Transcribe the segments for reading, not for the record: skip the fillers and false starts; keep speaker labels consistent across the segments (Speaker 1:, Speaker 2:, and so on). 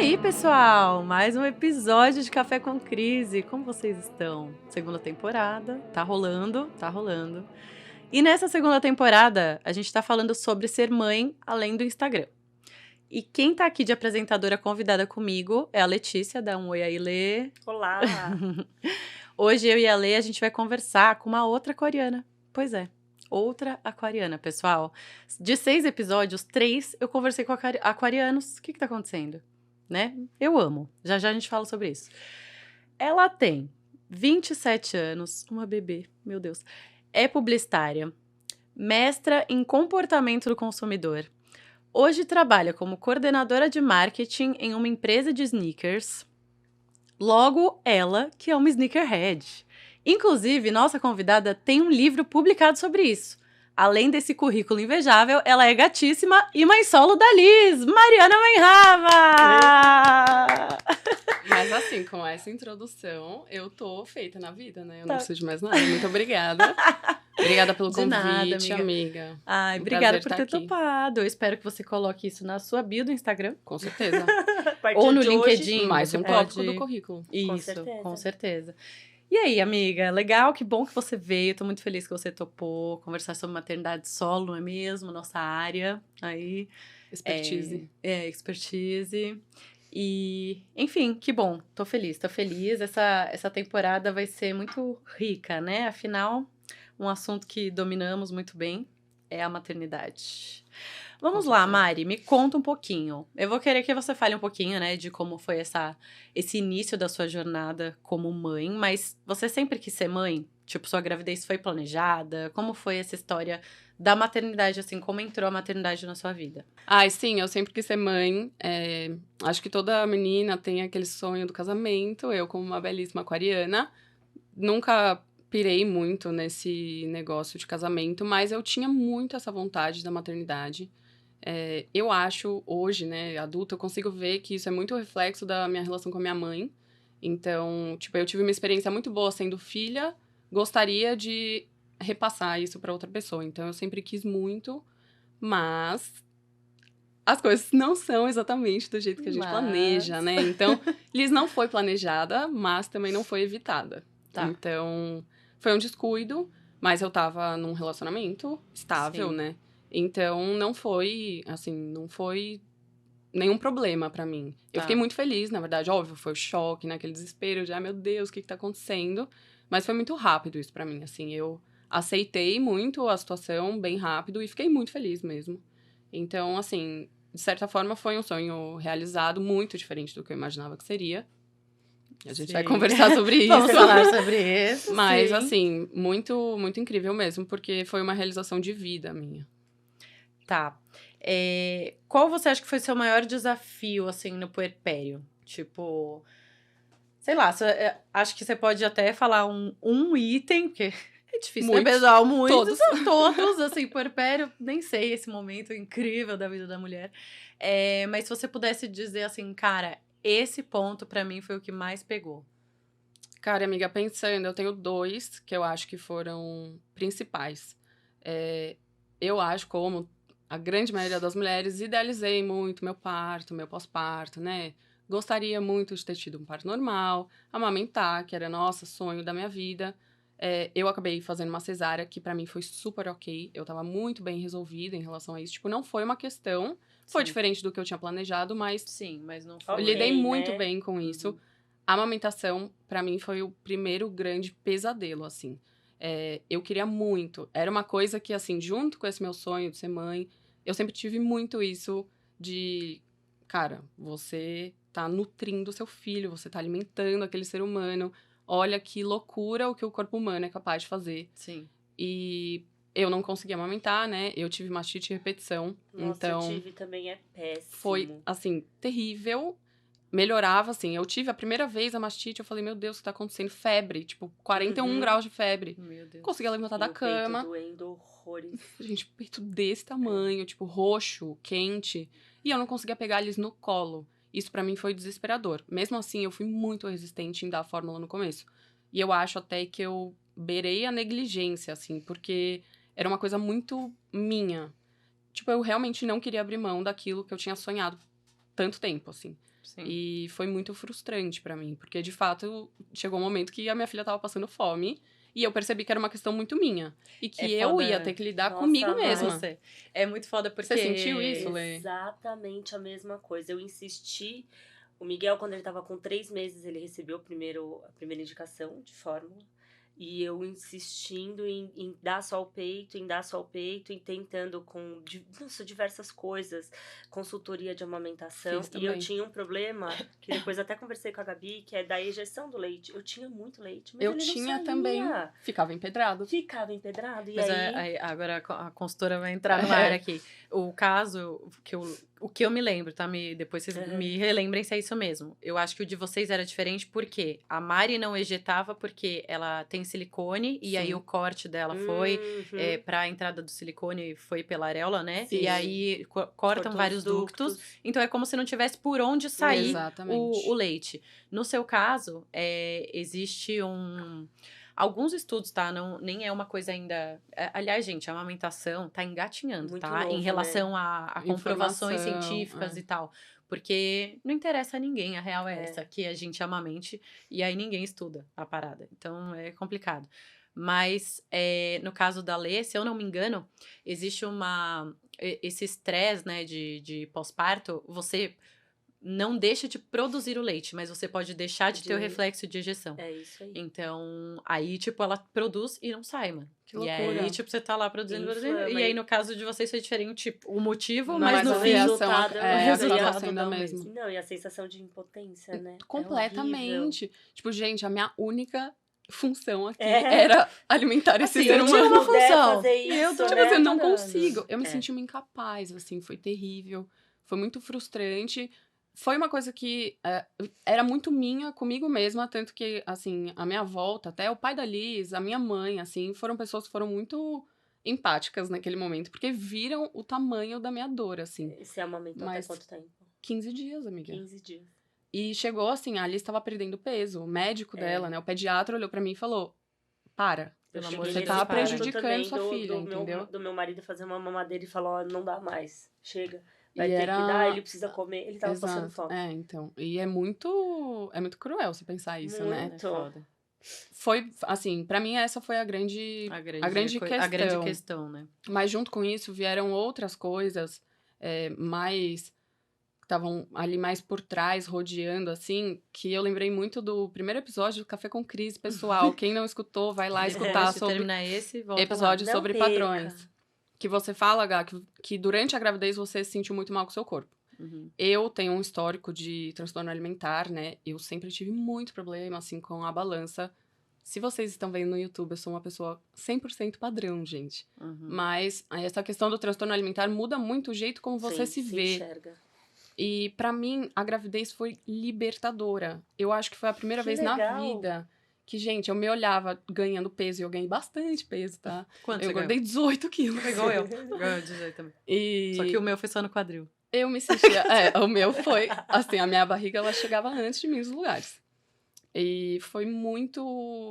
Speaker 1: aí, pessoal? Mais um episódio de Café com Crise. Como vocês estão? Segunda temporada, tá rolando, tá rolando. E nessa segunda temporada, a gente tá falando sobre ser mãe além do Instagram. E quem tá aqui de apresentadora convidada comigo é a Letícia, dá um oi aí, Lê.
Speaker 2: Olá!
Speaker 1: Hoje eu e a Lê, a gente vai conversar com uma outra aquariana. Pois é, outra aquariana, pessoal. De 6 episódios, 3 eu conversei com aquarianos. O que tá acontecendo? Né? Eu amo. Já já a gente fala sobre isso. Ela tem 27 anos, uma bebê, meu Deus. É publicitária, mestra em comportamento do consumidor. Hoje trabalha como coordenadora de marketing em uma empresa de sneakers. Logo, ela, que é uma sneakerhead. Inclusive, nossa convidada tem um livro publicado sobre isso. Além desse currículo invejável, ela é gatíssima e mãe solo da Liz, Mariana Menrava!
Speaker 3: Mas assim, com essa introdução, eu tô feita na vida, né? Eu não preciso de mais nada. Muito obrigada. Obrigada pelo convite,
Speaker 1: nada,
Speaker 3: amiga.
Speaker 1: Ai, obrigada por ter topado. Eu espero que você coloque isso na sua bio do Instagram.
Speaker 3: Com certeza.
Speaker 1: Ou no LinkedIn.
Speaker 3: Mais um tópico do currículo.
Speaker 1: Isso, com certeza. E aí, amiga? Legal, que bom que você veio. Tô muito feliz que você topou conversar sobre maternidade solo, não é mesmo? Nossa área. Aí.
Speaker 3: Expertise.
Speaker 1: Expertise. E, enfim, que bom. Tô feliz, tô feliz. Essa temporada vai ser muito rica, né? Afinal, um assunto que dominamos muito bem é a maternidade. Vamos lá, Mari, me conta um pouquinho. Eu vou querer que você fale um pouquinho, né, de como foi esse início da sua jornada como mãe, mas você sempre quis ser mãe? Tipo, sua gravidez foi planejada? Como foi essa história da maternidade, assim, como entrou a maternidade na sua vida?
Speaker 3: Ai, sim, eu sempre quis ser mãe. Acho que toda menina tem aquele sonho do casamento. Eu, como uma belíssima aquariana, nunca pirei muito nesse negócio de casamento, mas eu tinha muito essa vontade da maternidade. Eu acho, hoje, né, adulta, eu consigo ver que isso é muito reflexo da minha relação com a minha mãe. Então, tipo, eu tive uma experiência muito boa sendo filha, gostaria de repassar isso para outra pessoa. Então, eu sempre quis muito, mas as coisas não são exatamente do jeito que a gente planeja, né? Então, Liz não foi planejada, mas também não foi evitada. Tá. Então, foi um descuido, mas eu tava num relacionamento estável, Sim. né? Então, não foi nenhum problema pra mim. Eu fiquei muito feliz, na verdade. Óbvio, foi o choque, né? Aquele desespero de, ai, meu Deus, o que tá acontecendo? Mas foi muito rápido isso pra mim, assim. Eu aceitei muito a situação bem rápido e fiquei muito feliz mesmo. Então, assim, de certa forma, foi um sonho realizado, muito diferente do que eu imaginava que seria. A gente vai conversar sobre isso.
Speaker 1: Vamos falar sobre isso,
Speaker 3: Mas,
Speaker 1: sim.
Speaker 3: assim, muito, muito incrível mesmo, porque foi uma realização de vida minha.
Speaker 1: Tá. Qual você acha que foi seu maior desafio, assim, no puerpério? Tipo, sei lá, acho que você pode até falar um item, porque é difícil,
Speaker 3: Muitos,
Speaker 1: né, pessoal? Muitos.
Speaker 3: Todos.
Speaker 1: Todos, assim, puerpério, nem sei esse momento incrível da vida da mulher. Mas se você pudesse dizer assim, cara, esse ponto pra mim foi o que mais pegou.
Speaker 3: Cara, amiga, pensando, eu tenho 2 que eu acho que foram principais. Eu acho, como a grande maioria das mulheres, idealizei muito meu parto, meu pós-parto, né? Gostaria muito de ter tido um parto normal, amamentar, que era, nossa, sonho da minha vida. Eu acabei fazendo uma cesárea, que pra mim foi super ok. Eu tava muito bem resolvida em relação a isso. Tipo, não foi uma questão, foi diferente do que eu tinha planejado, mas...
Speaker 1: Sim, mas não foi.
Speaker 3: Eu lidei muito bem com isso. A amamentação, pra mim, foi o primeiro grande pesadelo, assim. Eu queria muito. Era uma coisa que, assim, junto com esse meu sonho de ser mãe, eu sempre tive muito isso de... Cara, você tá nutrindo seu filho, você tá alimentando aquele ser humano. Olha que loucura o que o corpo humano é capaz de fazer.
Speaker 1: Sim.
Speaker 3: E eu não conseguia amamentar, né? Eu tive mastite e repetição.
Speaker 2: Nossa,
Speaker 3: então,
Speaker 2: eu tive também, é péssimo.
Speaker 3: Foi, assim, terrível. Melhorava, assim. Eu tive a primeira vez a mastite, eu falei, meu Deus, o que tá acontecendo? Febre, tipo, 41 graus de febre.
Speaker 1: Meu Deus.
Speaker 3: Conseguia levantar da cama.
Speaker 2: Peito doendo horrores.
Speaker 3: Gente, peito desse tamanho, tipo, roxo, quente. E eu não conseguia pegar eles no colo. Isso pra mim foi desesperador. Mesmo assim, eu fui muito resistente em dar a fórmula no começo. E eu acho até que eu beirei a negligência, assim, porque era uma coisa muito minha. Tipo, eu realmente não queria abrir mão daquilo que eu tinha sonhado tanto tempo, assim.
Speaker 1: Sim.
Speaker 3: E foi muito frustrante pra mim, porque de fato chegou um momento que a minha filha tava passando fome e eu percebi que era uma questão muito minha e que eu
Speaker 1: foda.
Speaker 3: ia ter que lidar
Speaker 2: Nossa,
Speaker 3: comigo
Speaker 2: mas
Speaker 3: mesma.
Speaker 1: Você. É muito foda porque...
Speaker 3: Você sentiu isso, Lê?
Speaker 2: Exatamente a mesma coisa. Eu insisti. O Miguel, quando ele tava com 3 meses, ele recebeu a primeira indicação de fórmula. E eu insistindo em dar só o peito, em tentando com diversas coisas, consultoria de amamentação.
Speaker 3: Fiz
Speaker 2: E eu
Speaker 3: também.
Speaker 2: tinha um problema, que depois até conversei com a Gabi, que é da ejeção do leite. Eu tinha muito leite, mas
Speaker 3: Eu
Speaker 2: ele não
Speaker 3: tinha
Speaker 2: saía.
Speaker 3: também. Ficava empedrado.
Speaker 2: Ficava empedrado. E
Speaker 1: Mas
Speaker 2: aí...
Speaker 1: agora a consultora vai entrar no ar aqui. O caso, o que eu me lembro, tá? Depois vocês me relembrem se é isso mesmo. Eu acho que o de vocês era diferente porque a Mari não ejetava porque ela tem silicone e aí
Speaker 3: Sim.
Speaker 1: o corte dela foi pra entrada do silicone foi pela areola, né?
Speaker 3: Sim.
Speaker 1: E aí cortam
Speaker 2: Cortou
Speaker 1: vários
Speaker 2: os
Speaker 1: ductos. Então é como se não tivesse por onde sair
Speaker 3: Exatamente.
Speaker 1: o leite. No seu caso, existe alguns estudos, tá? Nem é uma coisa ainda... aliás, gente, a amamentação tá engatinhando,
Speaker 2: Muito
Speaker 1: tá?
Speaker 2: novo,
Speaker 1: Em relação a comprovações
Speaker 3: Informação,
Speaker 1: científicas e tal. Porque não interessa a ninguém, a real é essa, que a gente amamente e aí ninguém estuda a parada. Então é complicado. Mas no caso da Lê, se eu não me engano, existe esse estresse, né, de pós-parto, você não deixa de produzir o leite, mas você pode deixar de ter o reflexo de ejeção.
Speaker 2: É isso aí.
Speaker 1: Então, aí, tipo, ela produz e não sai, mano.
Speaker 3: Que
Speaker 1: E
Speaker 3: loucura.
Speaker 1: aí, tipo, você tá lá produzindo.
Speaker 2: Inflama,
Speaker 1: E aí, no caso de vocês, foi diferente, tipo, o motivo,
Speaker 3: Mas
Speaker 1: mas no
Speaker 3: a
Speaker 1: fim...
Speaker 3: reação
Speaker 2: o
Speaker 3: acaba
Speaker 2: resultado
Speaker 3: sendo
Speaker 2: dá
Speaker 3: a
Speaker 2: o
Speaker 3: mesma.
Speaker 2: mesmo. Não, e a sensação de impotência, né? É
Speaker 3: Completamente. Tipo, gente, a minha única função aqui
Speaker 2: É.
Speaker 3: era alimentar esse
Speaker 1: Assim,
Speaker 3: ser
Speaker 1: eu tinha
Speaker 3: humano.
Speaker 1: uma função.
Speaker 2: Fazer
Speaker 1: Meu
Speaker 2: isso,
Speaker 1: Deus,
Speaker 3: Tipo,
Speaker 2: né?
Speaker 3: eu não
Speaker 2: Toda-
Speaker 3: consigo. Eu me
Speaker 2: É.
Speaker 3: senti uma incapaz, assim, foi terrível. Foi muito frustrante. Foi uma coisa que era muito minha comigo mesma, tanto que, assim, a minha volta, até o pai da Liz, a minha mãe, assim, foram pessoas que foram muito empáticas naquele momento, porque viram o tamanho da minha dor, assim.
Speaker 2: Você amamentou
Speaker 3: Mas-
Speaker 2: até quanto tempo?
Speaker 3: 15 dias, amiga.
Speaker 2: 15 dias.
Speaker 3: E chegou assim, a Alice estava perdendo peso. O médico dela, né, o pediatra, olhou pra mim e falou: para.
Speaker 1: Pelo
Speaker 2: Cheguei
Speaker 1: amor de
Speaker 3: você
Speaker 2: nesse
Speaker 1: Deus,
Speaker 3: tá
Speaker 1: para.
Speaker 2: ponto
Speaker 3: prejudicando
Speaker 2: também
Speaker 3: sua filha, entendeu?
Speaker 2: do meu marido fazer uma mamadeira e falar, ó, não dá mais, chega. Vai
Speaker 3: E
Speaker 2: ter
Speaker 3: era-
Speaker 2: que dar, ele precisa comer. Ele tava passando fome.
Speaker 3: Então. E é muito cruel você pensar isso, né?
Speaker 2: Muito.
Speaker 1: É foda.
Speaker 3: Foi, assim, pra mim essa foi a grande
Speaker 1: A
Speaker 3: grande questão.
Speaker 1: questão, né?
Speaker 3: Mas junto com isso vieram outras coisas mais que estavam ali mais por trás, rodeando, assim, que eu lembrei muito do primeiro episódio do Café com Cris, pessoal. Quem não escutou, vai lá escutar
Speaker 1: Depois de
Speaker 3: sobre
Speaker 1: terminar esse, volta
Speaker 3: episódio
Speaker 2: Não
Speaker 3: sobre
Speaker 2: perca.
Speaker 3: padrões. Que você fala, Gá, que durante a gravidez você se sentiu muito mal com o seu corpo.
Speaker 1: lá. Uhum.
Speaker 3: Eu tenho um histórico de transtorno alimentar, né? Eu sempre tive muito problema, assim, com a balança. Se vocês estão vendo no YouTube, eu sou uma pessoa 100% padrão, gente.
Speaker 1: Uhum.
Speaker 3: Mas essa questão do transtorno alimentar muda muito o jeito como você se vê.
Speaker 2: enxerga.
Speaker 3: E pra mim, a gravidez foi libertadora. Eu acho que foi a primeira
Speaker 2: Que
Speaker 3: vez na
Speaker 2: legal.
Speaker 3: vida que, gente, eu me olhava ganhando peso. E eu ganhei bastante peso, tá?
Speaker 1: Quanto
Speaker 3: Eu
Speaker 1: você
Speaker 3: engordei 18 quilos.
Speaker 1: ganhou? Igual eu. Igual eu, 18 também.
Speaker 3: E
Speaker 1: Só que o meu foi só no quadril.
Speaker 3: eu me sentia... o meu foi... Assim, a minha barriga, ela chegava antes de mim nos lugares. E foi muito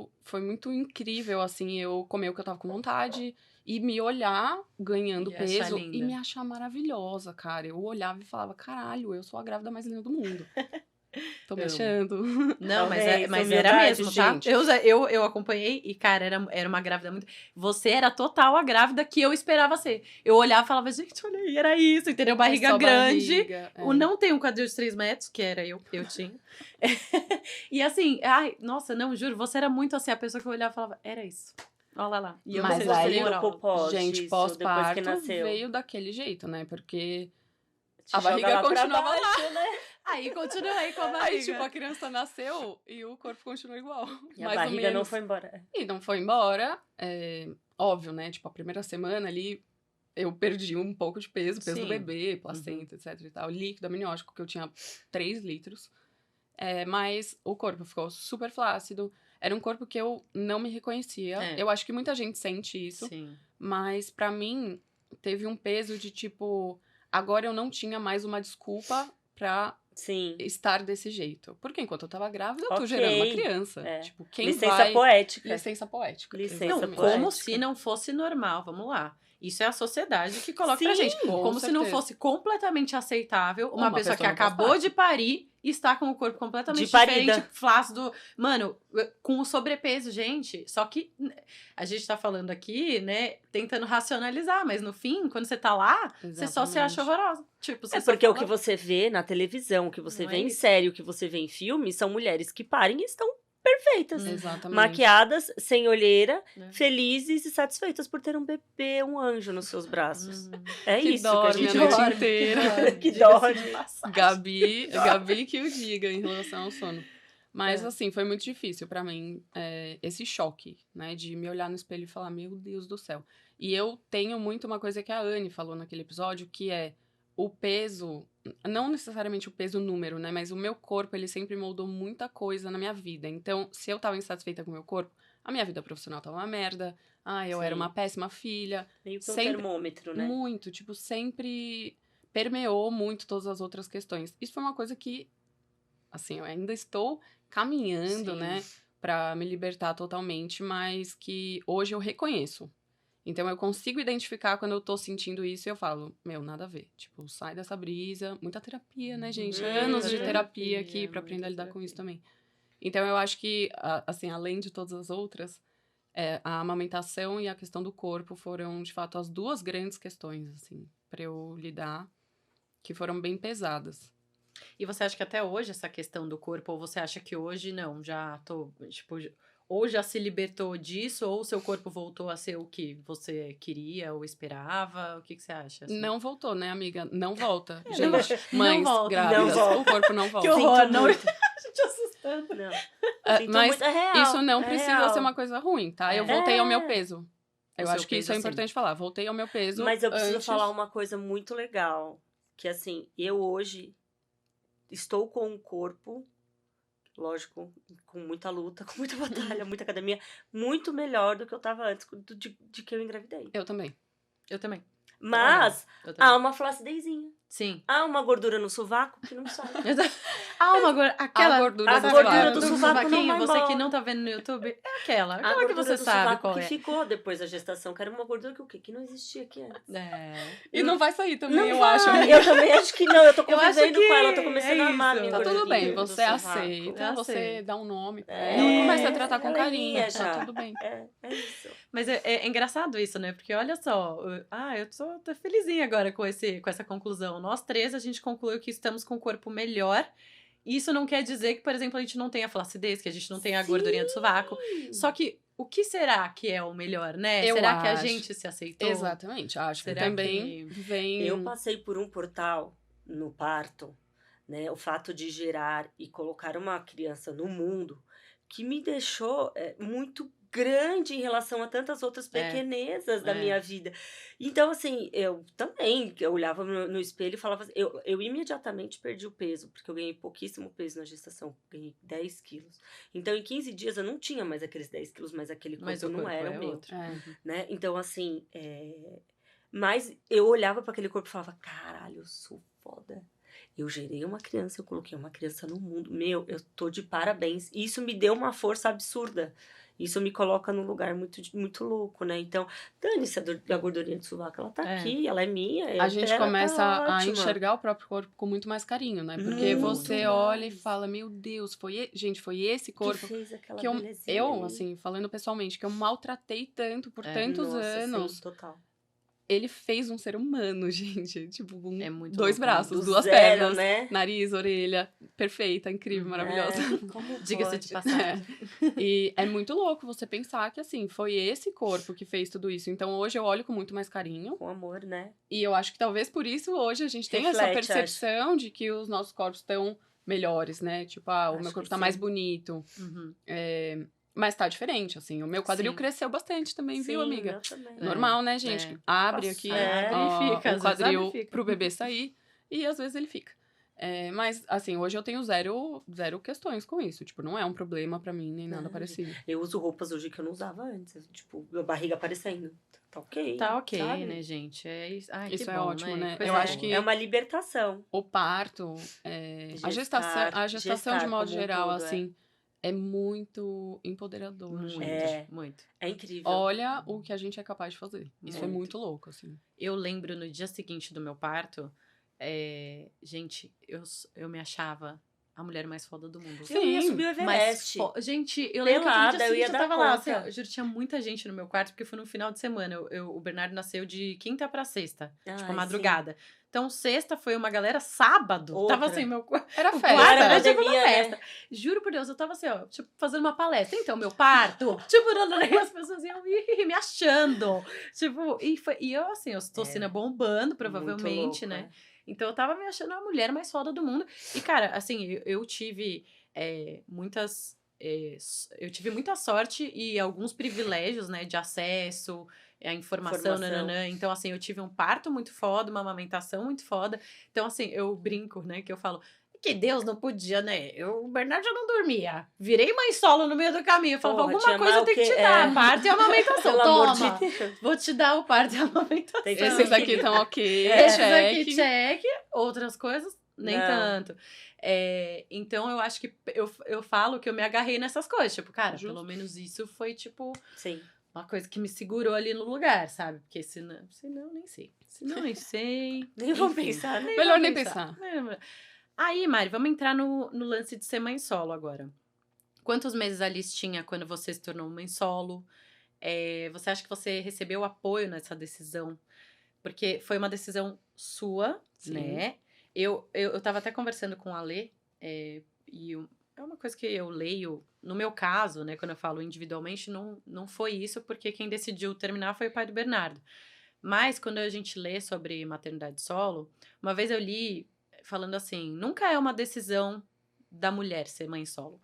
Speaker 3: incrível, assim, eu comer o que eu tava com vontade e me olhar ganhando
Speaker 1: E achar
Speaker 3: peso
Speaker 1: linda.
Speaker 3: e me achar maravilhosa, cara. Eu olhava e falava, caralho, eu sou a grávida mais linda do mundo. Tô me
Speaker 1: Amo.
Speaker 3: achando.
Speaker 1: Não,
Speaker 2: Talvez,
Speaker 1: mas era
Speaker 2: humildade,
Speaker 1: mesmo, tá?
Speaker 3: gente.
Speaker 1: Eu acompanhei e, cara, era uma grávida muito... Você era total a grávida que eu esperava ser. Eu olhava e falava, gente, olha aí, era isso, entendeu? Barriga
Speaker 3: É só
Speaker 1: grande.
Speaker 3: barriga,
Speaker 1: O não tem um quadril de 3 metros, que era eu tinha. E assim, ai, nossa, não, juro, você era muito assim, a pessoa que eu olhava e falava, era isso. Olha lá. E eu
Speaker 3: Mas
Speaker 1: não sei se
Speaker 3: aí-
Speaker 1: você
Speaker 2: Você
Speaker 1: moral.
Speaker 2: preocupou
Speaker 3: Gente,
Speaker 2: disso
Speaker 3: pós-parto
Speaker 2: depois que nasceu?
Speaker 3: veio daquele jeito, né? Porque
Speaker 2: Te
Speaker 3: a barriga
Speaker 2: joga lá pra
Speaker 3: continuava
Speaker 2: baixo, né?
Speaker 1: Aí continuei com a barriga.
Speaker 3: aí, tipo, a criança nasceu e o corpo continuou igual.
Speaker 2: E a
Speaker 3: mais ou
Speaker 2: barriga não
Speaker 3: menos.
Speaker 2: foi embora.
Speaker 3: E não foi embora. Óbvio, né? Tipo, a primeira semana ali, eu perdi um pouco de peso do
Speaker 1: Sim.
Speaker 3: bebê, placenta, etc e tal. Líquido amniótico, que eu tinha 3 litros. Mas o corpo ficou super flácido. Era um corpo que eu não me reconhecia.
Speaker 1: É.
Speaker 3: Eu acho que muita gente sente isso.
Speaker 1: Sim.
Speaker 3: Mas pra mim, teve um peso de tipo... Agora eu não tinha mais uma desculpa pra
Speaker 2: Sim.
Speaker 3: estar desse jeito. Porque enquanto eu tava grávida, eu tô
Speaker 2: Ok.
Speaker 3: gerando uma criança.
Speaker 2: É.
Speaker 3: Tipo, quem
Speaker 2: Licença
Speaker 3: vai...
Speaker 2: poética.
Speaker 3: Licença poética.
Speaker 2: Licença
Speaker 1: Não,
Speaker 3: exatamente.
Speaker 1: como
Speaker 2: poética.
Speaker 1: se não fosse normal, vamos lá. Isso é a sociedade que coloca pra
Speaker 2: Sim,
Speaker 1: gente.
Speaker 3: com
Speaker 1: Como se não
Speaker 3: certeza.
Speaker 1: fosse completamente aceitável uma pessoa que
Speaker 3: não faz
Speaker 1: acabou
Speaker 3: parte.
Speaker 1: de parir e está com o corpo completamente
Speaker 2: De parida.
Speaker 1: diferente, flácido. Mano, com o sobrepeso, gente. Só que a gente tá falando aqui, né, tentando racionalizar, mas no fim, quando você tá lá, você só se acha
Speaker 3: Exatamente.
Speaker 1: horrorosa. Tipo, você
Speaker 2: É
Speaker 1: só
Speaker 2: porque o
Speaker 1: fala,
Speaker 2: que você vê na televisão, o que você
Speaker 1: Não
Speaker 2: vê
Speaker 1: é
Speaker 2: em
Speaker 1: isso.
Speaker 2: série, o que você vê em filme, são mulheres que parem e estão perfeitas.
Speaker 3: Exatamente.
Speaker 2: Maquiadas, sem olheira,
Speaker 1: né?
Speaker 2: felizes e satisfeitas por ter um bebê, um anjo nos seus braços. É
Speaker 3: Que
Speaker 2: isso que a
Speaker 3: dorme
Speaker 2: gente
Speaker 3: a noite
Speaker 2: dorme.
Speaker 3: inteira.
Speaker 2: Que
Speaker 1: Diga-se
Speaker 2: dorme.
Speaker 1: de passagem.
Speaker 3: Gabi que o diga em relação ao sono. Mas,
Speaker 1: É.
Speaker 3: assim, foi muito difícil pra mim esse choque, né? De me olhar no espelho e falar, meu Deus do céu. E eu tenho muito uma coisa que a Anne falou naquele episódio, que é o peso, não necessariamente o peso número, né? Mas o meu corpo, ele sempre moldou muita coisa na minha vida. Então, se eu tava insatisfeita com o meu corpo, a minha vida profissional tava uma merda. Eu era
Speaker 2: Sim.
Speaker 3: uma péssima filha.
Speaker 2: Meio que um
Speaker 3: Sempre-
Speaker 2: termômetro, né?
Speaker 3: Muito, tipo, sempre permeou muito todas as outras questões. Isso foi uma coisa que, assim, eu ainda estou caminhando,
Speaker 2: Sim.
Speaker 3: né, pra me libertar totalmente, mas que hoje eu reconheço. Então eu consigo identificar quando eu tô sentindo isso e eu falo, meu, nada a ver. Tipo, sai dessa brisa. Muita terapia, né, gente? Anos de
Speaker 1: Muita
Speaker 3: terapia aqui
Speaker 1: terapia,
Speaker 3: pra aprender a
Speaker 1: muita
Speaker 3: lidar com isso
Speaker 1: terapia.
Speaker 3: também. Então eu acho que, assim, além de todas as outras, a amamentação e a questão do corpo foram, de fato, as duas grandes questões, assim, pra eu lidar, que foram bem pesadas.
Speaker 1: E você acha que até hoje essa questão do corpo, ou você acha que hoje não, já tô, tipo, ou já se libertou disso, ou seu corpo voltou a ser o que você queria ou esperava? O que você acha? assim?
Speaker 3: Não voltou, né, amiga? Não volta.
Speaker 1: não
Speaker 3: Gente,
Speaker 1: volta.
Speaker 3: mães
Speaker 1: Não volta.
Speaker 3: grávidas,
Speaker 2: Não volta.
Speaker 3: o corpo não volta.
Speaker 1: Que horror,
Speaker 2: Sinto
Speaker 1: não.
Speaker 2: muito.
Speaker 1: A gente assustando.
Speaker 2: Não. Sinto
Speaker 3: Mas
Speaker 2: muito, é real.
Speaker 3: isso não
Speaker 2: é
Speaker 3: precisa
Speaker 2: real.
Speaker 3: ser uma coisa ruim, tá? Eu
Speaker 1: É.
Speaker 3: voltei ao meu peso. Eu
Speaker 1: O seu
Speaker 3: acho que isso
Speaker 1: peso,
Speaker 3: é importante falar. Voltei ao meu peso.
Speaker 2: Mas eu preciso
Speaker 3: antes.
Speaker 2: falar uma coisa muito legal. Que assim, eu hoje estou com um corpo, lógico, com muita luta, com muita batalha, muita academia, muito melhor do que eu tava antes de que eu engravidei.
Speaker 3: Eu também.
Speaker 1: Eu também.
Speaker 2: Mas
Speaker 1: Eu também.
Speaker 2: há uma flacidezinha.
Speaker 1: Sim.
Speaker 2: Há uma gordura no sovaco que não sai.
Speaker 1: Aquela
Speaker 3: A gordura
Speaker 2: a
Speaker 3: do
Speaker 2: gordura
Speaker 3: sovaco.
Speaker 2: do sovaco não
Speaker 1: sovaquinho,
Speaker 2: vai
Speaker 1: você que
Speaker 2: embora.
Speaker 1: não tá vendo no YouTube, é aquela.
Speaker 2: A
Speaker 1: Aquela que
Speaker 2: gordura
Speaker 1: você
Speaker 2: do
Speaker 1: sabe
Speaker 2: sovaco
Speaker 1: qual
Speaker 2: que
Speaker 1: é.
Speaker 2: ficou depois da gestação, que era uma gordura que o quê? Que não existia aqui antes.
Speaker 1: É.
Speaker 3: E não vai sair também,
Speaker 2: Não
Speaker 3: eu
Speaker 2: vai.
Speaker 3: acho.
Speaker 2: Eu também acho que não. Eu tô
Speaker 1: Eu acho
Speaker 2: convivendo
Speaker 1: que
Speaker 2: com ela, eu tô começando
Speaker 1: é
Speaker 2: a amar
Speaker 1: isso.
Speaker 2: minha
Speaker 3: Tá tudo
Speaker 2: gordurinha
Speaker 3: bem,
Speaker 2: do
Speaker 3: você
Speaker 2: sovaco.
Speaker 3: aceita,
Speaker 1: Eu
Speaker 3: você
Speaker 1: aceito.
Speaker 3: dá um nome pra
Speaker 2: É,
Speaker 3: ela, começa a tratar com
Speaker 2: ela é
Speaker 3: carinho,
Speaker 2: minha
Speaker 3: tá
Speaker 2: já.
Speaker 3: tudo bem.
Speaker 2: É isso.
Speaker 1: Mas é engraçado isso, né? Porque olha só, eu tô felizinha agora com essa conclusão. Nós três, a gente concluiu que estamos com o corpo melhor. Isso não quer dizer que, por exemplo, a gente não tenha flacidez, que a gente não tenha a gordurinha do sovaco. Só que o que será que é o melhor, né?
Speaker 3: Eu
Speaker 1: Será que a
Speaker 3: acho.
Speaker 1: gente se aceitou?
Speaker 3: Exatamente, acho que
Speaker 1: Será
Speaker 3: também
Speaker 1: que-
Speaker 3: vem...
Speaker 2: Eu passei por um portal no parto, né? O fato de gerar e colocar uma criança no mundo que me deixou muito grande em relação a tantas outras pequenezas da
Speaker 1: é.
Speaker 2: minha vida. Então, assim, eu olhava no espelho e falava assim, eu imediatamente perdi o peso, porque eu ganhei pouquíssimo peso na gestação, ganhei 10 quilos. Então, em 15 dias eu não tinha mais aqueles 10 quilos, mas aquele corpo
Speaker 1: Mas o
Speaker 2: não
Speaker 1: corpo
Speaker 2: era
Speaker 1: é
Speaker 2: o meu.
Speaker 1: outro.
Speaker 3: É.
Speaker 2: Né? Então, assim, mas eu olhava para aquele corpo e falava, caralho, eu sou foda. Eu gerei uma criança, eu coloquei uma criança no mundo. Meu, eu tô de parabéns. E isso me deu uma força absurda. Isso me coloca num lugar muito, muito louco, né? Então, dane-se a gordurinha de sovaco, ela tá aqui, ela é minha.
Speaker 3: A gente começa a
Speaker 2: ótima.
Speaker 3: enxergar o próprio corpo com muito mais carinho, né? Porque
Speaker 2: Muito
Speaker 3: você
Speaker 2: mais.
Speaker 3: olha e fala, meu Deus, gente, foi esse corpo
Speaker 2: que fez aquela
Speaker 3: que
Speaker 2: belezinha
Speaker 3: eu,
Speaker 2: ali.
Speaker 3: assim, falando pessoalmente, que eu maltratei tanto por tantos
Speaker 2: Nossa,
Speaker 3: anos.
Speaker 2: sim, total.
Speaker 3: Ele fez um ser humano, gente. Tipo, com
Speaker 1: É muito
Speaker 3: dois
Speaker 1: louco, né?
Speaker 3: braços,
Speaker 2: Do
Speaker 3: duas
Speaker 2: zero,
Speaker 3: pernas,
Speaker 2: né?
Speaker 3: nariz, orelha, perfeita, incrível, maravilhosa.
Speaker 2: Como
Speaker 1: Diga-se de
Speaker 2: pode?
Speaker 1: passagem.
Speaker 3: E é muito louco você pensar que, assim, foi esse corpo que fez tudo isso. Então, hoje eu olho com muito mais carinho.
Speaker 2: Com amor, né?
Speaker 3: E eu acho que talvez por isso hoje a gente tem essa
Speaker 2: Reflete,
Speaker 3: percepção de que os nossos corpos estão melhores, né? Tipo, o
Speaker 2: Acho
Speaker 3: meu corpo
Speaker 2: que
Speaker 3: tá
Speaker 2: sim.
Speaker 3: mais bonito.
Speaker 1: Uhum.
Speaker 3: Mas tá diferente, assim. O meu quadril
Speaker 1: Sim.
Speaker 3: cresceu bastante também, viu,
Speaker 2: Sim,
Speaker 3: amiga?
Speaker 2: meu também.
Speaker 3: Normal, né, gente?
Speaker 1: É.
Speaker 3: Abre
Speaker 2: Nossa,
Speaker 3: aqui
Speaker 2: abre
Speaker 1: e fica, às
Speaker 3: o
Speaker 1: vezes
Speaker 3: quadril
Speaker 1: abre e fica.
Speaker 3: pro bebê sair e às vezes ele fica. Mas, assim, hoje eu tenho zero questões com isso. Tipo, não é um problema pra mim, nem nada
Speaker 2: Não,
Speaker 3: parecido.
Speaker 2: Eu uso roupas hoje que eu não usava antes. Tipo, a barriga aparecendo. Tá ok.
Speaker 1: Tá ok,
Speaker 2: sabe?
Speaker 1: né, gente? É isso. Ai,
Speaker 3: Isso
Speaker 1: que
Speaker 3: é
Speaker 1: bom,
Speaker 3: ótimo, né?
Speaker 1: Coisa
Speaker 3: Eu acho
Speaker 1: boa.
Speaker 3: que-
Speaker 2: É uma libertação.
Speaker 3: O parto, a gestação de
Speaker 2: gestar
Speaker 3: modo
Speaker 2: como um
Speaker 3: geral,
Speaker 2: todo,
Speaker 3: assim, é muito empoderador,
Speaker 1: Muito,
Speaker 3: gente.
Speaker 1: muito.
Speaker 2: É incrível.
Speaker 3: Olha o que a gente é capaz de fazer. Isso é
Speaker 1: Muito.
Speaker 3: muito louco, assim.
Speaker 1: Eu lembro no dia seguinte do meu parto, gente, eu me achava a mulher mais foda do mundo.
Speaker 2: Eu ia
Speaker 3: Sim,
Speaker 2: subir o Everest.
Speaker 1: Gente, eu lembro que no
Speaker 2: Pelada,
Speaker 1: dia
Speaker 2: eu ia
Speaker 1: seguinte eu
Speaker 2: dar
Speaker 1: tava lá,
Speaker 2: conta.
Speaker 1: assim, ó, eu juro, tinha muita gente no meu quarto, porque foi no final de semana. O Bernardo nasceu de quinta pra sexta, tipo,
Speaker 2: Ai,
Speaker 1: madrugada. Então, sexta foi uma galera, sábado,
Speaker 2: Outra.
Speaker 1: tava assim, meu quarto.
Speaker 3: Era
Speaker 1: O
Speaker 3: festa.
Speaker 1: quarto
Speaker 2: Era
Speaker 1: era tipo uma
Speaker 2: pandemia, né?
Speaker 1: festa. Juro por Deus, eu tava assim, ó, tipo, fazendo uma palestra. Então, meu parto, tipo, e as pessoas iam me achando. Tipo, e eu, assim, eu estou sendo bombando, provavelmente,
Speaker 2: Muito louco,
Speaker 1: né? Então, eu tava me achando a mulher mais foda do mundo. E, cara, assim, eu tive eu tive muita sorte e alguns privilégios, né, de acesso à informação, nananã. Então, assim, eu tive um parto muito foda, uma amamentação muito foda. Então, assim, eu brinco, né, que eu falo que Deus não podia, né? O Bernardo já não dormia. Virei mãe solo no meio do caminho. Eu falava,
Speaker 2: Porra,
Speaker 1: alguma
Speaker 2: tinha
Speaker 1: coisa
Speaker 2: mal
Speaker 1: tem que
Speaker 2: que-
Speaker 1: te dar, parto e amamentação.
Speaker 2: Pelo
Speaker 1: Toma,
Speaker 2: amor de Deus.
Speaker 1: vou te dar o parto e a amamentação.
Speaker 2: Tem que
Speaker 3: Esses aqui estão ok,
Speaker 1: Esses
Speaker 3: check.
Speaker 1: aqui, check. Outras coisas, nem
Speaker 2: Não.
Speaker 1: tanto. Então, eu acho que eu falo que eu me agarrei nessas coisas. Tipo, cara,
Speaker 3: Justo.
Speaker 1: pelo menos isso foi, tipo,
Speaker 2: Sim.
Speaker 1: uma coisa que me segurou ali no lugar, sabe? Porque senão nem sei. Senão, nem sei.
Speaker 2: Nem vou
Speaker 1: Enfim,
Speaker 2: pensar, né?
Speaker 3: Melhor
Speaker 1: vou
Speaker 3: nem pensar.
Speaker 1: Aí, Mari, vamos entrar no lance de ser mãe solo agora. Quantos meses a Alice tinha quando você se tornou mãe solo? Você acha que você recebeu apoio nessa decisão? Porque foi uma decisão sua,
Speaker 3: Sim.
Speaker 1: né? Eu tava até conversando com a Lê, é uma coisa que eu leio, no meu caso, né, quando eu falo individualmente, não foi isso, porque quem decidiu terminar foi o pai do Bernardo. Mas quando a gente lê sobre maternidade solo, uma vez eu li falando assim, nunca é uma decisão da mulher ser mãe solo.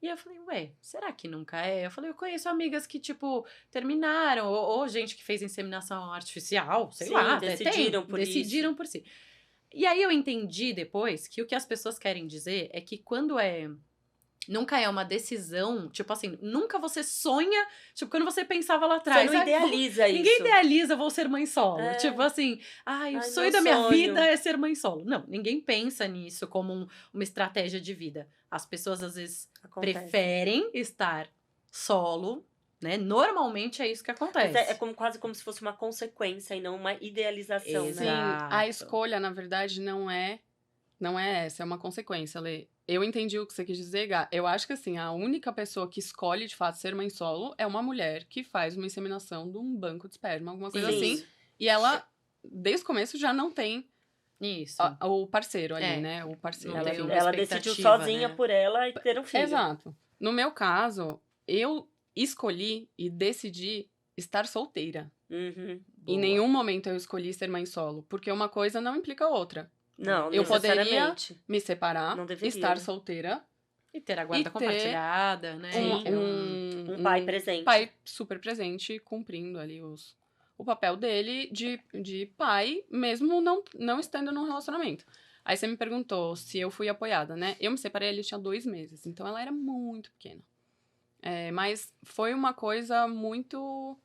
Speaker 1: E eu falei, ué, será que nunca é? Eu falei, eu conheço amigas que, tipo, terminaram, ou gente que fez inseminação artificial, sei
Speaker 2: Sim,
Speaker 1: lá,
Speaker 2: decidiram por
Speaker 1: decidiram por si. E aí eu entendi depois que o que as pessoas querem dizer é que quando nunca é uma decisão, tipo assim, nunca você sonha, tipo, quando você pensava lá atrás.
Speaker 2: Você não idealiza isso.
Speaker 1: Ninguém idealiza, vou ser mãe solo.
Speaker 2: É.
Speaker 1: Tipo assim, o sonho
Speaker 2: meu
Speaker 1: da minha
Speaker 2: sonho.
Speaker 1: vida é ser mãe solo. Não, ninguém pensa nisso como uma estratégia de vida. As pessoas, às vezes,
Speaker 2: Acontece.
Speaker 1: preferem estar solo, né? Normalmente é isso que acontece.
Speaker 2: Mas é quase como se fosse uma consequência e não uma idealização,
Speaker 1: Exato.
Speaker 3: Sim,
Speaker 2: né?
Speaker 3: a escolha, na verdade, não é essa, é uma consequência, Lê. Eu entendi o que você quis dizer, Gá. Eu acho que, assim, a única pessoa que escolhe, de fato, ser mãe solo é uma mulher que faz uma inseminação de um banco de esperma, alguma coisa
Speaker 2: Sim.
Speaker 3: assim. E ela, desde o começo, já não tem
Speaker 1: Isso.
Speaker 3: o parceiro ali,
Speaker 1: É.
Speaker 3: né? O parceiro.
Speaker 1: Não tem
Speaker 3: enfim.
Speaker 1: uma
Speaker 2: Ela decidiu
Speaker 1: expectativa,
Speaker 2: sozinha
Speaker 1: né?
Speaker 2: por ela e ter um filho.
Speaker 3: Exato. No meu caso, eu escolhi e decidi estar solteira.
Speaker 2: Uhum.
Speaker 3: Em nenhum momento eu escolhi ser mãe solo, porque uma coisa não implica a outra.
Speaker 2: Não,
Speaker 3: Eu poderia
Speaker 2: necessariamente.
Speaker 3: me separar,
Speaker 2: Não deveria.
Speaker 3: estar solteira,
Speaker 1: E ter a guarda
Speaker 3: E ter
Speaker 1: compartilhada, né?
Speaker 2: Sim.
Speaker 1: Que é um-
Speaker 2: Um pai presente.
Speaker 3: pai super presente, cumprindo ali o papel dele de pai, mesmo não estando num relacionamento. Aí você me perguntou se eu fui apoiada, né? Eu me separei, ele tinha 2 meses, então ela era muito pequena. Mas foi uma coisa muito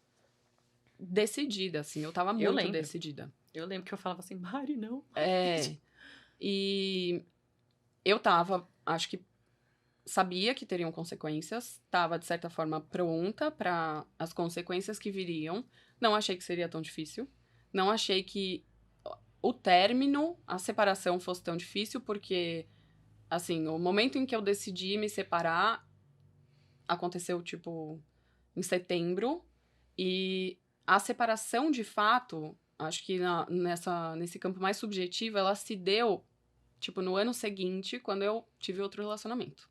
Speaker 3: decidida, assim, eu tava muito
Speaker 1: lembro.
Speaker 3: decidida.
Speaker 1: Eu lembro que eu falava assim, Mari, não.
Speaker 3: E eu tava, acho que sabia que teriam consequências, tava de certa forma pronta para as consequências que viriam. Não achei que seria tão difícil. Não achei que o término, a separação fosse tão difícil, porque, assim, o momento em que eu decidi me separar aconteceu, tipo, em setembro. E a separação, de fato, acho que nesse campo mais subjetivo, ela se deu, tipo, no ano seguinte, quando eu tive outro relacionamento.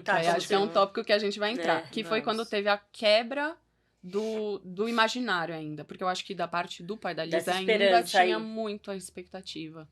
Speaker 2: Tá,
Speaker 3: Aí acho que é um tópico que a gente vai entrar.
Speaker 2: É,
Speaker 3: que foi
Speaker 1: vamos.
Speaker 3: quando teve a quebra do imaginário ainda. Porque eu acho que da parte do pai da Lisa
Speaker 2: Dessa
Speaker 3: ainda
Speaker 2: esperança
Speaker 3: tinha
Speaker 2: aí.
Speaker 3: muito a expectativa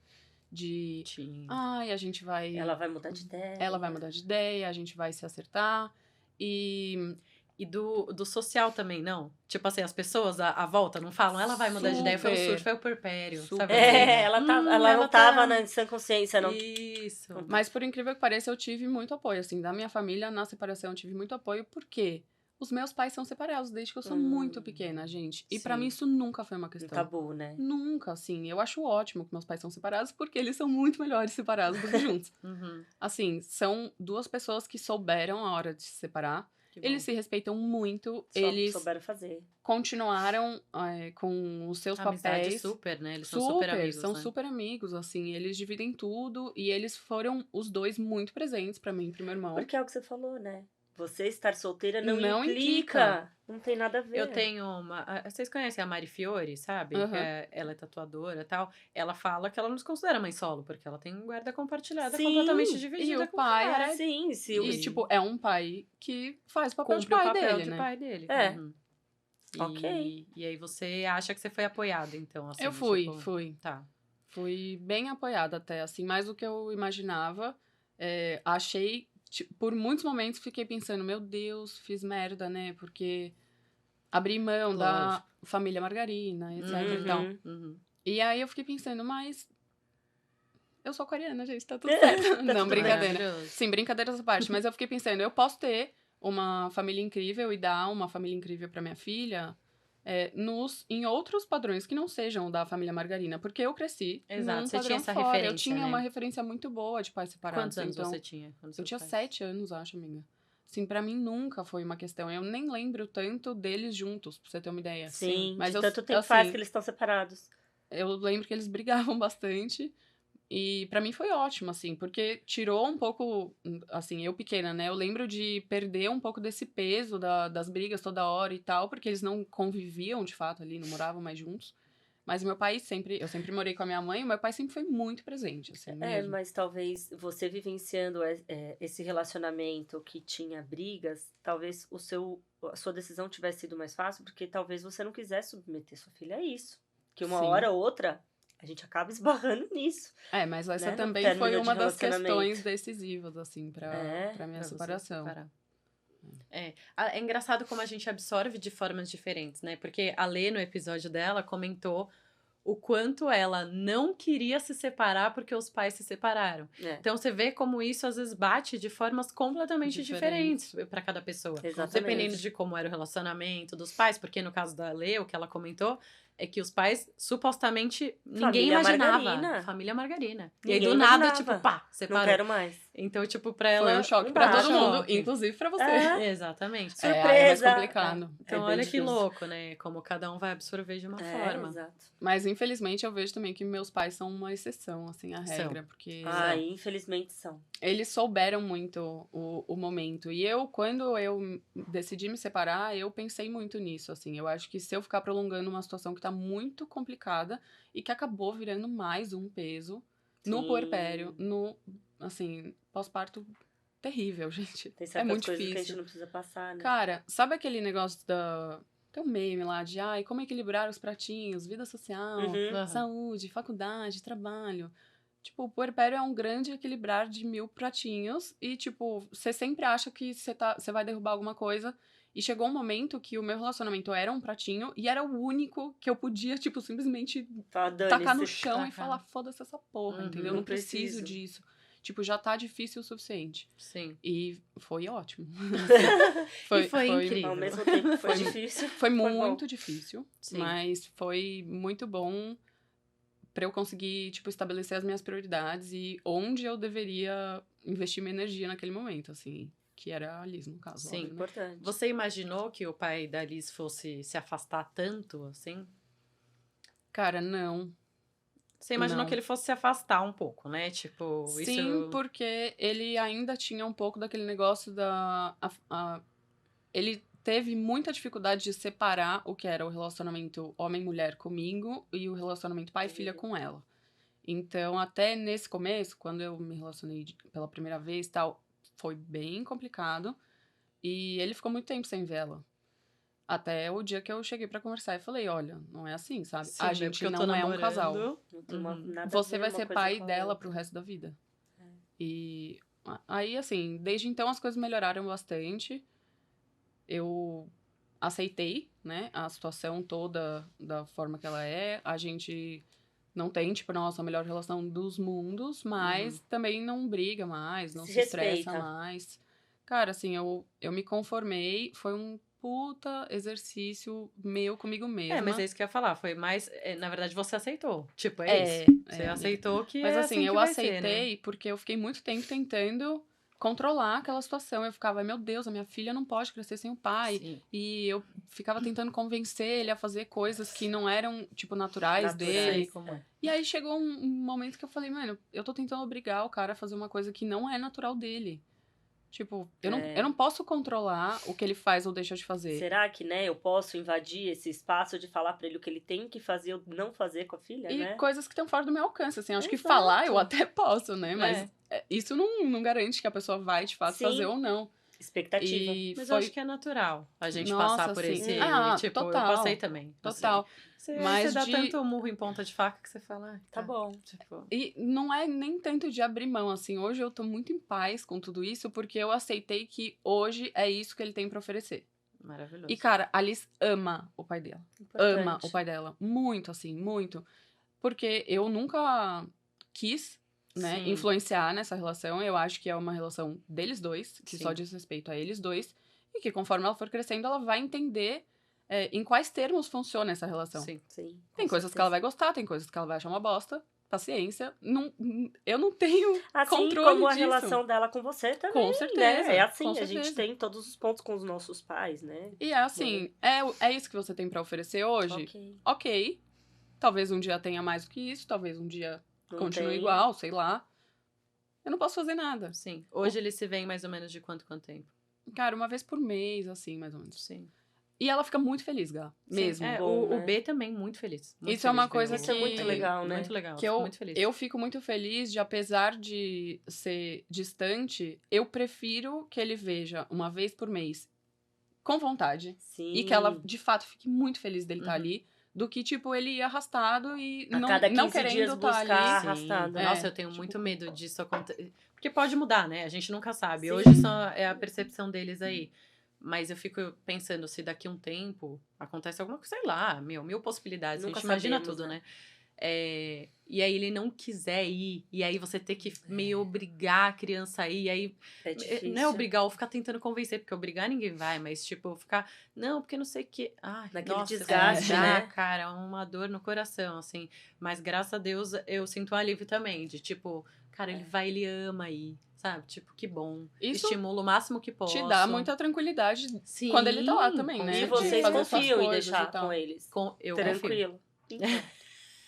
Speaker 3: de...
Speaker 1: Tinha.
Speaker 3: Ai, a gente vai...
Speaker 2: Ela vai mudar de ideia.
Speaker 3: Ela vai mudar de ideia, a gente vai se acertar.
Speaker 1: E do social também, não? Tipo assim, as pessoas à volta não falam, ela vai mudar de ideia, foi o
Speaker 3: Super.
Speaker 1: surto, foi o puerpério.
Speaker 3: Super.
Speaker 1: Sabe assim?
Speaker 2: Ela não
Speaker 1: ela
Speaker 2: tava
Speaker 1: tá-
Speaker 2: na sã consciência, não.
Speaker 1: Isso.
Speaker 3: Mas, por incrível que pareça, eu tive muito apoio. Assim, da minha família, na separação, eu tive muito apoio. Por quê? Os meus pais são separados desde que eu sou muito pequena, gente. E pra
Speaker 1: Sim.
Speaker 3: mim isso nunca foi uma
Speaker 2: Um
Speaker 3: questão.
Speaker 2: tabu, né?
Speaker 3: Nunca, assim. Eu acho ótimo que meus pais são separados, porque eles são muito melhores separados do que juntos.
Speaker 1: Uhum.
Speaker 3: Assim, são duas pessoas que souberam a hora de se separar.
Speaker 1: Que bom.
Speaker 3: Eles se respeitam muito.
Speaker 2: Só
Speaker 3: Eles
Speaker 2: souberam fazer.
Speaker 3: continuaram com os seus
Speaker 1: Amizade
Speaker 3: papéis.
Speaker 1: super, né? Eles são super amigos,
Speaker 3: São
Speaker 1: né?
Speaker 3: super amigos, assim. Eles dividem tudo. E eles foram, os dois, muito presentes pra mim e pro meu irmão.
Speaker 2: Porque é o que você falou, né? Você estar solteira não
Speaker 3: Não
Speaker 2: implica. Não tem nada a ver.
Speaker 1: Eu tenho uma... Vocês conhecem a Mari Fiore, sabe?
Speaker 3: Aham.
Speaker 1: Ela é tatuadora e tal. Ela fala que ela não se considera mãe solo, porque ela tem guarda compartilhada
Speaker 2: Sim,
Speaker 1: completamente
Speaker 3: E
Speaker 1: dividida
Speaker 3: o
Speaker 1: com
Speaker 3: pai
Speaker 1: cara.
Speaker 3: é.
Speaker 2: Sim, se
Speaker 3: E, tipo, é um pai que faz o papel de
Speaker 1: Cumpre o
Speaker 3: pai
Speaker 1: papel
Speaker 3: dele,
Speaker 1: de
Speaker 3: né?
Speaker 1: pai dele.
Speaker 2: É.
Speaker 1: Uhum.
Speaker 2: Ok.
Speaker 1: E aí você acha que você foi apoiada, então, assim?
Speaker 3: Eu fui,
Speaker 1: tipo,
Speaker 3: fui.
Speaker 1: Tá.
Speaker 3: Fui bem apoiada até, assim, mais do que eu imaginava. Achei, por muitos momentos fiquei pensando, meu Deus, fiz merda, né? Porque abri mão da
Speaker 1: Lógico.
Speaker 3: família Margarina, etc e tal.
Speaker 2: Uhum.
Speaker 1: Uhum.
Speaker 3: E aí eu fiquei pensando, mas eu sou aquariana, gente, tá tudo certo. Não,
Speaker 2: tudo bem.
Speaker 3: brincadeira.
Speaker 1: Maravilhoso.
Speaker 3: Sim, brincadeiras à parte. Mas eu fiquei pensando, eu posso ter uma família incrível e dar uma família incrível pra minha filha em outros padrões que não sejam da família Margarina. Porque eu cresci
Speaker 1: Exato,
Speaker 3: num
Speaker 1: você
Speaker 3: padrão
Speaker 1: tinha essa
Speaker 3: fora. Eu
Speaker 1: referência,
Speaker 3: tinha
Speaker 1: né?
Speaker 3: uma referência muito boa de pais separados.
Speaker 1: Quantos anos
Speaker 3: então,
Speaker 1: você tinha? Quando
Speaker 3: eu
Speaker 1: seus
Speaker 3: tinha
Speaker 1: pais-
Speaker 3: 7 anos, acho, amiga. Assim, pra mim nunca foi uma questão. Eu nem lembro tanto deles juntos, pra você ter uma ideia.
Speaker 2: Sim,
Speaker 3: Mas
Speaker 2: de
Speaker 3: eu,
Speaker 2: tanto tempo
Speaker 3: assim,
Speaker 2: faz que eles estão separados.
Speaker 3: eu lembro que eles brigavam bastante. E pra mim foi ótimo, assim, porque tirou um pouco, assim, eu pequena, né? Eu lembro de perder um pouco desse peso das brigas toda hora e tal, porque eles não conviviam de fato ali, não moravam mais juntos. Mas meu pai eu sempre morei com a minha mãe, e meu pai sempre foi muito presente, assim, mesmo.
Speaker 2: Mas talvez você vivenciando esse relacionamento que tinha brigas, talvez a sua decisão tivesse sido mais fácil, porque talvez você não quisesse submeter sua filha a isso. Que uma
Speaker 3: Sim.
Speaker 2: hora ou outra, a gente acaba esbarrando nisso.
Speaker 3: Mas essa
Speaker 2: Né, no
Speaker 3: também
Speaker 2: término
Speaker 3: foi
Speaker 2: de
Speaker 3: uma das
Speaker 2: relacionamento.
Speaker 3: questões decisivas, assim, pra minha
Speaker 1: Pra você
Speaker 3: separação.
Speaker 1: separar. É engraçado como a gente absorve de formas diferentes, né? Porque a Lê, no episódio dela, comentou o quanto ela não queria se separar porque os pais se separaram.
Speaker 2: É,
Speaker 1: Então você vê como isso às vezes bate de formas completamente diferentes para cada pessoa.
Speaker 2: exatamente.
Speaker 1: Dependendo de como era o relacionamento dos pais, porque no caso da Lê, o que ela comentou é que os pais, supostamente, ninguém
Speaker 2: Família
Speaker 1: imaginava.
Speaker 2: Margarina.
Speaker 1: Família Margarina. E
Speaker 2: Ninguém
Speaker 1: aí do nada,
Speaker 2: imaginava.
Speaker 1: tipo, pá,
Speaker 2: Não
Speaker 1: separou.
Speaker 2: quero mais.
Speaker 1: Então, tipo, pra ela.
Speaker 3: Foi um choque
Speaker 2: um
Speaker 3: pra todo
Speaker 2: baixo.
Speaker 3: mundo,
Speaker 1: Choque.
Speaker 3: inclusive pra você.
Speaker 2: É.
Speaker 1: Exatamente.
Speaker 3: Aí é mais
Speaker 2: Surpresa.
Speaker 3: complicado.
Speaker 1: Então,
Speaker 2: É bem
Speaker 1: olha que
Speaker 2: difícil.
Speaker 1: louco, né? Como cada um vai absorver de uma forma.
Speaker 2: Exato.
Speaker 3: Mas, infelizmente, eu vejo também que meus pais são uma exceção, assim, à
Speaker 1: São.
Speaker 3: regra. Porque
Speaker 2: Infelizmente são.
Speaker 3: eles souberam muito o momento. E quando eu decidi me separar, eu pensei muito nisso, assim. Eu acho que se eu ficar prolongando uma situação que tá muito complicada e que acabou virando mais um peso no
Speaker 2: Sim.
Speaker 3: puerpério, assim, pós-parto terrível, gente.
Speaker 2: Tem
Speaker 3: É
Speaker 2: certas
Speaker 3: muito
Speaker 2: coisas que a gente
Speaker 3: difícil.
Speaker 2: não precisa passar, né?
Speaker 3: Cara, sabe aquele negócio tem um meme lá de, como equilibrar os pratinhos, vida social,
Speaker 2: Uhum.
Speaker 1: Aham.
Speaker 3: saúde, faculdade, trabalho. Tipo, o puerpério é um grande equilibrar de 1000 pratinhos e, tipo, você sempre acha que você vai derrubar alguma coisa. E chegou um momento que o meu relacionamento era um pratinho e era o único que eu podia, tipo, simplesmente
Speaker 2: Fala,
Speaker 3: tacar no
Speaker 2: dane-se.
Speaker 3: chão e
Speaker 1: Tacar.
Speaker 3: falar, foda-se essa porra,
Speaker 1: Uhum.
Speaker 3: entendeu? Eu
Speaker 2: Não
Speaker 3: não preciso
Speaker 2: preciso.
Speaker 3: disso. Tipo, já tá difícil o suficiente.
Speaker 1: Sim.
Speaker 3: E foi ótimo.
Speaker 1: E foi incrível.
Speaker 2: Ao mesmo tempo que foi
Speaker 3: Foi-
Speaker 2: difícil.
Speaker 3: Foi
Speaker 2: bom.
Speaker 3: muito difícil,
Speaker 1: Sim.
Speaker 3: mas foi muito bom pra eu conseguir, tipo, estabelecer as minhas prioridades e onde eu deveria investir minha energia naquele momento, assim, que era a Liz, no caso,
Speaker 1: Sim.
Speaker 3: óbvio, né?
Speaker 2: Importante.
Speaker 1: Você imaginou que o pai da Liz fosse se afastar tanto, assim?
Speaker 3: Cara, não.
Speaker 1: Você imaginou
Speaker 3: Não.
Speaker 1: que ele fosse se afastar um pouco, né? Tipo,
Speaker 3: Sim,
Speaker 1: isso...
Speaker 3: porque ele ainda tinha um pouco daquele negócio ele teve muita dificuldade de separar o que era o relacionamento homem-mulher comigo e o relacionamento pai-filha com ela. Então, até nesse começo, quando eu me relacionei pela primeira vez e tal, foi bem complicado. E ele ficou muito tempo sem vê-la. Até o dia que eu cheguei pra conversar e falei, olha, não é assim, sabe?
Speaker 1: Sim,
Speaker 3: A
Speaker 1: né?
Speaker 3: gente
Speaker 1: Porque eu tô
Speaker 3: não é um casal.
Speaker 1: namorando.
Speaker 2: Não tem
Speaker 1: Uhum.
Speaker 2: nada a
Speaker 3: Você
Speaker 2: ver
Speaker 3: vai
Speaker 2: uma
Speaker 3: ser
Speaker 2: coisa
Speaker 3: pai
Speaker 2: com a
Speaker 3: dela
Speaker 2: outra.
Speaker 3: pro resto da vida. E aí, assim, desde então as coisas melhoraram bastante. Eu aceitei, né, a situação toda da forma que ela é. A gente não tem, tipo, nossa, a melhor relação dos mundos, mas também não briga mais, não
Speaker 2: Se
Speaker 3: se estressa
Speaker 2: respeita.
Speaker 3: mais. Cara, assim, eu me conformei. Foi um puta exercício meu comigo mesma.
Speaker 1: Mas é isso que eu ia falar. Foi mais. Na verdade, você aceitou. Tipo,
Speaker 3: É,
Speaker 1: isso. Você aceitou que
Speaker 3: Mas
Speaker 1: é
Speaker 3: assim,
Speaker 1: assim que
Speaker 3: eu
Speaker 1: vai ser,
Speaker 3: aceitei
Speaker 1: né?
Speaker 3: porque eu fiquei muito tempo tentando controlar aquela situação. Eu ficava, meu Deus, a minha filha não pode crescer sem o pai.
Speaker 1: Sim.
Speaker 3: E eu ficava tentando convencer ele a fazer coisas que não eram, tipo, naturais
Speaker 2: Naturais.
Speaker 1: Sei
Speaker 3: dele.
Speaker 1: como é.
Speaker 3: E aí chegou um momento que eu falei, mano, eu tô tentando obrigar o cara a fazer uma coisa que não é natural dele. Tipo, eu não posso controlar o que ele faz ou deixa de fazer.
Speaker 2: Será que, né, eu posso invadir esse espaço de falar pra ele o que ele tem que fazer ou não fazer com a filha,
Speaker 3: E
Speaker 2: né?
Speaker 3: coisas que estão fora do meu alcance, assim. Acho que
Speaker 2: Exato.
Speaker 3: falar eu até posso, né? Mas
Speaker 1: É.
Speaker 3: isso não garante que a pessoa vai, de fato,
Speaker 2: Sim.
Speaker 3: fazer ou não.
Speaker 2: Expectativa.
Speaker 3: E
Speaker 1: Mas eu
Speaker 3: foi...
Speaker 1: acho que é natural a gente
Speaker 3: Nossa,
Speaker 1: passar por
Speaker 3: assim,
Speaker 1: esse. Tipo, eu
Speaker 3: total,
Speaker 1: passei também.
Speaker 3: total.
Speaker 1: Assim.
Speaker 3: Mas
Speaker 1: Você dá
Speaker 3: de-
Speaker 1: tanto murro em ponta de faca que você fala, "Ai,
Speaker 2: Tá bom.
Speaker 1: Tipo,
Speaker 3: E não é nem tanto de abrir mão, assim. Hoje eu tô muito em paz com tudo isso, porque eu aceitei que hoje é isso que ele tem pra oferecer.
Speaker 1: maravilhoso.
Speaker 3: E, cara, a Liz ama o pai dela.
Speaker 2: Importante.
Speaker 3: Ama o pai dela. Muito, assim, muito. Porque eu nunca quis, né,
Speaker 1: Sim.
Speaker 3: influenciar nessa relação. Eu acho que é uma relação deles dois, que
Speaker 1: Sim.
Speaker 3: só diz respeito a eles dois. E que conforme ela for crescendo, ela vai entender em quais termos funciona essa relação.
Speaker 1: Sim.
Speaker 2: Sim.
Speaker 3: Tem coisas que ela vai gostar, tem coisas que ela vai achar uma bosta. Paciência. Eu não tenho
Speaker 2: Assim
Speaker 3: controle
Speaker 2: como a
Speaker 3: disso.
Speaker 2: relação dela com você também,
Speaker 3: Com certeza.
Speaker 2: né? É assim,
Speaker 3: com
Speaker 2: a gente
Speaker 3: certeza.
Speaker 2: tem todos os pontos com os nossos pais, né?
Speaker 3: E é assim, é isso que você tem pra oferecer hoje?
Speaker 2: Ok.
Speaker 3: Ok. Talvez um dia tenha mais do que isso, talvez um dia
Speaker 2: Não
Speaker 3: continue
Speaker 2: tem.
Speaker 3: igual, sei lá. Eu não posso fazer nada.
Speaker 1: Sim. Hoje eles se veem mais ou menos de quanto tempo?
Speaker 3: Cara, uma vez por mês, assim, mais ou menos.
Speaker 1: Sim.
Speaker 3: E ela fica muito feliz, Gá. Mesmo.
Speaker 1: É,
Speaker 2: Bom,
Speaker 1: o
Speaker 2: né?
Speaker 1: B também muito feliz. Muito
Speaker 3: Isso é uma
Speaker 1: feliz de ver
Speaker 3: coisa
Speaker 2: Isso é muito
Speaker 3: que-
Speaker 2: legal, né?
Speaker 1: Muito legal.
Speaker 3: Que
Speaker 1: Fico muito feliz.
Speaker 3: eu fico muito feliz de, apesar de ser distante, eu prefiro que ele veja uma vez por mês com vontade.
Speaker 2: Sim.
Speaker 3: E que ela, de fato, fique muito feliz dele estar
Speaker 1: Uhum.
Speaker 3: ali. Do que, tipo, ele ir arrastado e
Speaker 2: A
Speaker 3: não,
Speaker 2: cada 15
Speaker 3: não querendo
Speaker 2: dias
Speaker 3: estar
Speaker 2: buscar
Speaker 3: ali.
Speaker 2: arrastado.
Speaker 1: Sim. Nossa,
Speaker 3: É,
Speaker 1: eu tenho
Speaker 3: tipo,
Speaker 1: muito medo disso acontecer. Porque pode mudar, né? A gente nunca sabe.
Speaker 2: Sim.
Speaker 1: Hoje só é a percepção deles aí. Mas eu fico pensando se daqui a um tempo acontece alguma coisa, sei lá, mil possibilidades.
Speaker 2: Nunca
Speaker 1: a gente imagina
Speaker 2: sabemos,
Speaker 1: tudo,
Speaker 2: né?
Speaker 1: né? E aí ele não quiser ir, e aí você ter que meio obrigar a criança a ir, e aí
Speaker 2: É difícil.
Speaker 1: não é obrigar ou ficar tentando convencer, porque obrigar ninguém vai, mas tipo, ficar, não, porque não sei o que. Ai,
Speaker 2: Naquele
Speaker 1: nossa,
Speaker 2: desgaste,
Speaker 1: dá,
Speaker 2: né?
Speaker 1: cara, uma dor no coração, assim. Mas graças a Deus eu sinto um alívio também, de tipo, cara, ele vai, ele ama ir, sabe? Tipo, que bom.
Speaker 3: Isso
Speaker 1: Estimulo o máximo que posso.
Speaker 3: te dá muita tranquilidade
Speaker 1: Sim,
Speaker 3: quando ele tá lá também,
Speaker 1: com
Speaker 3: né?
Speaker 2: E
Speaker 3: De
Speaker 2: vocês
Speaker 3: fazer suas
Speaker 2: confiam em
Speaker 3: coisas
Speaker 2: deixar
Speaker 3: e tal.
Speaker 2: com eles?
Speaker 1: Eu confio.
Speaker 2: Tranquilo. Então,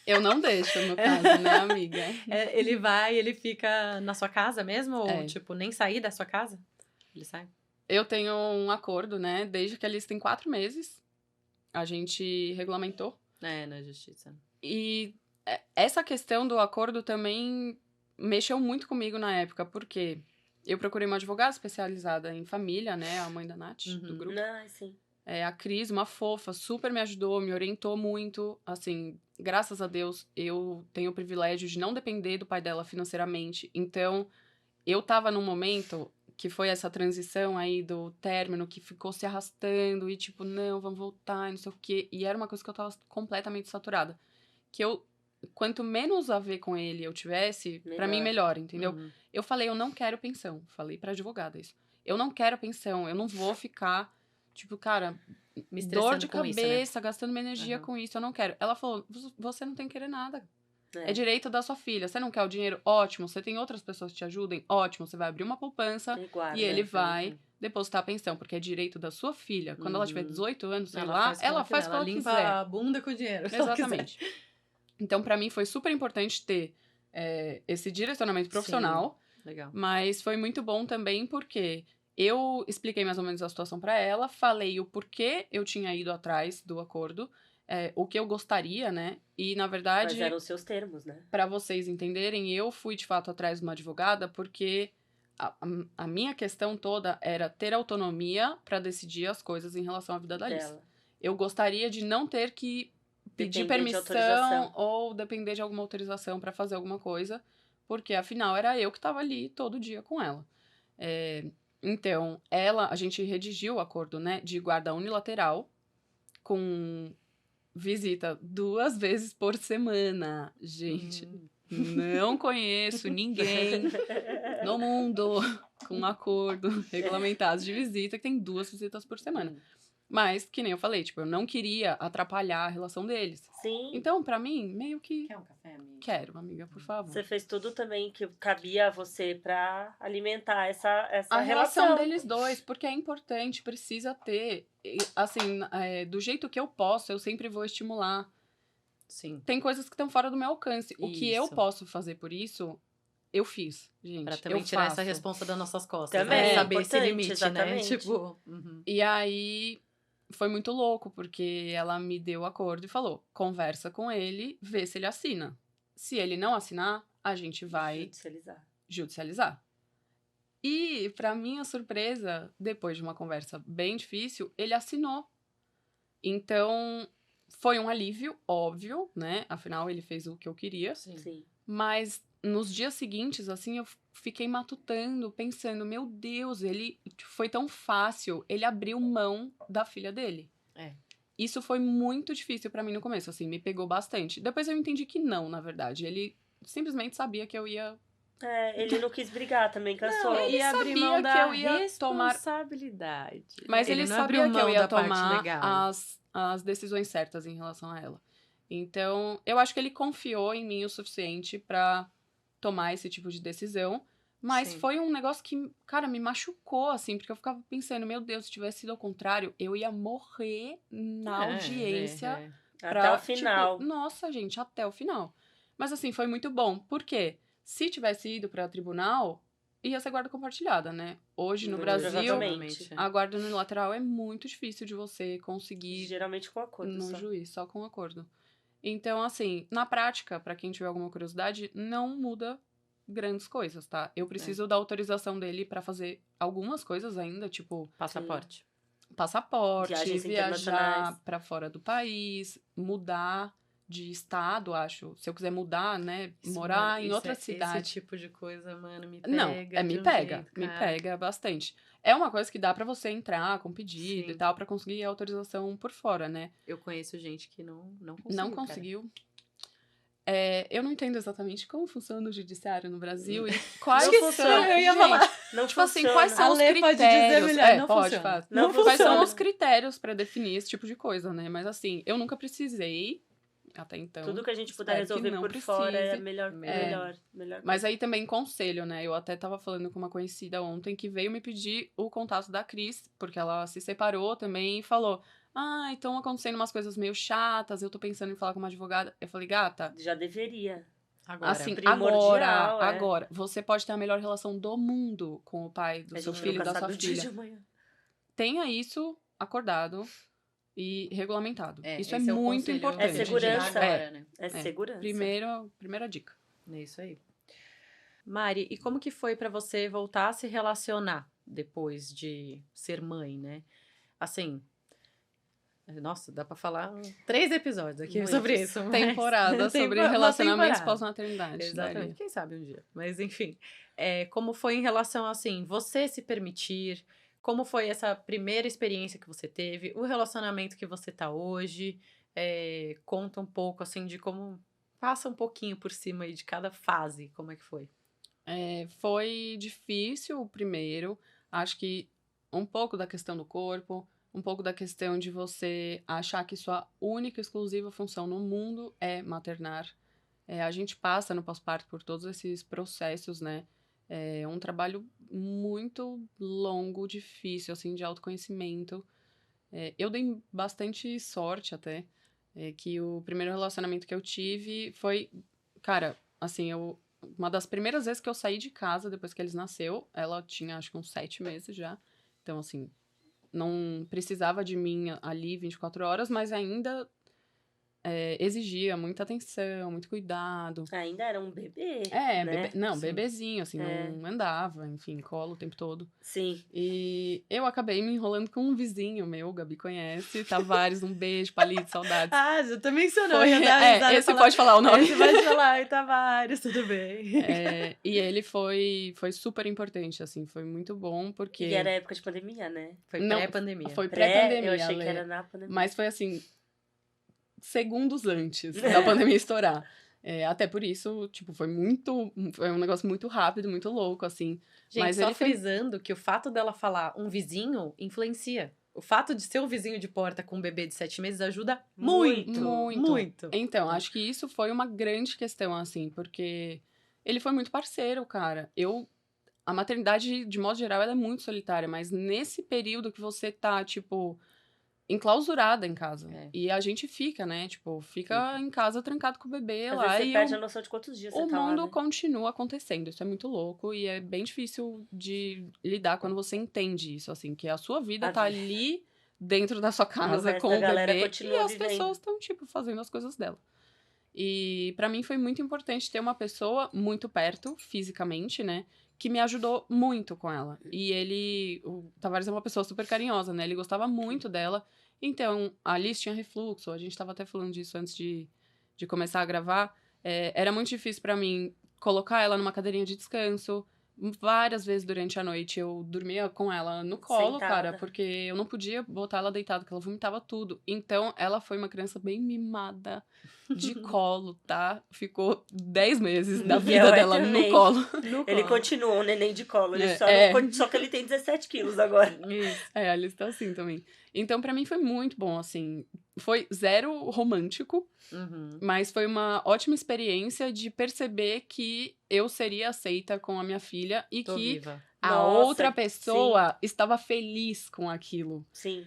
Speaker 3: Eu não deixo, no caso, né, amiga?
Speaker 1: Ele vai, ele fica na sua casa mesmo? Ou,
Speaker 3: É.
Speaker 1: tipo, nem sair da sua casa? Ele sai?
Speaker 3: Eu tenho um acordo, né? Desde que eles têm 4 meses, a gente regulamentou.
Speaker 1: Na justiça.
Speaker 3: E essa questão do acordo também mexeu muito comigo na época, porque eu procurei uma advogada especializada em família, né? A mãe da Nath, do grupo.
Speaker 2: não, sim.
Speaker 3: A Cris, uma fofa, super me ajudou, me orientou muito. Assim, graças a Deus, eu tenho o privilégio de não depender do pai dela financeiramente. Então, eu tava num momento que foi essa transição aí do término, que ficou se arrastando e tipo, não, vamos voltar, e não sei o quê. E era uma coisa que eu tava completamente saturada. Que eu, quanto menos a ver com ele eu tivesse, pra mim melhor, entendeu?
Speaker 1: Uhum.
Speaker 3: Eu falei, eu não quero pensão. Falei pra advogada isso. Eu não quero pensão, eu não vou ficar, tipo, cara,
Speaker 1: Me
Speaker 3: dor de
Speaker 1: estressando com isso,
Speaker 3: cabeça, gastando minha energia
Speaker 1: Uhum.
Speaker 3: com isso, eu não quero. Ela falou, você não tem que querer nada.
Speaker 2: É.
Speaker 3: É direito da sua filha. Você não quer o dinheiro? Ótimo. Você tem outras pessoas que te ajudem? Ótimo. Você vai abrir uma poupança
Speaker 2: E guarda.
Speaker 3: e ele vai
Speaker 1: Uhum.
Speaker 3: depositar a pensão, porque é direito da sua filha. Quando ela tiver
Speaker 1: Uhum.
Speaker 3: 18 anos, sei
Speaker 1: Ela
Speaker 3: lá,
Speaker 1: faz
Speaker 3: ela faz o que ela
Speaker 1: limpa
Speaker 3: quiser.
Speaker 1: a bunda com o dinheiro. se ela quiser.
Speaker 3: Exatamente. Então, pra mim, foi super importante ter esse direcionamento profissional.
Speaker 1: Legal.
Speaker 3: Mas foi muito bom também porque eu expliquei mais ou menos a situação pra ela, falei o porquê eu tinha ido atrás do acordo, o que eu gostaria, né? E, na verdade,
Speaker 2: Mas eram os seus termos, né?
Speaker 3: pra vocês entenderem, eu fui de fato atrás de uma advogada porque a minha questão toda era ter autonomia pra decidir as coisas em relação à vida da Liz.
Speaker 2: Dela.
Speaker 3: Eu gostaria de não ter que pedir
Speaker 2: Depender de
Speaker 3: permissão
Speaker 2: autorização.
Speaker 3: ou depender de alguma autorização pra fazer alguma coisa, porque afinal era eu que tava ali todo dia com ela. Então, a gente redigiu o acordo, né, de guarda unilateral, com visita 2 vezes por semana. Gente, não conheço ninguém no mundo com um acordo regulamentado de visita que tem 2 visitas por semana. Mas, que nem eu falei, tipo, eu não queria atrapalhar a relação deles.
Speaker 2: Sim.
Speaker 3: Então, pra mim, meio que
Speaker 1: Quer um café, amiga?
Speaker 3: quero, amiga, por favor.
Speaker 2: Você fez tudo também que cabia a você pra alimentar essa
Speaker 3: A relação
Speaker 2: relação.
Speaker 3: deles dois, porque é importante, precisa ter. Assim, do jeito que eu posso, eu sempre vou estimular.
Speaker 1: Sim.
Speaker 3: Tem coisas que estão fora do meu alcance. O que eu
Speaker 1: Isso.
Speaker 3: posso fazer por isso, eu fiz, gente.
Speaker 1: Pra também
Speaker 3: eu
Speaker 1: tirar
Speaker 3: faço.
Speaker 1: essa responsa das nossas costas.
Speaker 2: Também,
Speaker 1: né?
Speaker 3: é
Speaker 1: Saber esse
Speaker 2: importante,
Speaker 1: limite,
Speaker 2: exatamente.
Speaker 1: né? Tipo. Uhum.
Speaker 3: E aí, foi muito louco, porque ela me deu o acordo e falou: conversa com ele, vê se ele assina. Se ele não assinar, a gente vai judicializar. E, pra minha surpresa, depois de uma conversa bem difícil, ele assinou. Então, foi um alívio, óbvio, né? Afinal, ele fez o que eu queria.
Speaker 1: Sim.
Speaker 2: Sim.
Speaker 3: Mas, nos dias seguintes, assim, eu fiquei matutando, pensando, meu Deus, ele foi tão fácil, ele abriu mão da filha dele.
Speaker 1: É.
Speaker 3: Isso foi muito difícil pra mim no começo, assim, me pegou bastante. Depois eu entendi que não, na verdade. Ele simplesmente sabia que eu ia...
Speaker 2: Ele não quis brigar também, cansou.
Speaker 1: Não,
Speaker 3: ele
Speaker 1: e abrir
Speaker 3: sabia
Speaker 1: mão
Speaker 3: que
Speaker 1: da
Speaker 3: eu ia tomar-
Speaker 1: responsabilidade.
Speaker 3: Mas ele
Speaker 1: não
Speaker 3: sabia
Speaker 1: abriu
Speaker 3: que eu
Speaker 1: mão
Speaker 3: ia
Speaker 1: da parte
Speaker 3: tomar
Speaker 1: legal.
Speaker 3: as decisões certas em relação a ela. Então, eu acho que ele confiou em mim o suficiente pra tomar esse tipo de decisão. Mas
Speaker 1: Sim.
Speaker 3: foi um negócio que, cara, me machucou, assim, porque eu ficava pensando, meu Deus, se tivesse sido ao contrário, eu ia morrer na audiência.
Speaker 2: Até o final.
Speaker 3: Tipo, nossa, gente, até o final. Mas assim, foi muito bom. Por quê? Se tivesse ido pra tribunal, ia ser guarda compartilhada, né? Hoje, no Brasil,
Speaker 2: Provavelmente.
Speaker 3: a guarda unilateral é muito difícil de você conseguir
Speaker 2: Geralmente com acordo
Speaker 3: no
Speaker 2: só.
Speaker 3: juiz, só com acordo. Então, assim, na prática, pra quem tiver alguma curiosidade, não muda grandes coisas, tá? Eu preciso da autorização dele pra fazer algumas coisas ainda, tipo
Speaker 1: Passaporte.
Speaker 3: passaporte,
Speaker 2: Viagens
Speaker 3: viajar
Speaker 2: internacionais.
Speaker 3: pra fora do país, mudar de estado, acho. Se eu quiser mudar, né, morar em outra cidade.
Speaker 1: Esse tipo de coisa, mano, me pega.
Speaker 3: Não,
Speaker 1: de
Speaker 3: me
Speaker 1: um
Speaker 3: pega,
Speaker 1: jeito,
Speaker 3: me
Speaker 1: cara.
Speaker 3: pega bastante. É uma coisa que dá pra você entrar com pedido
Speaker 1: Sim.
Speaker 3: e tal, pra conseguir a autorização por fora, né?
Speaker 1: Eu conheço gente que não conseguiu.
Speaker 3: Não
Speaker 1: cara.
Speaker 3: conseguiu. Eu não entendo exatamente como funciona o judiciário no Brasil e quais
Speaker 2: Não
Speaker 3: são...
Speaker 2: funciona.
Speaker 1: Eu ia
Speaker 3: Gente,
Speaker 1: falar.
Speaker 2: Não
Speaker 3: tipo assim,
Speaker 2: funciona.
Speaker 3: quais são os
Speaker 1: A Lê pode dizer
Speaker 3: critérios?
Speaker 1: melhor, não
Speaker 3: pode,
Speaker 1: funciona.
Speaker 3: faz.
Speaker 2: Não
Speaker 3: Quais são
Speaker 2: funciona.
Speaker 3: os critérios pra definir esse tipo de coisa, né? Mas assim, eu nunca precisei até então.
Speaker 2: Tudo que a gente puder
Speaker 3: espero que
Speaker 2: resolver
Speaker 3: não
Speaker 2: por fora é
Speaker 3: precise.
Speaker 2: melhor.
Speaker 3: Mas aí também conselho, né? Eu até tava falando com uma conhecida ontem que veio me pedir o contato da Cris, porque ela se separou também e falou: estão acontecendo umas coisas meio chatas, eu tô pensando em falar com uma advogada. Eu falei, gata,
Speaker 2: Já deveria.
Speaker 1: Agora.
Speaker 3: assim,
Speaker 2: primordial,
Speaker 3: agora, você pode ter a melhor relação do mundo com o pai do
Speaker 2: A
Speaker 3: seu
Speaker 2: gente
Speaker 3: filho e
Speaker 2: nunca
Speaker 3: da sua
Speaker 2: sabe o dia de
Speaker 3: filha.
Speaker 2: amanhã.
Speaker 3: Tenha isso acordado e regulamentado. Isso é
Speaker 1: esse o
Speaker 3: muito
Speaker 1: conselho
Speaker 3: importante.
Speaker 2: É segurança.
Speaker 1: de agora, né?
Speaker 2: É segurança.
Speaker 3: Primeira dica.
Speaker 1: É isso aí. Mari, e como que foi pra você voltar a se relacionar depois de ser mãe, né? Assim, nossa, dá pra falar 3 episódios aqui
Speaker 2: Muitos.
Speaker 1: sobre isso. mas-
Speaker 3: Temporada sobre
Speaker 1: Uma
Speaker 3: relacionamentos
Speaker 1: temporada.
Speaker 3: pós-maternidade.
Speaker 1: Exatamente.
Speaker 3: daria.
Speaker 1: Quem sabe um dia. Mas, enfim. Como foi em relação, assim, você se permitir? Como foi essa primeira experiência que você teve? O relacionamento que você tá hoje? Conta um pouco, assim, de como... Passa um pouquinho por cima aí de cada fase. Como é que foi?
Speaker 3: Foi difícil o primeiro. Acho que um pouco da questão do corpo, um pouco da questão de você achar que sua única e exclusiva função no mundo é maternar. A gente passa no pós-parto por todos esses processos, né? É um trabalho muito longo, difícil, assim, de autoconhecimento. Eu dei bastante sorte até, que o primeiro relacionamento que eu tive foi, cara, assim, uma das primeiras vezes que eu saí de casa depois que eles nasceu, ela tinha acho que uns 7 meses já. Então, assim, não precisava de mim ali 24 horas, mas ainda exigia muita atenção, muito cuidado.
Speaker 2: Ainda era um bebê, né?
Speaker 3: Não,
Speaker 1: Sim.
Speaker 3: bebezinho, assim, não andava, enfim, colo o tempo todo.
Speaker 2: Sim.
Speaker 3: E eu acabei me enrolando com um vizinho meu, o Gabi conhece, Tavares, um beijo, palito, saudades.
Speaker 1: Já tu mencionou.
Speaker 3: Foi,
Speaker 1: ia dar risada,
Speaker 3: esse
Speaker 1: falar,
Speaker 3: pode falar o nome.
Speaker 1: Esse pode falar. Oi, Tavares, tudo bem?
Speaker 3: E ele foi super importante, assim, foi muito bom, porque...
Speaker 2: E era época de pandemia, né?
Speaker 1: Foi
Speaker 3: Não,
Speaker 1: pré-pandemia.
Speaker 3: Foi pré-pandemia,
Speaker 2: Eu achei que
Speaker 3: Lê.
Speaker 2: era na pandemia.
Speaker 3: Mas foi assim, segundos antes da pandemia estourar. Até por isso, tipo, foi um negócio muito rápido, muito louco, assim.
Speaker 1: Gente,
Speaker 3: Mas
Speaker 1: só
Speaker 3: ele foi...
Speaker 1: frisando que o fato dela falar um vizinho influencia. o fato de ser um vizinho de porta com um bebê de 7 meses ajuda
Speaker 2: Muito,
Speaker 1: muito.
Speaker 3: Então, acho que isso foi uma grande questão, assim, porque ele foi muito parceiro, cara. A maternidade, de modo geral, ela é muito solitária, mas nesse período que você tá, tipo, enclausurada em casa.
Speaker 1: É.
Speaker 3: E a gente fica, né? Tipo, fica em casa trancado com o bebê
Speaker 2: Às
Speaker 3: lá
Speaker 2: vezes você
Speaker 3: e
Speaker 2: perde a noção de quantos dias
Speaker 3: o
Speaker 2: você tá lá,
Speaker 3: mundo
Speaker 2: né?
Speaker 3: continua acontecendo. Isso é muito louco e é bem difícil de lidar quando você entende isso, assim, que a sua vida
Speaker 2: A
Speaker 3: tá
Speaker 2: vida.
Speaker 3: ali dentro da sua casa
Speaker 2: resto
Speaker 3: com
Speaker 2: da
Speaker 3: o
Speaker 2: galera
Speaker 3: bebê e
Speaker 2: continua
Speaker 3: as
Speaker 2: vivendo.
Speaker 3: pessoas estão, tipo, fazendo as coisas dela. E pra mim foi muito importante ter uma pessoa muito perto, fisicamente, né? Que me ajudou muito com ela. E o Tavares é uma pessoa super carinhosa, né? Ele gostava muito dela. Então, a Alice tinha refluxo, a gente tava até falando disso antes de começar a gravar. Era muito difícil pra mim colocar ela numa cadeirinha de descanso. Várias vezes durante a noite eu dormia com ela no colo, cara,
Speaker 2: Sentada.
Speaker 3: porque eu não podia botar ela deitada, porque ela vomitava tudo. Então, ela foi uma criança bem mimada, de colo, tá? Ficou 10 meses da
Speaker 2: Miguel
Speaker 3: vida
Speaker 2: é
Speaker 3: dela no
Speaker 2: também.
Speaker 3: colo.
Speaker 1: No
Speaker 2: Ele
Speaker 1: colo.
Speaker 2: continua um neném de colo. Ele
Speaker 3: É.
Speaker 2: só que ele tem 17 quilos agora.
Speaker 1: Isso.
Speaker 3: A Alice tá assim também. Então, pra mim foi muito bom, assim. Foi zero romântico,
Speaker 1: Uhum.
Speaker 3: mas foi uma ótima experiência de perceber que eu seria aceita com a minha filha e
Speaker 1: Tô
Speaker 3: que
Speaker 1: viva.
Speaker 3: a
Speaker 2: Nossa,
Speaker 3: outra pessoa estava feliz com aquilo.
Speaker 2: Sim.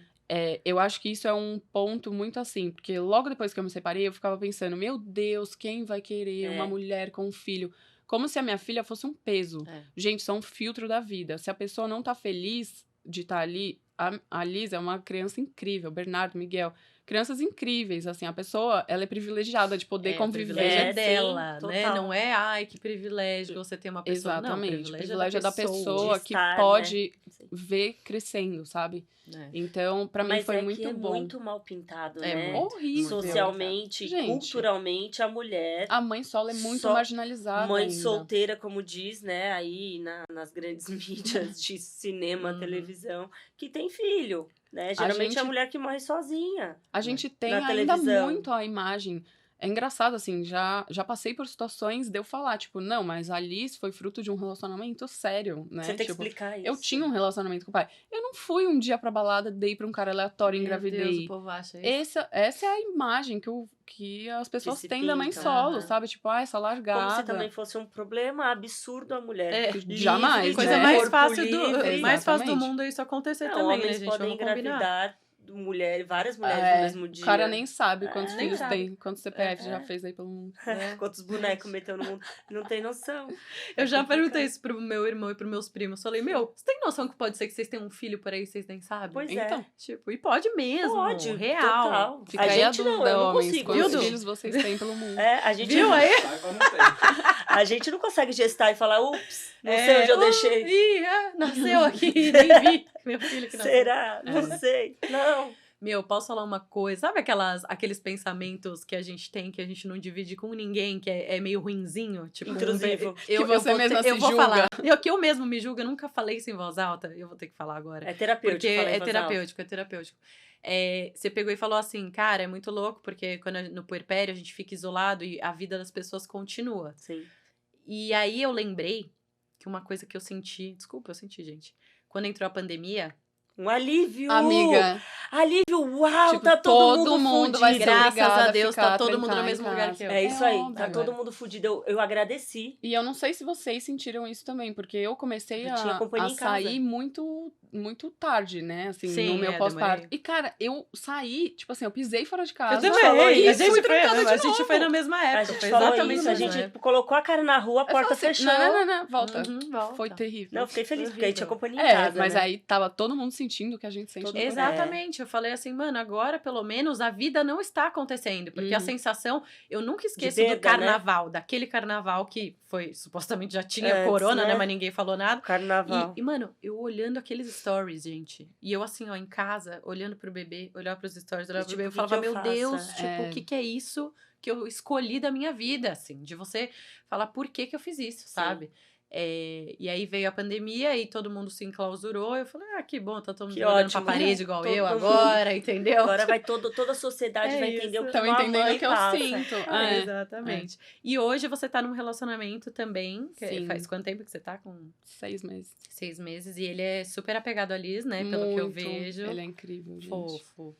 Speaker 3: Eu acho que isso é um ponto muito assim, porque logo depois que eu me separei, eu ficava pensando, meu Deus, quem vai querer uma mulher com um filho? Como se a minha filha fosse um peso.
Speaker 1: É.
Speaker 3: Gente, isso é um filtro da vida. Se a pessoa não tá feliz de estar ali, a Liz é uma criança incrível, Bernardo, Miguel, crianças incríveis, assim, a pessoa, ela é privilegiada de poder
Speaker 1: O
Speaker 3: conviver.
Speaker 1: privilégio é
Speaker 2: sim,
Speaker 1: dela, né?
Speaker 2: total.
Speaker 1: Não é, ai, que privilégio que você tem uma pessoa.
Speaker 3: Exatamente,
Speaker 1: Não,
Speaker 3: o privilégio é da pessoa
Speaker 2: De
Speaker 3: que
Speaker 2: estar,
Speaker 3: pode
Speaker 2: Sim.
Speaker 3: ver crescendo, sabe?
Speaker 1: É.
Speaker 3: Então, pra mim
Speaker 2: Mas
Speaker 3: foi
Speaker 2: é
Speaker 3: muito
Speaker 2: que é
Speaker 3: bom.
Speaker 2: muito mal pintado,
Speaker 1: É
Speaker 2: né?
Speaker 1: muito.
Speaker 3: Horrível.
Speaker 2: Socialmente,
Speaker 3: Gente,
Speaker 2: culturalmente, a mulher,
Speaker 3: a mãe solo é muito
Speaker 2: Só
Speaker 3: marginalizada
Speaker 2: mãe
Speaker 3: ainda.
Speaker 2: solteira, como diz, né, aí nas grandes mídias de cinema,
Speaker 1: Uhum.
Speaker 2: televisão, que tem filho, né? Geralmente é
Speaker 3: gente-
Speaker 2: a mulher que morre sozinha.
Speaker 3: A gente tem
Speaker 2: Na
Speaker 3: ainda
Speaker 2: televisão.
Speaker 3: muito a imagem. É engraçado, assim, já passei por situações de eu falar, tipo, não, mas a Alice foi fruto de um relacionamento sério, né?
Speaker 2: Você tem que
Speaker 3: Tipo,
Speaker 2: explicar isso.
Speaker 3: eu tinha um relacionamento com o pai. Eu não fui um dia pra balada, dei pra um cara aleatório e
Speaker 1: Meu Deus, o
Speaker 3: engravidei.
Speaker 1: povo acha isso.
Speaker 3: Essa é a imagem que as pessoas
Speaker 2: se
Speaker 3: têm da mãe
Speaker 2: pintam.
Speaker 3: solo,
Speaker 2: Aham.
Speaker 3: sabe? Tipo, essa largada.
Speaker 2: Como se também fosse um problema absurdo a mulher.
Speaker 1: É,
Speaker 3: jamais,
Speaker 2: livre,
Speaker 1: Coisa
Speaker 3: né?
Speaker 1: mais
Speaker 2: corpo
Speaker 1: fácil do
Speaker 2: livre.
Speaker 1: mais fácil do
Speaker 3: Exatamente.
Speaker 1: mundo é isso acontecer
Speaker 2: Não,
Speaker 1: também, né,
Speaker 2: homens
Speaker 1: gente?
Speaker 2: podem
Speaker 1: Vamos combinar.
Speaker 2: engravidar várias mulheres no mesmo dia.
Speaker 3: O cara nem sabe quantos
Speaker 1: nem
Speaker 3: filhos
Speaker 1: sabe.
Speaker 3: tem, quantos CPF já fez aí pelo mundo.
Speaker 2: Quantos bonecos meteu no mundo. Não tem noção.
Speaker 1: Eu já
Speaker 2: complicado.
Speaker 1: perguntei isso pro meu irmão e pros meus primos. Falei, meu, você tem noção que pode ser que vocês tenham um filho por aí e vocês nem sabem?
Speaker 2: Pois
Speaker 3: Então,
Speaker 2: é.
Speaker 1: Tipo, e pode mesmo.
Speaker 2: Pode,
Speaker 1: real.
Speaker 2: total.
Speaker 3: fica
Speaker 2: A
Speaker 3: aí a
Speaker 2: gente não,
Speaker 3: dúvida,
Speaker 2: eu não
Speaker 3: homens,
Speaker 2: consigo.
Speaker 3: quantos
Speaker 1: Viu, Du?
Speaker 3: filhos vocês têm pelo mundo.
Speaker 2: A gente
Speaker 1: Viu aí?
Speaker 4: Saiba, não tem.
Speaker 2: A gente não consegue gestar e falar, ups, não sei onde eu deixei.
Speaker 1: Nasceu aqui, nem vi. Meu filho que nasceu.
Speaker 2: Será?
Speaker 1: É.
Speaker 2: Não sei. Não.
Speaker 1: Meu, posso falar uma coisa? Sabe aqueles pensamentos que a gente tem, que a gente não divide com ninguém, que é meio ruinzinho? Tipo,
Speaker 2: Intrusivo.
Speaker 3: Que você mesma se
Speaker 1: eu vou
Speaker 3: julga.
Speaker 1: falar. Que eu mesmo me julgo, eu nunca falei isso em voz alta. Eu vou ter que falar agora.
Speaker 2: É terapêutico.
Speaker 1: Porque
Speaker 2: falar em
Speaker 1: é
Speaker 2: voz
Speaker 1: terapêutico, é terapêutico. Você pegou e falou assim, cara, é muito louco, porque no puerpério a gente fica isolado e a vida das pessoas continua.
Speaker 2: alta. Sim.
Speaker 1: E aí eu lembrei que uma coisa que eu senti, desculpa, eu senti, gente. Quando entrou a pandemia,
Speaker 2: Um alívio.
Speaker 3: Amiga,
Speaker 2: Alívio, uau,
Speaker 3: tipo,
Speaker 2: tá todo
Speaker 3: todo mundo
Speaker 2: fudido.
Speaker 3: vai ser
Speaker 1: graças
Speaker 3: obrigado
Speaker 1: a Deus,
Speaker 3: ficar
Speaker 1: tá todo mundo
Speaker 3: trancado
Speaker 1: no
Speaker 3: em
Speaker 1: mesmo lugar
Speaker 3: casa.
Speaker 1: que eu.
Speaker 2: É isso aí,
Speaker 3: óbvio,
Speaker 2: tá todo
Speaker 3: velho.
Speaker 2: mundo fudido. Eu agradeci.
Speaker 3: E eu não sei se vocês sentiram isso também, porque eu comecei
Speaker 2: Eu tinha companhia
Speaker 3: a
Speaker 2: em casa.
Speaker 3: sair muito tarde, né? Assim,
Speaker 1: Sim,
Speaker 3: no meu
Speaker 1: é,
Speaker 3: pós-parto.
Speaker 1: demorei.
Speaker 3: E, cara, eu saí, tipo assim, eu pisei fora de casa.
Speaker 1: Eu
Speaker 2: falou
Speaker 1: também.
Speaker 2: isso.
Speaker 1: A gente,
Speaker 3: fui
Speaker 1: foi,
Speaker 3: trancada de
Speaker 1: a gente
Speaker 3: novo.
Speaker 1: foi na mesma época.
Speaker 2: A gente
Speaker 1: foi
Speaker 2: falou
Speaker 1: exatamente
Speaker 2: isso, a
Speaker 1: na mesma
Speaker 2: gente
Speaker 1: época.
Speaker 2: colocou a cara na rua, a
Speaker 3: Eu falei
Speaker 2: porta
Speaker 3: assim,
Speaker 2: fechou.
Speaker 3: Não, volta.
Speaker 1: Uhum, volta.
Speaker 3: Foi terrível.
Speaker 2: Não, eu fiquei feliz, porque aí tinha companhia em
Speaker 3: É,
Speaker 2: casa,
Speaker 3: mas
Speaker 2: né?
Speaker 3: aí tava todo mundo sentindo o que a gente sente.
Speaker 2: Todo
Speaker 3: no
Speaker 2: mundo-
Speaker 3: corpo.
Speaker 1: Exatamente, eu falei assim, mano, agora pelo menos a vida não está acontecendo, porque a sensação, eu nunca esqueço
Speaker 2: perda,
Speaker 1: do carnaval, daquele carnaval que foi, supostamente já tinha
Speaker 2: Antes,
Speaker 1: corona, né,
Speaker 2: né?
Speaker 1: mas ninguém falou nada.
Speaker 2: Carnaval.
Speaker 1: E, mano, eu olhando aqueles stories, gente, e eu assim, ó, em casa, olhando pro bebê, olhar pros stories, olhar pro
Speaker 2: Tipo,
Speaker 1: bebê, eu
Speaker 2: o que
Speaker 1: falava,
Speaker 2: que eu
Speaker 1: meu
Speaker 2: faço?
Speaker 1: Deus, tipo,
Speaker 3: É.
Speaker 1: o que é isso que eu escolhi da minha vida, assim, de você falar por que eu fiz isso, sabe? E aí veio a pandemia e todo mundo se enclausurou. Eu falei, que bom, tá todo mundo
Speaker 2: Que
Speaker 1: olhando pra
Speaker 2: ótimo,
Speaker 1: parede igual
Speaker 2: todo
Speaker 1: eu
Speaker 2: mundo.
Speaker 1: agora, entendeu?
Speaker 2: Agora vai toda a sociedade
Speaker 1: É
Speaker 2: vai entender o
Speaker 1: isso.
Speaker 2: que
Speaker 3: Estão
Speaker 2: uma
Speaker 3: entendendo
Speaker 2: mãe
Speaker 3: o que eu
Speaker 2: passa.
Speaker 3: sinto.
Speaker 1: Exatamente. E hoje você tá num relacionamento também,
Speaker 3: Sim.
Speaker 1: faz quanto tempo que você tá com?
Speaker 3: 6 meses.
Speaker 1: 6 meses. E ele é super apegado a Liz, né? Pelo que eu vejo.
Speaker 3: Ele é incrível, gente.
Speaker 1: Fofo.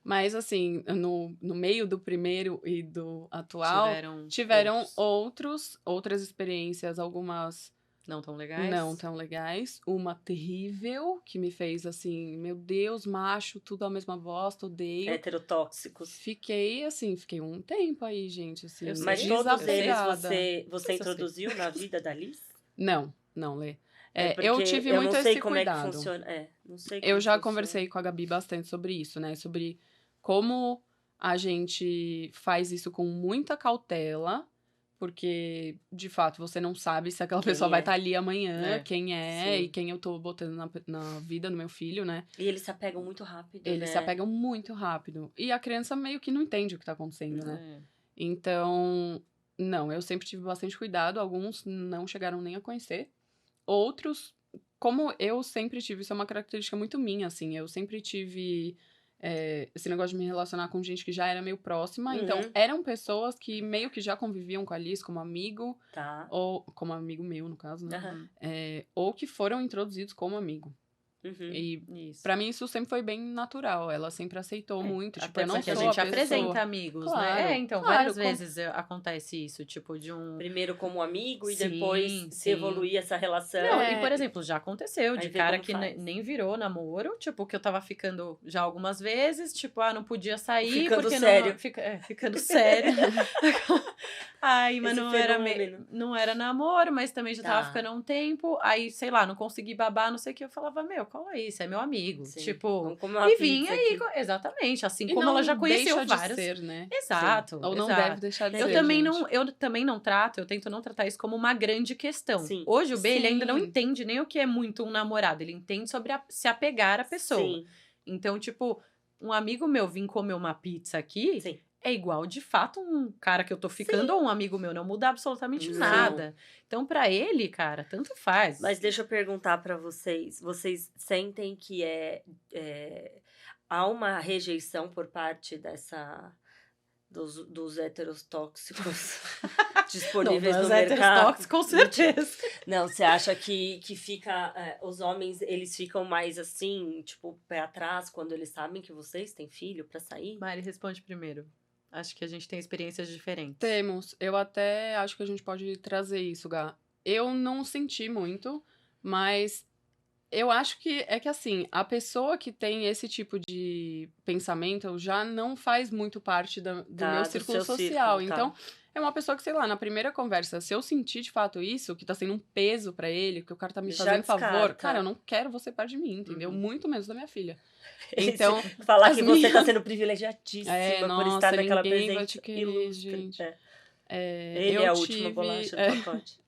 Speaker 3: Mas, assim, no meio do primeiro e do atual, tiveram outras experiências, algumas
Speaker 1: não tão legais.
Speaker 3: não tão legais. Uma terrível, que me fez assim, meu Deus, macho, tudo a mesma bosta, odeio.
Speaker 2: Heterotóxicos.
Speaker 3: Fiquei um tempo aí, gente, assim,
Speaker 1: Eu sei.
Speaker 2: Mas todos eles
Speaker 3: desapegada.
Speaker 2: você introduziu na vida da Liz?
Speaker 3: Não, Lê.
Speaker 2: Porque
Speaker 3: eu tive
Speaker 2: eu
Speaker 3: muito
Speaker 2: não sei
Speaker 3: esse
Speaker 2: como
Speaker 3: cuidado.
Speaker 2: é que funciona. Não sei
Speaker 3: Eu
Speaker 2: como
Speaker 3: já
Speaker 2: funciona.
Speaker 3: conversei com a Gabi bastante sobre isso, né? Sobre como a gente faz isso com muita cautela, porque, de fato, você não sabe se aquela
Speaker 2: Quem
Speaker 3: pessoa vai
Speaker 2: é.
Speaker 3: estar ali amanhã, quem é
Speaker 2: Sim.
Speaker 3: e quem eu tô botando na vida do meu filho, né?
Speaker 2: E eles se apegam muito rápido,
Speaker 3: Eles
Speaker 2: né?
Speaker 3: se apegam muito rápido. E a criança meio que não entende o que tá acontecendo, né? Então, não, eu sempre tive bastante cuidado. Alguns não chegaram nem a conhecer. Outros, como eu sempre tive, isso é uma característica muito minha, assim. Eu sempre tive esse negócio de me relacionar com gente que já era meio próxima.
Speaker 2: Uhum.
Speaker 3: Então, eram pessoas que meio que já conviviam com a Liz como amigo.
Speaker 2: Tá.
Speaker 3: Ou como amigo meu, no caso, né?
Speaker 2: Aham.
Speaker 3: Ou que foram introduzidos como amigo.
Speaker 2: Uhum.
Speaker 3: E
Speaker 1: Isso.
Speaker 3: pra mim isso sempre foi bem natural. Ela sempre aceitou muito. Tipo,
Speaker 1: Até
Speaker 3: eu não
Speaker 1: porque
Speaker 3: sou
Speaker 1: a gente
Speaker 3: pessoa...
Speaker 1: apresenta amigos,
Speaker 3: Claro,
Speaker 1: né? Então,
Speaker 3: claro,
Speaker 1: várias vezes acontece isso, tipo, de um...
Speaker 2: Primeiro como amigo e
Speaker 1: Sim,
Speaker 2: depois se
Speaker 1: sim.
Speaker 2: evoluir essa relação.
Speaker 1: Não, e por exemplo, já aconteceu
Speaker 2: Aí
Speaker 1: de
Speaker 2: vê
Speaker 1: cara
Speaker 2: como
Speaker 1: que
Speaker 2: faz.
Speaker 1: nem virou namoro, tipo, que eu tava ficando já algumas vezes, tipo, não podia sair
Speaker 2: Ficando
Speaker 1: porque
Speaker 2: sério.
Speaker 1: não... ficando sério. Aí, mas
Speaker 2: Esse
Speaker 1: não era,
Speaker 2: fenômeno.
Speaker 1: não era namoro, mas também já tava
Speaker 2: Tá.
Speaker 1: ficando há um tempo. Aí, sei lá, não consegui babar, não sei o que. Eu falava, cola aí, você é meu amigo.
Speaker 2: Sim.
Speaker 1: Tipo,
Speaker 2: Vamos comer uma
Speaker 1: e vinha
Speaker 2: pizza
Speaker 1: aí, exatamente, assim
Speaker 3: E
Speaker 1: como
Speaker 3: não
Speaker 1: ela já conheceu
Speaker 3: deixa
Speaker 1: vários.
Speaker 3: de ser, né?
Speaker 1: Exato.
Speaker 3: Ou não
Speaker 1: exato.
Speaker 3: deve deixar de
Speaker 1: Eu
Speaker 3: ser,
Speaker 1: também
Speaker 3: gente.
Speaker 1: eu também não trato, eu tento não tratar isso como uma grande questão.
Speaker 2: Sim.
Speaker 1: Hoje o B, ele ainda não
Speaker 3: Sim.
Speaker 1: entende nem o que é muito um namorado, ele entende sobre se apegar à pessoa.
Speaker 2: Sim.
Speaker 1: Então, tipo, um amigo meu vir comer uma pizza aqui
Speaker 2: Sim.
Speaker 1: é igual, de fato, um cara que eu tô ficando ou um amigo meu, não muda absolutamente
Speaker 2: Não.
Speaker 1: nada. Então, pra ele, cara, tanto faz.
Speaker 2: Mas deixa eu perguntar pra vocês. Vocês sentem que há uma rejeição por parte dos héteros tóxicos disponíveis
Speaker 1: Não,
Speaker 2: no
Speaker 1: héteros
Speaker 2: mercado?
Speaker 1: tóxicos, com certeza.
Speaker 2: Não, você acha que fica... os homens, eles ficam mais assim, tipo, pé atrás, quando eles sabem que vocês têm filho pra sair?
Speaker 1: Mari, responde primeiro. Acho que a gente tem experiências diferentes.
Speaker 3: Temos. Eu até acho que a gente pode trazer isso, Gá. Eu não senti muito, mas eu acho que assim, a pessoa que tem esse tipo de pensamento já não faz muito parte do meu
Speaker 2: do
Speaker 3: círculo
Speaker 2: seu
Speaker 3: social.
Speaker 2: círculo, tá.
Speaker 3: Então, é uma pessoa que, sei lá, na primeira conversa, se eu sentir de fato isso, que tá sendo um peso pra ele, que o cara tá me
Speaker 2: Já
Speaker 3: fazendo favor,
Speaker 2: descarta.
Speaker 3: cara, eu não quero você perto de mim, entendeu?
Speaker 1: Uhum.
Speaker 3: Muito menos da minha filha.
Speaker 2: Esse-
Speaker 3: Então,
Speaker 2: Falar
Speaker 3: as
Speaker 2: que você tá
Speaker 3: minhas-
Speaker 2: sendo privilegiadíssima por
Speaker 3: nossa,
Speaker 2: estar naquela
Speaker 3: ninguém vai
Speaker 2: presença
Speaker 3: te querer,
Speaker 2: ilustre.
Speaker 3: gente.
Speaker 2: Ele
Speaker 3: eu
Speaker 2: é a última
Speaker 3: tive-
Speaker 2: bolacha do pacote.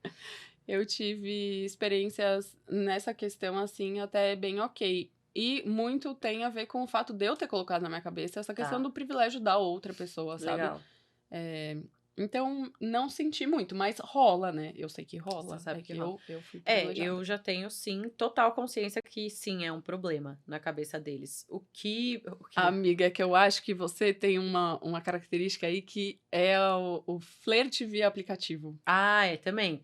Speaker 3: Eu tive experiências nessa questão, assim, até bem ok. E muito tem a ver com o fato de eu ter colocado na minha cabeça essa questão
Speaker 2: Tá.
Speaker 3: do privilégio da outra pessoa, sabe?
Speaker 2: Legal.
Speaker 3: Então, não senti muito, mas rola, né? Eu sei que rola.
Speaker 1: Você sabe
Speaker 3: é
Speaker 1: que
Speaker 3: que
Speaker 1: rola.
Speaker 3: eu fui privilegiada.
Speaker 1: Eu já tenho, sim, total consciência que sim, é um problema na cabeça deles. O que...
Speaker 3: Amiga, é que eu acho que você tem uma característica aí que é o flerte via aplicativo.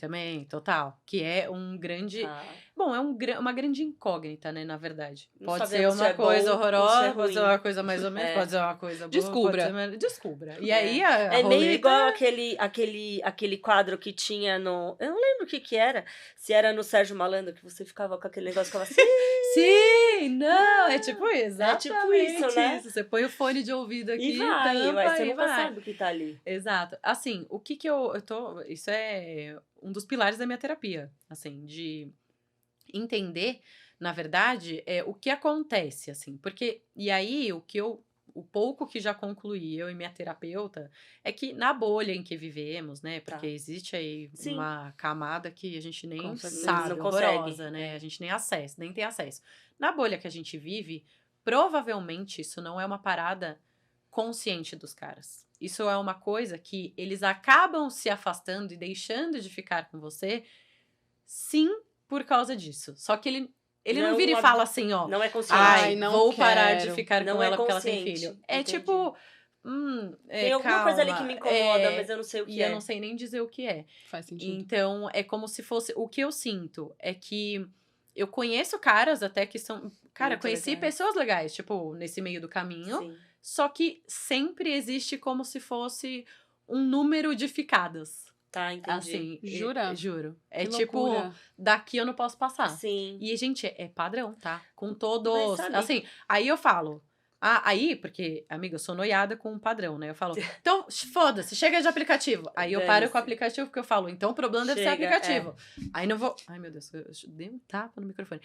Speaker 1: também, total. Que é um grande...
Speaker 2: Tá.
Speaker 1: Bom, é uma grande incógnita, né, na verdade.
Speaker 2: Não
Speaker 1: Pode ser
Speaker 2: sabemos se
Speaker 1: uma
Speaker 2: é
Speaker 1: coisa
Speaker 2: bom ou se é
Speaker 1: horrorosa, pode ser
Speaker 2: ruim.
Speaker 1: uma coisa mais ou menos,
Speaker 2: É.
Speaker 1: pode ser uma coisa boa.
Speaker 3: Descubra.
Speaker 1: Pode ser... Descubra. E aí a
Speaker 2: É meio
Speaker 1: roleta
Speaker 2: igual aquele quadro que tinha no... Eu não lembro o que era. Se era no Sérgio Malandro, que você ficava com aquele negócio, ficava assim...
Speaker 1: Sim, não, é tipo exatamente
Speaker 2: isso, né?
Speaker 1: Você põe o fone de ouvido aqui,
Speaker 2: E vai,
Speaker 1: tampa
Speaker 2: você
Speaker 1: e
Speaker 2: nunca
Speaker 1: vai.
Speaker 2: sabe o que tá ali.
Speaker 1: Exato. Assim, o que eu tô... Isso é um dos pilares da minha terapia, assim, de entender, na verdade, o que acontece, assim. Porque, e aí, o pouco que já concluí, eu e minha terapeuta, é que na bolha em que vivemos, né? Porque
Speaker 2: Tá.
Speaker 1: existe aí
Speaker 2: Sim.
Speaker 1: uma camada que a gente nem
Speaker 3: Com certeza.
Speaker 1: sabe,
Speaker 2: Não consegue,
Speaker 1: horrorosa, né? A gente nem tem acesso. Na bolha que a gente vive, provavelmente isso não é uma parada consciente dos caras. Isso é uma coisa que eles acabam se afastando e deixando de ficar com você sim, por causa disso. Só que ele não
Speaker 2: Não
Speaker 1: vira e
Speaker 2: ab-
Speaker 1: fala assim, ó.
Speaker 2: Não é consciente.
Speaker 1: Ai,
Speaker 3: não
Speaker 1: vou parar de
Speaker 3: quero.
Speaker 1: ficar
Speaker 2: Não
Speaker 1: com
Speaker 2: é
Speaker 1: ela porque ela tem
Speaker 2: consciente,
Speaker 1: filho. É
Speaker 2: entendi.
Speaker 1: tipo,
Speaker 2: Tem alguma coisa ali que
Speaker 1: calma,
Speaker 2: me incomoda, mas eu não sei o
Speaker 1: e
Speaker 2: que
Speaker 1: eu
Speaker 2: é.
Speaker 1: não sei nem dizer o que é.
Speaker 3: Faz sentido.
Speaker 1: Então, é como se fosse. O que eu sinto é que eu conheço caras até que são. Cara,
Speaker 2: Muito
Speaker 1: conheci
Speaker 2: legais.
Speaker 1: pessoas legais, tipo, nesse meio do caminho.
Speaker 2: Sim.
Speaker 1: Só que sempre existe como se fosse um número de ficadas.
Speaker 2: Tá, entendi.
Speaker 1: Assim,
Speaker 3: Jura?
Speaker 1: juro. É
Speaker 3: Que
Speaker 1: tipo,
Speaker 3: loucura.
Speaker 1: daqui eu não posso passar.
Speaker 2: Sim.
Speaker 1: E, gente, é padrão, tá? Com
Speaker 2: Mas
Speaker 1: todos.
Speaker 2: sabe-
Speaker 1: Assim, aí eu falo. Aí, porque, amiga, eu sou noiada com um padrão, né? Eu falo, então, foda-se, chega de aplicativo. Aí eu paro com o
Speaker 2: Dane-se.
Speaker 1: aplicativo, porque eu falo, então o problema deve ser
Speaker 2: Chega,
Speaker 1: aplicativo. Aí não vou. Ai, meu Deus, eu dei um tapa no microfone.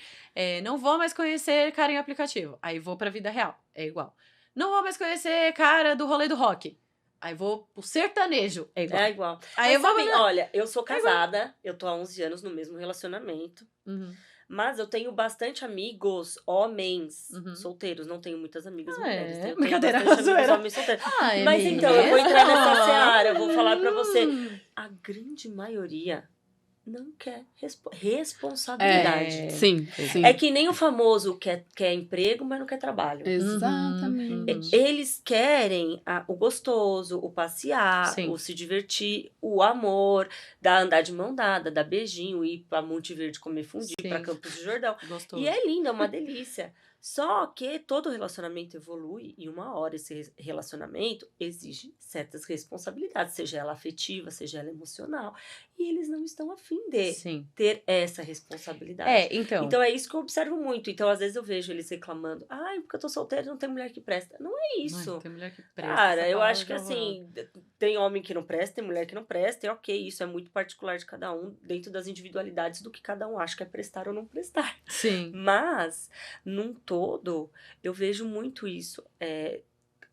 Speaker 1: Não vou mais conhecer cara em aplicativo. Aí vou pra vida real. É igual. Não vou mais conhecer cara do rolê do rock. Aí vou pro sertanejo. É igual.
Speaker 2: É igual.
Speaker 1: Aí eu
Speaker 2: Mas
Speaker 1: vou.
Speaker 2: sabe, olha, eu sou casada, eu tô há 11 anos no mesmo relacionamento,
Speaker 1: Uhum.
Speaker 2: mas eu tenho bastante amigos homens
Speaker 1: Uhum.
Speaker 2: solteiros, não tenho muitas amigas
Speaker 1: Ah,
Speaker 2: mulheres,
Speaker 1: é?
Speaker 2: tenho
Speaker 1: Brincadeira,
Speaker 2: bastante amigos
Speaker 1: zoeira.
Speaker 2: homens solteiros.
Speaker 1: Ai,
Speaker 2: Mas
Speaker 1: amiga.
Speaker 2: então, eu vou entrar nessa
Speaker 1: Ah.
Speaker 2: seara, eu vou falar pra você,
Speaker 1: Hum.
Speaker 2: a grande maioria não quer responsabilidade.
Speaker 3: Sim, sim.
Speaker 2: É que nem o famoso quer emprego, mas não quer trabalho.
Speaker 3: Exatamente.
Speaker 1: Uhum.
Speaker 2: Eles querem o gostoso, o passear,
Speaker 1: Sim.
Speaker 2: o se divertir, o amor, andar de mão dada, dar beijinho, ir pra Monte Verde comer fundi,
Speaker 1: Sim.
Speaker 2: pra Campos do Jordão.
Speaker 1: Gostoso.
Speaker 2: E é lindo, é uma delícia. Só que todo relacionamento evolui e uma hora esse relacionamento exige certas responsabilidades, seja ela afetiva, seja ela emocional. E eles não estão a fim de
Speaker 1: Sim.
Speaker 2: ter essa responsabilidade.
Speaker 1: Então.
Speaker 2: Então é isso que eu observo muito. Então, às vezes, eu vejo eles reclamando. Ai, porque eu tô solteira e não tem mulher que presta. Não é isso.
Speaker 1: Ai, tem mulher que presta.
Speaker 2: Cara,
Speaker 1: essa
Speaker 2: eu
Speaker 1: palavra
Speaker 2: acho que
Speaker 1: já
Speaker 2: assim, tem homem que não presta, tem mulher que não presta, e ok, isso é muito particular de cada um, dentro das individualidades do que cada um acha que é prestar ou não prestar.
Speaker 1: Sim.
Speaker 2: Mas, num todo, eu vejo muito isso.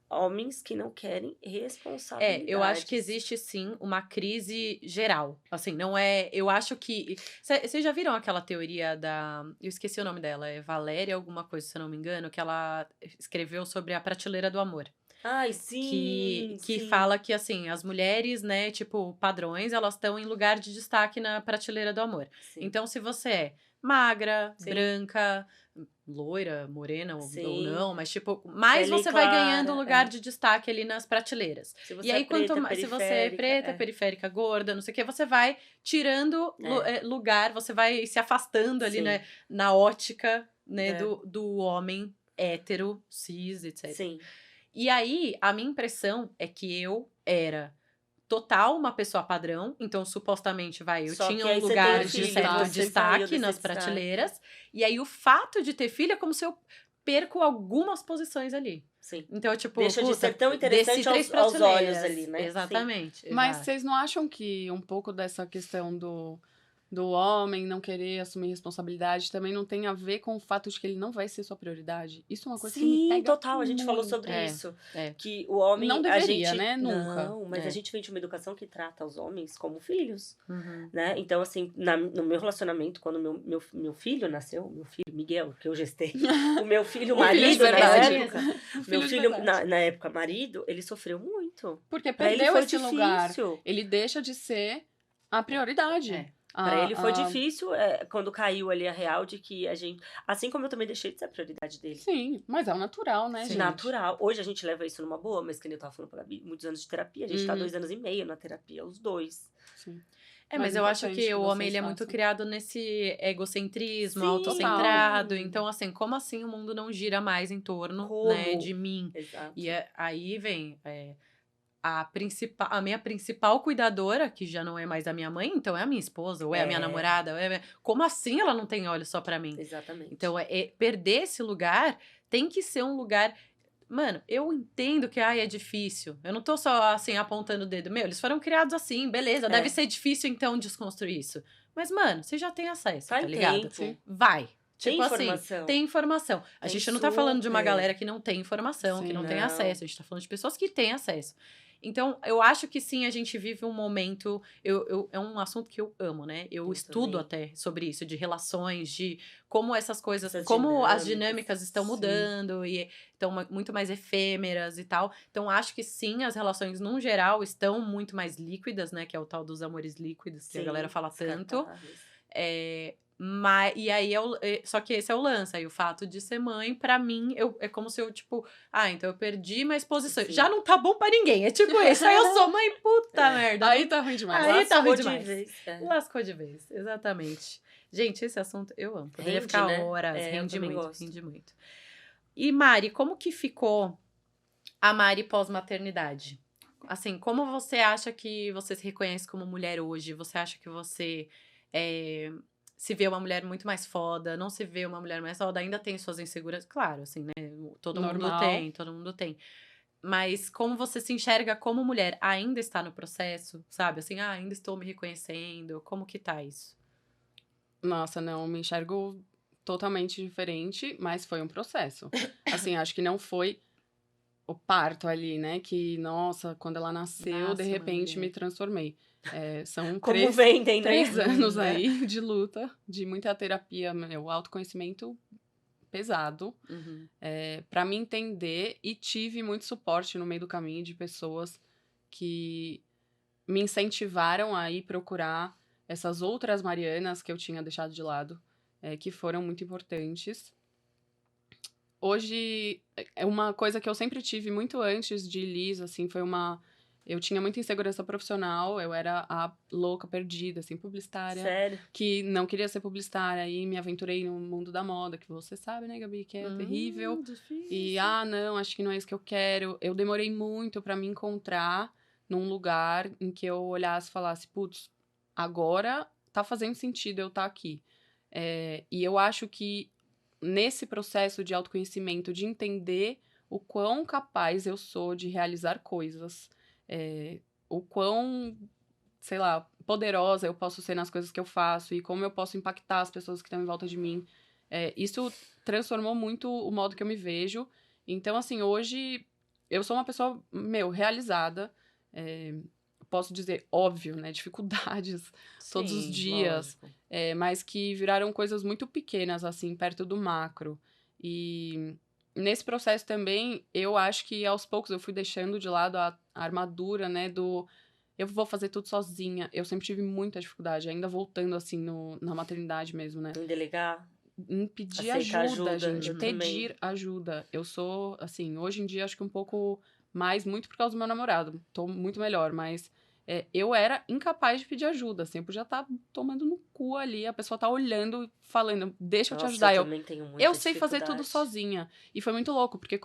Speaker 2: Homens que não querem responsabilidade.
Speaker 1: Eu acho que existe sim uma crise geral. Assim, não é. Eu acho que. Vocês já viram aquela teoria da. Eu esqueci o nome dela, é Valéria, alguma coisa, se eu não me engano, que ela escreveu sobre a prateleira do amor.
Speaker 2: Ai, sim,
Speaker 1: Que
Speaker 2: sim.
Speaker 1: fala que, assim, as mulheres, né, tipo, padrões, elas estão em lugar de destaque na prateleira do amor.
Speaker 2: Sim.
Speaker 1: Então, se você é magra,
Speaker 2: Sim.
Speaker 1: branca, loira, morena ou
Speaker 2: Sim.
Speaker 1: não, mas, tipo, mais
Speaker 2: Pele
Speaker 1: você vai
Speaker 2: clara,
Speaker 1: ganhando lugar de destaque ali nas prateleiras.
Speaker 2: Se você
Speaker 1: E aí,
Speaker 2: é preta,
Speaker 1: quanto mais. Se você é preta, periférica, gorda, não sei o que, você vai tirando lugar, você vai se afastando ali,
Speaker 2: Sim.
Speaker 1: né, na ótica, né,
Speaker 2: É.
Speaker 1: do homem hétero, cis, etc.
Speaker 2: Sim.
Speaker 1: E aí, a minha impressão é que eu era total uma pessoa padrão, então supostamente, eu
Speaker 2: Só
Speaker 1: tinha
Speaker 2: que aí
Speaker 1: um
Speaker 2: você
Speaker 1: lugar
Speaker 2: tem um
Speaker 1: de
Speaker 2: filho,
Speaker 1: certo
Speaker 3: você
Speaker 2: saiu
Speaker 1: destaque
Speaker 2: desse
Speaker 1: nas
Speaker 2: destaque.
Speaker 1: prateleiras, e aí o fato de ter filho é como se eu perco algumas posições ali.
Speaker 2: Sim.
Speaker 1: Então, tipo,
Speaker 2: Deixa de
Speaker 1: puta,
Speaker 2: ser tão interessante
Speaker 1: desci 3
Speaker 2: aos olhos
Speaker 1: prateleiras.
Speaker 2: ali, né?
Speaker 1: Exatamente.
Speaker 3: Mas
Speaker 1: exato.
Speaker 3: vocês não acham que um pouco dessa questão do homem não querer assumir responsabilidade também não tem a ver com o fato de que ele não vai ser sua prioridade? Isso é uma coisa que me
Speaker 2: Sim,
Speaker 3: pega
Speaker 2: total. A gente falou
Speaker 3: muito.
Speaker 2: sobre
Speaker 1: É,
Speaker 2: isso.
Speaker 1: é.
Speaker 2: Que o homem.
Speaker 3: Não
Speaker 2: a
Speaker 3: deveria,
Speaker 2: gente,
Speaker 3: né? Nunca.
Speaker 2: Não, mas
Speaker 1: É.
Speaker 2: a gente vem de uma educação que trata os homens como filhos.
Speaker 1: Uhum.
Speaker 2: Né? Então, assim, no meu relacionamento, quando meu filho nasceu, meu filho Miguel, que eu gestei, o meu filho
Speaker 3: Um filho de
Speaker 2: marido, na
Speaker 3: verdade.
Speaker 2: época, meu
Speaker 3: de
Speaker 2: filho,
Speaker 3: verdade.
Speaker 2: na época, marido, ele sofreu muito.
Speaker 3: Porque
Speaker 2: Pra ele
Speaker 3: perdeu
Speaker 2: foi
Speaker 3: esse
Speaker 2: difícil.
Speaker 3: lugar. Ele deixa de ser a prioridade.
Speaker 1: É.
Speaker 2: Pra ele foi difícil quando caiu ali a real de que a gente. Assim como eu também deixei de ser a prioridade dele.
Speaker 3: Sim, mas é o natural, né,
Speaker 1: Sim.
Speaker 3: gente?
Speaker 2: Natural. Hoje a gente leva isso numa boa, mas que nem eu tava falando pra Gabi, muitos anos de terapia. A gente tá 2 anos e meio na terapia, os dois.
Speaker 3: Sim.
Speaker 1: Mas
Speaker 3: Mas
Speaker 1: eu acho
Speaker 3: importante
Speaker 1: que o
Speaker 3: que
Speaker 1: homem
Speaker 3: vocês
Speaker 1: ele é muito
Speaker 3: façam.
Speaker 1: criado nesse egocentrismo,
Speaker 2: Sim.
Speaker 1: autocentrado.
Speaker 2: Total.
Speaker 1: Então, assim, como assim o mundo não gira mais em torno,
Speaker 2: Como?
Speaker 1: né, de mim?
Speaker 2: Exato.
Speaker 1: E aí vem a minha principal cuidadora, que já não é mais a minha mãe, então é a minha esposa, ou é a minha namorada, ou como assim ela não tem olhos só pra mim?
Speaker 2: Exatamente.
Speaker 1: Então, perder esse lugar tem que ser um lugar. Mano, eu entendo que é difícil. Eu não tô só assim apontando o dedo. Eles foram criados assim, beleza. Deve ser difícil então desconstruir isso. Mas, mano, você já tem acesso, tá ligado?
Speaker 2: Tempo.
Speaker 1: Vai.
Speaker 2: Tem
Speaker 1: Tipo assim,
Speaker 2: informação.
Speaker 1: tem informação. A
Speaker 2: Tem
Speaker 1: gente não tá falando de uma
Speaker 2: super.
Speaker 1: galera que não tem informação, que
Speaker 3: Sim,
Speaker 1: não tem
Speaker 2: não.
Speaker 1: acesso. A gente tá falando de pessoas que têm acesso. Então, eu acho que sim, a gente vive um momento. É um assunto que eu amo, né? Eu estudo
Speaker 2: também.
Speaker 1: até sobre isso, de relações, de como essas coisas,
Speaker 2: Essas
Speaker 1: como as
Speaker 2: dinâmicas.
Speaker 1: dinâmicas estão
Speaker 3: Sim.
Speaker 1: mudando e estão muito mais efêmeras e tal. Então, acho que sim, as relações, num geral, estão muito mais líquidas, né? Que é o tal dos amores líquidos, que a
Speaker 2: Sim,
Speaker 1: galera fala tanto.
Speaker 2: descartáveis.
Speaker 1: E aí, só que esse é o lance. Aí o fato de ser mãe, pra mim, é como se eu, tipo... então eu perdi minhas posições.
Speaker 2: Sim.
Speaker 1: Já não tá bom pra ninguém. É tipo isso. Aí eu sou mãe, puta merda.
Speaker 3: Aí tá ruim demais.
Speaker 1: Aí tá ruim
Speaker 2: Lascou de
Speaker 1: demais.
Speaker 2: vez.
Speaker 1: Lascou de vez, exatamente. Gente, esse assunto eu amo. Poderia
Speaker 2: Rende,
Speaker 1: ficar
Speaker 2: né?
Speaker 1: horas.
Speaker 2: Eu
Speaker 1: Rende
Speaker 2: também
Speaker 1: muito,
Speaker 2: gosto.
Speaker 1: rende muito. E Mari, como que ficou a Mari pós-maternidade? Assim, como você acha que você se reconhece como mulher hoje? Você acha que você se vê uma mulher muito mais foda? Não se vê uma mulher mais foda? Ainda tem suas inseguranças? Claro, assim, né? Todo mundo tem. Mas como você se enxerga como mulher? Ainda está no processo? Sabe? Assim, ainda estou me reconhecendo. Como que tá isso?
Speaker 3: Nossa, não, me enxergo totalmente diferente, mas foi um processo. Assim, acho que não foi o parto ali, né? Que, nossa, quando ela nasceu, de
Speaker 1: Nasce uma
Speaker 3: repente
Speaker 1: mulher.
Speaker 3: me transformei. São
Speaker 2: Como vendem, né?
Speaker 3: 3 anos
Speaker 2: Né?
Speaker 3: aí de luta, de muita terapia, meu autoconhecimento pesado,
Speaker 1: Uhum.
Speaker 3: para me entender, e tive muito suporte no meio do caminho de pessoas que me incentivaram a ir procurar essas outras Marianas que eu tinha deixado de lado, que foram muito importantes. Hoje, é uma coisa que eu sempre tive muito antes de Liz, assim, eu tinha muita insegurança profissional, eu era a louca perdida, assim, publicitária.
Speaker 2: Sério?
Speaker 3: Que não queria ser publicitária, e me aventurei no mundo da moda, que você sabe, né, Gabi, que é terrível.
Speaker 1: Difícil.
Speaker 3: E, não, acho que não é isso que eu quero. Eu demorei muito pra me encontrar num lugar em que eu olhasse e falasse, putz, agora tá fazendo sentido eu estar aqui. E eu acho que nesse processo de autoconhecimento, de entender o quão capaz eu sou de realizar coisas, o quão, sei lá, poderosa eu posso ser nas coisas que eu faço e como eu posso impactar as pessoas que estão em volta de mim. Isso transformou muito o modo que eu me vejo. Então, assim, hoje eu sou uma pessoa, realizada. Posso dizer, óbvio, né? Dificuldades todos os
Speaker 1: Sim,
Speaker 3: dias.
Speaker 1: lógico.
Speaker 3: Mas que viraram coisas muito pequenas, assim, perto do macro. E nesse processo também, eu acho que aos poucos eu fui deixando de lado a armadura, né, eu vou fazer tudo sozinha. Eu sempre tive muita dificuldade, ainda voltando, assim, na maternidade mesmo, né?
Speaker 2: Em delegar?
Speaker 3: Em pedir
Speaker 2: Aceitar
Speaker 3: ajuda, gente.
Speaker 2: eu também.
Speaker 3: Pedir ajuda. Eu sou, assim, hoje em dia acho que um pouco mais, muito por causa do meu namorado. Tô muito melhor, mas eu era incapaz de pedir ajuda, assim. Eu podia estar tomando no cu ali, a pessoa tá olhando, falando, deixa eu te
Speaker 2: Nossa,
Speaker 3: ajudar.
Speaker 2: eu também tenho muita
Speaker 3: Eu sei fazer tudo
Speaker 2: dificuldade.
Speaker 3: sozinha. E foi muito louco, porque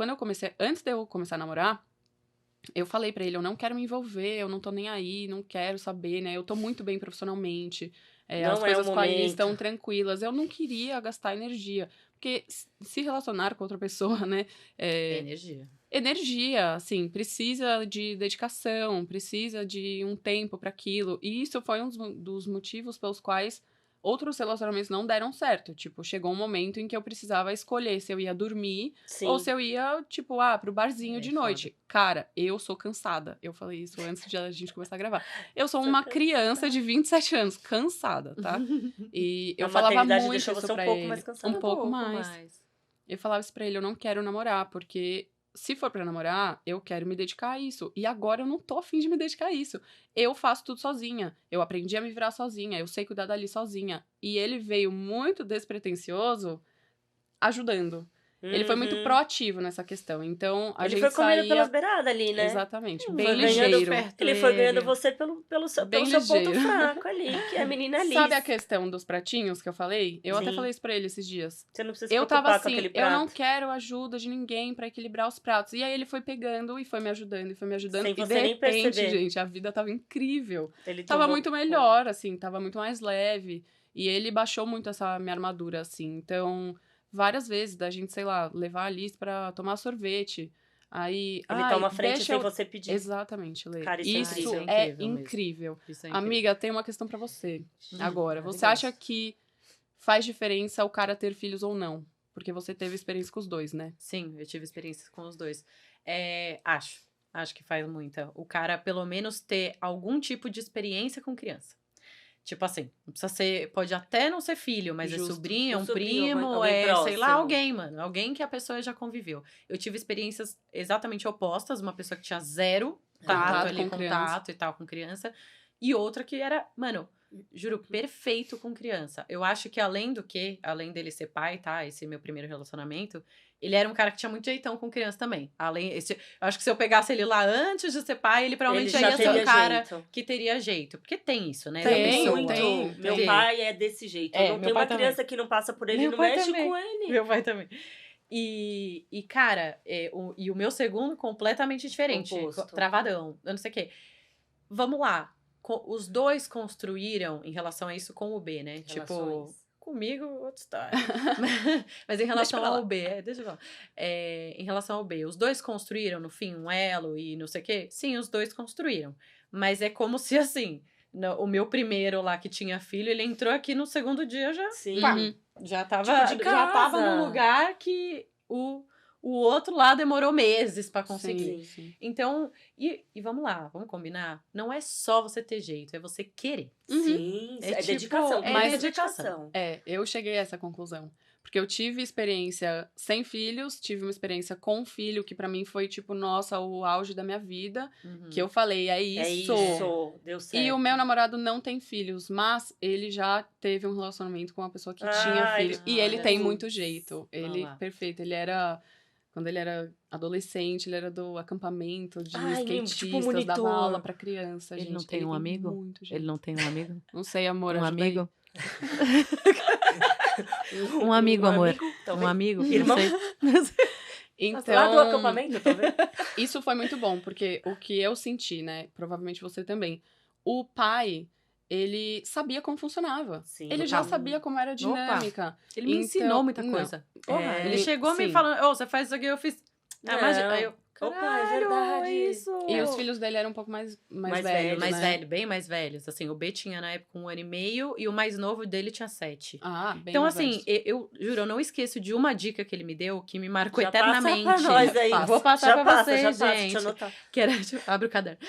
Speaker 3: antes de eu começar a namorar, eu falei pra ele, eu não quero me envolver, eu não tô nem aí, não quero saber, né? Eu tô muito bem profissionalmente, as
Speaker 2: Não é o
Speaker 3: coisas com a Liz
Speaker 2: momento.
Speaker 3: estão tranquilas. Eu não queria gastar energia. Porque se relacionar com outra pessoa, né?
Speaker 1: Energia.
Speaker 3: Energia, assim, precisa de dedicação, precisa de um tempo para aquilo. E isso foi um dos motivos pelos quais outros relacionamentos não deram certo. Tipo, chegou um momento em que eu precisava escolher se eu ia dormir
Speaker 2: Sim.
Speaker 3: ou se eu ia, tipo, pro barzinho de noite.
Speaker 1: Foda.
Speaker 3: Cara, eu sou cansada. Eu falei isso antes de a gente começar a gravar. Eu sou
Speaker 2: Sou
Speaker 3: uma
Speaker 2: cansada.
Speaker 3: criança de 27 anos, cansada, tá? E eu
Speaker 2: A
Speaker 3: falava
Speaker 2: maternidade
Speaker 3: muito
Speaker 2: deixou
Speaker 3: isso
Speaker 2: você um
Speaker 3: pra
Speaker 2: pouco
Speaker 3: ele.
Speaker 2: mais cansada?
Speaker 3: Um pouco mais. Eu falava isso pra ele, eu não quero namorar, porque se for pra namorar, eu quero me dedicar a isso. E agora eu não tô afim de me dedicar a isso. Eu faço tudo sozinha. Eu aprendi a me virar sozinha. Eu sei cuidar dali sozinha. E ele veio muito despretensioso ajudando. Ele foi muito
Speaker 2: Uhum.
Speaker 3: proativo nessa questão. Então, a
Speaker 2: Ele
Speaker 3: gente
Speaker 2: foi comendo
Speaker 3: saía...
Speaker 2: pelas beiradas ali, né?
Speaker 3: Exatamente.
Speaker 1: Foi
Speaker 3: Bem
Speaker 1: ganhando
Speaker 3: ligeiro.
Speaker 1: perto.
Speaker 2: Ele foi ganhando
Speaker 1: Ele.
Speaker 2: você pelo seu
Speaker 3: Bem
Speaker 2: ponto
Speaker 3: ligeiro.
Speaker 2: fraco ali, que é a menina Liz.
Speaker 3: Sabe a questão dos pratinhos que eu falei? Eu até
Speaker 2: Sim.
Speaker 3: falei isso pra ele esses dias.
Speaker 2: Você não precisa se
Speaker 3: Eu
Speaker 2: preocupar
Speaker 3: tava
Speaker 2: com
Speaker 3: assim,
Speaker 2: aquele
Speaker 3: eu
Speaker 2: prato.
Speaker 3: não quero ajuda de ninguém pra equilibrar os pratos. E aí ele foi pegando e foi me ajudando, e foi me ajudando.
Speaker 2: Sem
Speaker 3: E
Speaker 2: você
Speaker 3: de
Speaker 2: nem
Speaker 3: repente,
Speaker 2: perceber.
Speaker 3: gente, a vida tava incrível.
Speaker 2: Ele
Speaker 3: Tava
Speaker 2: tomou
Speaker 3: muito melhor, assim, tava muito mais leve. E ele baixou muito essa minha armadura, assim. Então, várias vezes da gente, sei lá, levar a Liz pra tomar sorvete. Aí,
Speaker 2: Ele toma a frente
Speaker 3: deixa
Speaker 2: sem
Speaker 3: eu...
Speaker 2: você pedir.
Speaker 3: Exatamente, Lê.
Speaker 2: Cara, isso é
Speaker 3: Isso
Speaker 2: incrível.
Speaker 3: é
Speaker 1: mesmo.
Speaker 3: incrível.
Speaker 1: Isso é incrível.
Speaker 3: Amiga, tem uma questão pra você. Agora, você
Speaker 1: maravilhoso.
Speaker 3: acha que faz diferença o cara ter filhos ou não? Porque você teve experiência com os dois, né?
Speaker 1: Sim, eu tive experiências com os dois. Acho que faz muita. O cara, pelo menos, ter algum tipo de experiência com criança. Tipo assim, não precisa ser, pode até não ser filho, mas
Speaker 3: Justo.
Speaker 1: é sobrinho, é
Speaker 2: Um
Speaker 1: um
Speaker 2: sobrinho,
Speaker 1: primo,
Speaker 2: alguém
Speaker 1: sei lá,
Speaker 2: próximo.
Speaker 1: alguém, mano. Alguém que a pessoa já conviveu. Eu tive experiências exatamente opostas, uma pessoa que tinha zero
Speaker 3: Contato
Speaker 1: tato ali,
Speaker 3: com criança.
Speaker 1: contato e tal com criança, e outra que era, mano, juro, perfeito com criança. Eu acho que além dele ser pai, tá? Esse meu primeiro relacionamento, ele era um cara que tinha muito jeitão com criança também. Eu acho que se eu pegasse ele lá antes de ser pai, ele provavelmente
Speaker 2: Ele
Speaker 1: já
Speaker 2: já
Speaker 1: ia ser um
Speaker 2: teria
Speaker 1: cara
Speaker 2: jeito.
Speaker 1: que teria jeito. Porque tem isso, né?
Speaker 3: Tem,
Speaker 1: da pessoa.
Speaker 2: muito.
Speaker 3: tem.
Speaker 2: Meu pai é desse jeito.
Speaker 1: É,
Speaker 2: Não
Speaker 1: meu
Speaker 2: tem
Speaker 1: pai
Speaker 2: uma
Speaker 1: também.
Speaker 2: criança que não passa por ele e
Speaker 1: Meu
Speaker 2: não
Speaker 1: pai
Speaker 2: mexe
Speaker 1: também.
Speaker 2: com ele.
Speaker 1: Meu pai também. E cara, o meu segundo completamente diferente.
Speaker 2: Oposto.
Speaker 1: Travadão, eu não sei o quê. Vamos lá. Os dois construíram em relação a isso com o B, né? Tipo,
Speaker 2: Relações.
Speaker 1: comigo, outra história. Mas em relação
Speaker 3: pra lá.
Speaker 1: ao B, deixa eu falar. Em relação ao B, os dois construíram, no fim, um elo e não sei o quê? Sim, os dois construíram. Mas é como se, assim, o meu primeiro lá que tinha filho, ele entrou aqui no segundo dia já.
Speaker 2: Sim.
Speaker 1: Pá,
Speaker 3: Uhum.
Speaker 1: já tava,
Speaker 2: Tipo de
Speaker 1: já tava
Speaker 2: casa.
Speaker 1: num lugar que o outro lá demorou meses pra conseguir.
Speaker 3: Sim, sim.
Speaker 1: Então, e vamos lá, vamos combinar? Não é só você ter jeito, é você querer.
Speaker 2: Sim,
Speaker 1: É
Speaker 2: é,
Speaker 1: tipo,
Speaker 2: dedicação.
Speaker 1: é
Speaker 2: Mais
Speaker 1: dedicação.
Speaker 3: Eu cheguei a essa conclusão. Porque eu tive experiência sem filhos, tive uma experiência com filho, que pra mim foi, tipo, nossa, o auge da minha vida.
Speaker 1: Uhum.
Speaker 3: Que eu falei, é
Speaker 2: É
Speaker 3: isso.
Speaker 2: isso, deu certo.
Speaker 3: E o meu namorado não tem filhos, mas ele já teve um relacionamento com uma pessoa que tinha filho. E ele tem
Speaker 2: putz.
Speaker 3: muito jeito. Ele,
Speaker 1: lá.
Speaker 3: perfeito, ele era... Quando ele era adolescente, ele era do acampamento de
Speaker 2: Ai,
Speaker 3: skatistas,
Speaker 2: tipo monitor.
Speaker 3: dava aula pra criança,
Speaker 1: Ele
Speaker 3: gente.
Speaker 1: não tem um amigo?
Speaker 3: Muito jeito.
Speaker 1: Ele não tem um amigo?
Speaker 3: Não sei, amor,
Speaker 1: Um
Speaker 3: ajuda aí.
Speaker 1: amigo? Um amigo, amor.
Speaker 2: Talvez.
Speaker 1: Um amigo?
Speaker 2: Irmão.
Speaker 1: Não sei.
Speaker 3: Então,
Speaker 2: Lá do acampamento, talvez.
Speaker 3: isso foi muito bom, porque o que eu senti, né? Provavelmente você também. O pai, ele sabia como funcionava.
Speaker 2: Sim.
Speaker 3: Ele já
Speaker 1: Opa.
Speaker 3: sabia como era a dinâmica.
Speaker 1: Ele me
Speaker 3: Então,
Speaker 1: ensinou muita
Speaker 3: não.
Speaker 1: coisa.
Speaker 2: É,
Speaker 1: Ele chegou me
Speaker 3: sim.
Speaker 1: falando, você faz isso aqui, eu fiz. Ah, mas
Speaker 2: Não.
Speaker 1: aí eu,
Speaker 2: Opa, é
Speaker 1: caralho,
Speaker 2: verdade.
Speaker 1: isso.
Speaker 3: E os filhos dele eram um pouco mais
Speaker 2: Mais
Speaker 3: velhos,
Speaker 2: velhos,
Speaker 1: Mais
Speaker 3: né?
Speaker 1: velho, bem mais velhos. Assim, o B tinha na época 1 ano e meio e o mais novo dele tinha 7.
Speaker 3: Ah, bem
Speaker 1: Então,
Speaker 3: mais
Speaker 1: assim,
Speaker 3: velhos.
Speaker 1: eu juro, eu não esqueço de uma dica que ele me deu que me marcou
Speaker 2: Já
Speaker 1: eternamente.
Speaker 2: passa pra nós aí.
Speaker 3: Passa.
Speaker 1: Vou passar
Speaker 2: já
Speaker 1: pra
Speaker 2: passa,
Speaker 1: vocês,
Speaker 2: já passa,
Speaker 1: gente.
Speaker 2: deixa eu anotar.
Speaker 1: Que era, tipo, abre o caderno.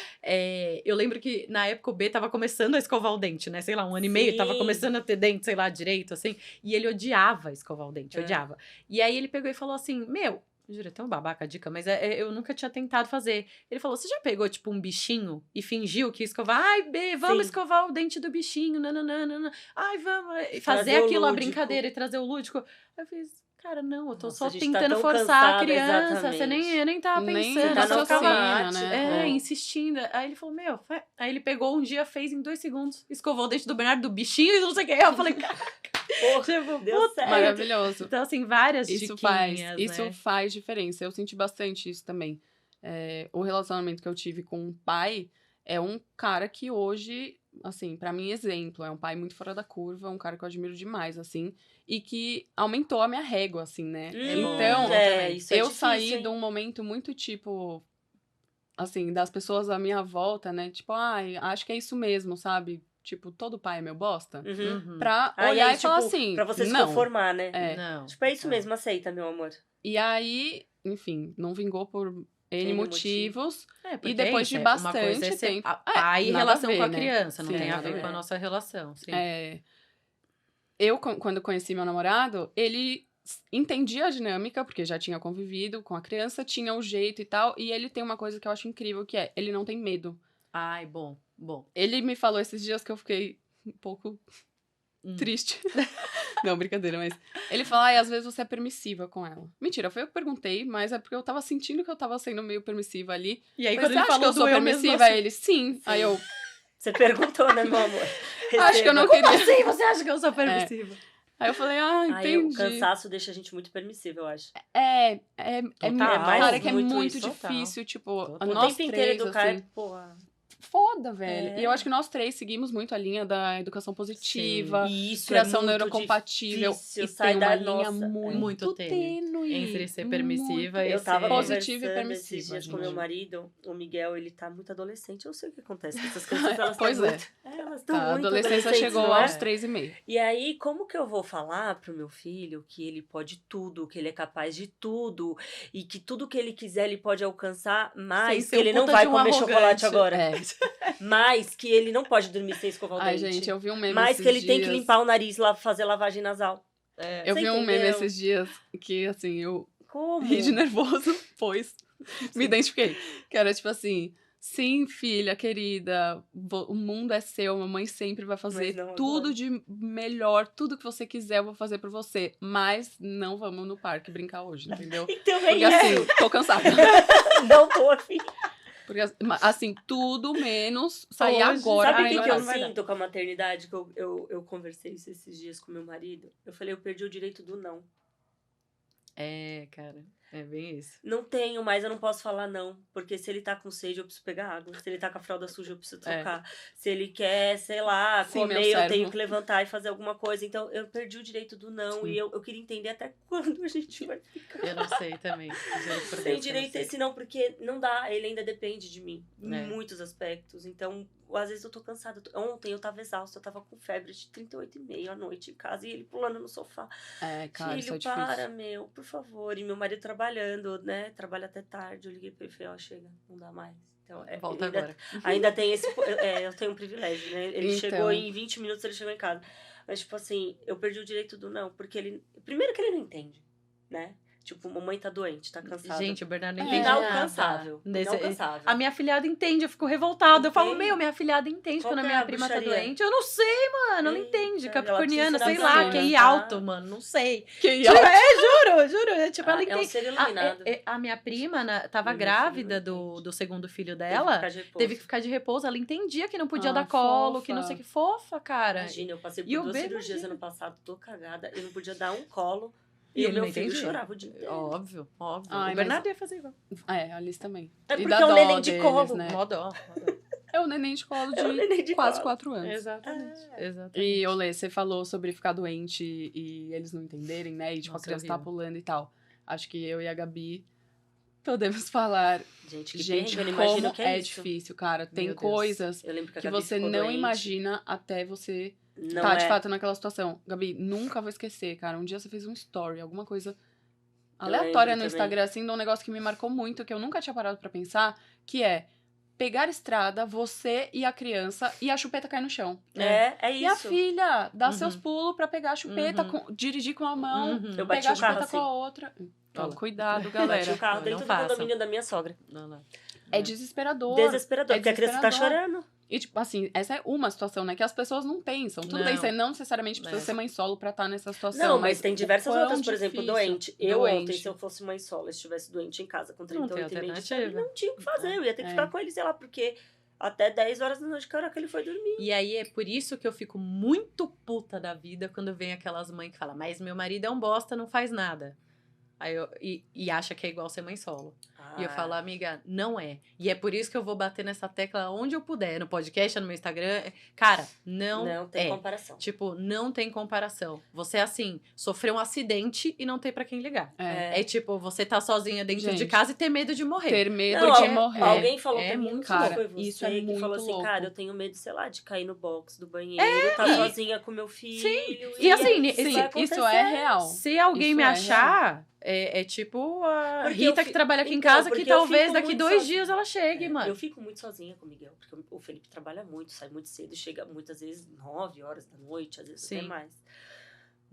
Speaker 1: Eu lembro que na época o B tava começando a escovar o dente, né? Sei lá, 1 ano e meio, tava
Speaker 2: Sim.
Speaker 1: começando a ter dente, sei lá, direito, assim. E ele odiava escovar o dente,
Speaker 2: É.
Speaker 1: odiava. E aí ele pegou e falou assim: Meu, juro, é tão babaca a dica, mas eu nunca tinha tentado fazer. Ele falou: Você já pegou, tipo, um bichinho e fingiu que ia escovar? Ai, B, vamos
Speaker 2: Sim.
Speaker 1: escovar o dente do bichinho, nananana. Ai, vamos. E fazer
Speaker 2: Trazer o
Speaker 1: aquilo, a
Speaker 2: lúdico.
Speaker 1: brincadeira e trazer o lúdico. Aí eu fiz. Cara, não, eu tô
Speaker 2: Nossa,
Speaker 1: só
Speaker 2: a gente tá
Speaker 1: tentando
Speaker 2: tão
Speaker 1: forçar
Speaker 2: cansada,
Speaker 1: a criança. Você
Speaker 2: exatamente.
Speaker 1: eu nem tava
Speaker 3: Nem
Speaker 1: pensando.
Speaker 2: tá
Speaker 1: eu só
Speaker 2: no
Speaker 1: ficava
Speaker 2: automático.
Speaker 3: né?
Speaker 1: insistindo. Aí ele falou, meu, aí ele pegou um dia, fez em 2 segundos, escovou o dente do Bernardo, do bichinho e não sei o que. Eu falei, caraca,
Speaker 2: Porra,
Speaker 1: tipo,
Speaker 2: deu
Speaker 1: puta.
Speaker 2: certo.
Speaker 3: Maravilhoso.
Speaker 1: Então, assim, várias
Speaker 3: Isso
Speaker 1: diquinhas,
Speaker 3: isso
Speaker 1: né?
Speaker 3: faz diferença. Eu senti bastante isso também. O relacionamento que eu tive com o pai é um cara que hoje, assim, pra mim, exemplo. É um pai muito fora da curva, um cara que eu admiro demais, assim. E que aumentou a minha régua, assim, né? Então,
Speaker 2: isso é
Speaker 3: eu
Speaker 2: difícil,
Speaker 3: saí
Speaker 2: hein?
Speaker 3: de um momento muito, tipo... Assim, das pessoas à minha volta, né? Tipo, ai, acho que é isso mesmo, sabe? Tipo, todo pai é meu bosta.
Speaker 2: Uhum.
Speaker 1: Uhum.
Speaker 3: Pra
Speaker 2: Aí,
Speaker 3: olhar
Speaker 2: aí,
Speaker 3: e falar
Speaker 2: tipo,
Speaker 3: assim,
Speaker 2: pra você se
Speaker 3: não.
Speaker 2: conformar, né?
Speaker 3: É.
Speaker 1: Não.
Speaker 2: Tipo, é isso mesmo, aceita, meu amor.
Speaker 3: E aí, enfim, não vingou por N
Speaker 2: N
Speaker 3: motivos.
Speaker 1: Porque
Speaker 3: E depois de
Speaker 1: uma
Speaker 3: bastante
Speaker 1: coisa é ser
Speaker 3: tempo-
Speaker 1: pai e
Speaker 3: nada
Speaker 1: relação
Speaker 3: a ver,
Speaker 1: com a
Speaker 3: né?
Speaker 1: criança, não
Speaker 3: Sim,
Speaker 1: tem a
Speaker 3: nada
Speaker 1: ver
Speaker 2: a
Speaker 1: com a
Speaker 2: ver.
Speaker 1: nossa relação. Sim.
Speaker 3: Eu, quando conheci meu namorado, ele entendia a dinâmica, porque já tinha convivido com a criança, tinha o jeito e tal. E ele tem uma coisa que eu acho incrível, que é, ele não tem medo.
Speaker 1: Ai, bom.
Speaker 3: Ele me falou esses dias que eu fiquei um pouco triste. Não, brincadeira, mas... Ele falou, às vezes você é permissiva com ela. Mentira, foi eu que perguntei, mas é porque eu tava sentindo que eu tava sendo meio permissiva ali.
Speaker 1: E aí,
Speaker 3: Mas
Speaker 1: quando
Speaker 3: você
Speaker 1: ele
Speaker 3: acha que
Speaker 1: falou
Speaker 3: eu sou
Speaker 1: do eu mesmo
Speaker 3: permissiva?
Speaker 1: assim,
Speaker 3: Aí ele, sim. Aí eu,
Speaker 2: Você perguntou, né, meu amor?
Speaker 3: acho que eu não
Speaker 2: Receba.
Speaker 3: queria.
Speaker 1: assim, você acha que eu sou permissiva?
Speaker 3: Aí eu falei,
Speaker 2: Aí o
Speaker 3: entendi.
Speaker 2: cansaço deixa a gente muito permissivo, eu acho.
Speaker 1: Total.
Speaker 3: Cara, que é
Speaker 2: muito
Speaker 3: muito
Speaker 2: isso,
Speaker 3: difícil, tipo,
Speaker 1: Total.
Speaker 2: O
Speaker 3: nós
Speaker 2: tempo inteiro
Speaker 3: três,
Speaker 2: educar,
Speaker 3: assim,
Speaker 2: porra.
Speaker 3: foda, velho.
Speaker 2: É.
Speaker 3: E eu acho que nós três seguimos muito a linha da educação positiva,
Speaker 2: E isso
Speaker 3: criação
Speaker 2: é muito
Speaker 3: neurocompatível.
Speaker 2: difícil,
Speaker 3: E
Speaker 2: sai
Speaker 3: tem uma
Speaker 2: da
Speaker 3: linha
Speaker 2: nossa.
Speaker 1: Muito tênue. Entre ser permissiva
Speaker 3: muito
Speaker 1: e
Speaker 2: Eu tava
Speaker 1: ser
Speaker 3: positiva e
Speaker 2: conversando
Speaker 3: permissiva,
Speaker 2: esses dias com
Speaker 3: gente.
Speaker 2: meu marido, o Miguel, ele tá muito adolescente. Eu não sei o que acontece com essas crianças, elas
Speaker 3: Pois
Speaker 2: estão
Speaker 3: é.
Speaker 2: muito... Elas estão
Speaker 3: Tá, a
Speaker 2: muito
Speaker 3: adolescência
Speaker 2: adolescentes,
Speaker 3: chegou
Speaker 2: não é?
Speaker 3: aos 3,5.
Speaker 2: E aí, como que eu vou falar pro meu filho que ele pode tudo, que ele é capaz de tudo, e que tudo que ele quiser ele pode alcançar, mas
Speaker 1: Sem
Speaker 2: que
Speaker 1: ser
Speaker 2: ele
Speaker 1: um
Speaker 2: não
Speaker 1: puta
Speaker 2: vai
Speaker 1: de um
Speaker 2: comer chocolate
Speaker 1: arrogante.
Speaker 2: agora.
Speaker 3: É.
Speaker 2: Mas que ele não pode dormir sem escovar o
Speaker 3: Ai,
Speaker 2: dente.
Speaker 3: gente, eu vi um meme
Speaker 2: Mas
Speaker 3: esses
Speaker 2: que ele tem que
Speaker 3: dias.
Speaker 2: limpar o nariz lá, fazer lavagem nasal.
Speaker 3: Eu
Speaker 2: Você
Speaker 3: vi um meme
Speaker 2: entendeu?
Speaker 3: esses dias que, assim, eu
Speaker 2: Como?
Speaker 3: ri de nervoso, pois me identifiquei. Que era tipo assim, Sim, filha querida, o mundo é seu, a mamãe sempre vai fazer
Speaker 2: Mas não
Speaker 3: tudo
Speaker 2: agora.
Speaker 3: de melhor, tudo que você quiser eu vou fazer por você, mas não vamos no parque brincar hoje, entendeu?
Speaker 2: Então é
Speaker 3: Porque
Speaker 2: isso.
Speaker 3: assim, tô cansada.
Speaker 2: Não tô afim.
Speaker 3: Porque assim, tudo menos sair
Speaker 1: Hoje,
Speaker 3: agora.
Speaker 2: Sabe o
Speaker 3: Ai,
Speaker 2: que,
Speaker 3: não
Speaker 2: que eu
Speaker 3: vai dar.
Speaker 2: sinto com a maternidade? Que eu conversei isso esses dias com meu marido. Eu falei, eu perdi o direito do não.
Speaker 1: É, cara, é bem isso.
Speaker 2: Não tenho mais, eu não posso falar não. Porque se ele tá com sede, eu preciso pegar água. Se ele tá com a fralda suja, eu preciso trocar. Se ele quer, sei lá,
Speaker 3: Sim, meu
Speaker 2: comer, eu tenho
Speaker 3: servo.
Speaker 2: que levantar e fazer alguma coisa. Então, eu perdi o direito do não.
Speaker 1: Sim.
Speaker 2: E eu queria entender até quando a gente vai ficar
Speaker 1: Eu não sei também. Juro por Deus
Speaker 2: sem
Speaker 1: que eu
Speaker 2: direito
Speaker 1: não
Speaker 2: a
Speaker 1: sei.
Speaker 2: esse não. Porque não dá, ele ainda depende de mim. Em
Speaker 1: É.
Speaker 2: muitos aspectos. Então, às vezes eu tô cansada. Ontem eu tava exausta, eu tava com febre de 38,5 à noite em casa. E ele pulando no sofá.
Speaker 3: É, cara, isso é
Speaker 2: Filho,
Speaker 3: difícil.
Speaker 2: para, meu, por favor. E meu marido trabalhando, né? Trabalha até tarde. Eu liguei pra ele e falei, ó, chega, não dá mais. Então,
Speaker 1: Volta
Speaker 2: ainda,
Speaker 1: agora.
Speaker 2: ainda tem esse... eu tenho um privilégio, né? Ele
Speaker 3: Então.
Speaker 2: chegou em 20 minutos, ele chegou em casa. Mas, tipo assim, eu perdi o direito do não. Porque ele... Primeiro que ele não entende, né? Tipo, mamãe tá doente, tá cansada.
Speaker 1: Gente, o Bernardo não
Speaker 3: É.
Speaker 1: entende nada.
Speaker 2: Inalcançável.
Speaker 1: Nesse-
Speaker 2: Inalcançável.
Speaker 1: A minha afilhada entende, eu fico revoltada. Eu falo,
Speaker 2: Entende?
Speaker 1: minha afilhada entende
Speaker 2: Qual
Speaker 1: quando a
Speaker 2: que é
Speaker 1: minha
Speaker 2: a
Speaker 1: prima tá
Speaker 2: bruxaria?
Speaker 1: doente. Eu não sei, mano, não
Speaker 2: Eita,
Speaker 1: entende.
Speaker 2: ela
Speaker 1: Capricorniana,
Speaker 2: precisa
Speaker 1: sei
Speaker 2: da
Speaker 1: lá,
Speaker 2: vacina,
Speaker 1: QI
Speaker 2: tá?
Speaker 1: alto, mano, não sei.
Speaker 3: Que
Speaker 1: Juro. Tipo, ela
Speaker 2: É um
Speaker 1: entende.
Speaker 2: ser iluminado.
Speaker 1: A minha prima tava
Speaker 2: Meu
Speaker 1: grávida
Speaker 2: filho não entende.
Speaker 1: do segundo filho
Speaker 2: Teve que
Speaker 1: dela.
Speaker 2: ficar de repouso.
Speaker 1: Teve que ficar de repouso. Ela entendia que não podia
Speaker 3: Ah,
Speaker 1: dar colo, que não
Speaker 3: fofa.
Speaker 1: sei o que. Fofa, cara.
Speaker 2: Imagina, eu passei
Speaker 1: E
Speaker 2: por
Speaker 1: o
Speaker 2: 2
Speaker 1: B,
Speaker 2: cirurgias
Speaker 1: imagina.
Speaker 2: ano passado, tô cagada. Eu não podia dar um colo.
Speaker 1: E
Speaker 2: E o
Speaker 1: ele
Speaker 2: meu
Speaker 1: não
Speaker 2: filho
Speaker 1: entendia.
Speaker 2: chorava o dia inteiro.
Speaker 1: Óbvio.
Speaker 3: Ai,
Speaker 1: O Bernardo ia fazer igual.
Speaker 3: É, a Alice também.
Speaker 2: É
Speaker 3: E
Speaker 2: porque
Speaker 3: dá
Speaker 2: é um
Speaker 3: dó
Speaker 2: neném de
Speaker 3: deles,
Speaker 2: colo.
Speaker 3: né?
Speaker 1: Mó dó.
Speaker 3: É o neném de colo de,
Speaker 2: É o neném de
Speaker 3: quase
Speaker 2: colo.
Speaker 3: 4 anos.
Speaker 1: Exatamente.
Speaker 2: É.
Speaker 1: Exatamente.
Speaker 3: E, Olê, você falou sobre ficar doente e eles não entenderem, né? E, tipo,
Speaker 1: Nossa,
Speaker 3: a criança
Speaker 1: é
Speaker 3: tá
Speaker 1: horrível.
Speaker 3: pulando e tal. Acho que eu e a Gabi podemos falar.
Speaker 2: Gente, que
Speaker 3: Gente,
Speaker 2: perrengue, eu não imagino
Speaker 3: como
Speaker 2: que é
Speaker 3: é
Speaker 2: isso.
Speaker 3: difícil, cara. Tem
Speaker 1: Meu Deus.
Speaker 3: coisas
Speaker 2: Eu lembro que a
Speaker 3: que
Speaker 2: Gabi
Speaker 3: você
Speaker 2: ficou
Speaker 3: não
Speaker 2: doente.
Speaker 3: imagina até você
Speaker 2: Não
Speaker 3: tá,
Speaker 2: é...
Speaker 3: de fato, naquela situação. Gabi, nunca vou esquecer, cara. Um dia você fez um story, alguma coisa aleatória
Speaker 2: lembro
Speaker 3: no
Speaker 2: também.
Speaker 3: Instagram, assim, de um negócio que me marcou muito, que eu nunca tinha parado pra pensar, que é pegar estrada, você e a criança, e a chupeta cai no chão.
Speaker 2: É
Speaker 3: E a
Speaker 2: isso.
Speaker 3: filha dá
Speaker 1: Uhum.
Speaker 3: seus pulos pra pegar a chupeta,
Speaker 1: Uhum.
Speaker 3: dirigir com a mão,
Speaker 1: Uhum.
Speaker 2: Eu bati
Speaker 3: pegar a
Speaker 2: o carro
Speaker 3: chupeta
Speaker 2: assim.
Speaker 3: com a outra. Então,
Speaker 1: Olha.
Speaker 3: cuidado,
Speaker 2: Bati
Speaker 3: galera.
Speaker 2: o carro
Speaker 1: Não
Speaker 2: dentro do
Speaker 1: façam.
Speaker 2: condomínio da minha sogra.
Speaker 1: Não.
Speaker 3: É desesperador.
Speaker 2: Desesperador,
Speaker 3: É
Speaker 2: porque a criança tá
Speaker 3: desesperador.
Speaker 2: chorando.
Speaker 3: E, tipo, assim, essa é uma situação, né? Que as pessoas não pensam. Tudo bem,
Speaker 1: Não.
Speaker 3: você não necessariamente precisa
Speaker 1: É.
Speaker 3: ser mãe solo pra estar nessa situação.
Speaker 2: Não, mas tem
Speaker 3: o
Speaker 2: diversas
Speaker 3: quão
Speaker 2: outras, por exemplo,
Speaker 3: difícil.
Speaker 2: doente. Eu ontem,
Speaker 3: Doente.
Speaker 2: se eu fosse mãe solo, estivesse doente em casa com
Speaker 1: Não tem
Speaker 2: 38,5 de febre,
Speaker 1: alternativa.
Speaker 2: não tinha o que fazer. Eu ia ter que
Speaker 3: É.
Speaker 2: ficar com ele, sei lá, porque até 10 horas da noite, que era que ele foi dormir.
Speaker 1: E aí é por isso que eu fico muito puta da vida quando vem aquelas mães que falam, mas meu marido é um bosta, não faz nada. Aí e acha que é igual ser mãe solo. E eu falo, amiga, não é. E é por isso que eu vou bater nessa tecla onde eu puder, no podcast, no meu Instagram. Cara,
Speaker 2: Não tem
Speaker 1: é.
Speaker 2: comparação.
Speaker 1: Tipo, não tem comparação. Você, assim, sofreu um acidente e não tem pra quem ligar. É tipo, você tá sozinha dentro de
Speaker 3: Gente,
Speaker 1: casa e ter medo de morrer.
Speaker 3: Ter medo
Speaker 2: Não,
Speaker 3: de
Speaker 2: al-
Speaker 3: morrer.
Speaker 2: Alguém falou
Speaker 1: É
Speaker 2: pra mim,
Speaker 1: muito
Speaker 2: não sei se
Speaker 3: louco.
Speaker 2: foi você,
Speaker 3: Isso é
Speaker 2: que
Speaker 3: muito
Speaker 2: falou assim,
Speaker 3: louco.
Speaker 2: cara, eu tenho medo, sei lá, de cair no box do banheiro, tá
Speaker 1: e-
Speaker 2: sozinha com meu filho.
Speaker 1: E assim,
Speaker 2: isso
Speaker 3: Sim,
Speaker 2: vai
Speaker 3: isso
Speaker 2: acontecer.
Speaker 3: é real.
Speaker 1: Se alguém
Speaker 3: Isso
Speaker 1: me
Speaker 3: é
Speaker 1: achar, é tipo a
Speaker 2: Porque
Speaker 1: Rita
Speaker 2: eu
Speaker 1: que
Speaker 2: fi-
Speaker 1: trabalha aqui em
Speaker 2: então,
Speaker 1: casa, que
Speaker 2: porque eu
Speaker 1: talvez
Speaker 2: fico
Speaker 1: daqui
Speaker 2: muito
Speaker 1: 2
Speaker 2: sozinha.
Speaker 1: dias ela chegue, mano.
Speaker 2: Eu fico muito sozinha com o Miguel, porque o Felipe trabalha muito, sai muito cedo, chega muitas vezes 9 horas da noite, às vezes até
Speaker 1: Sim.
Speaker 2: mais.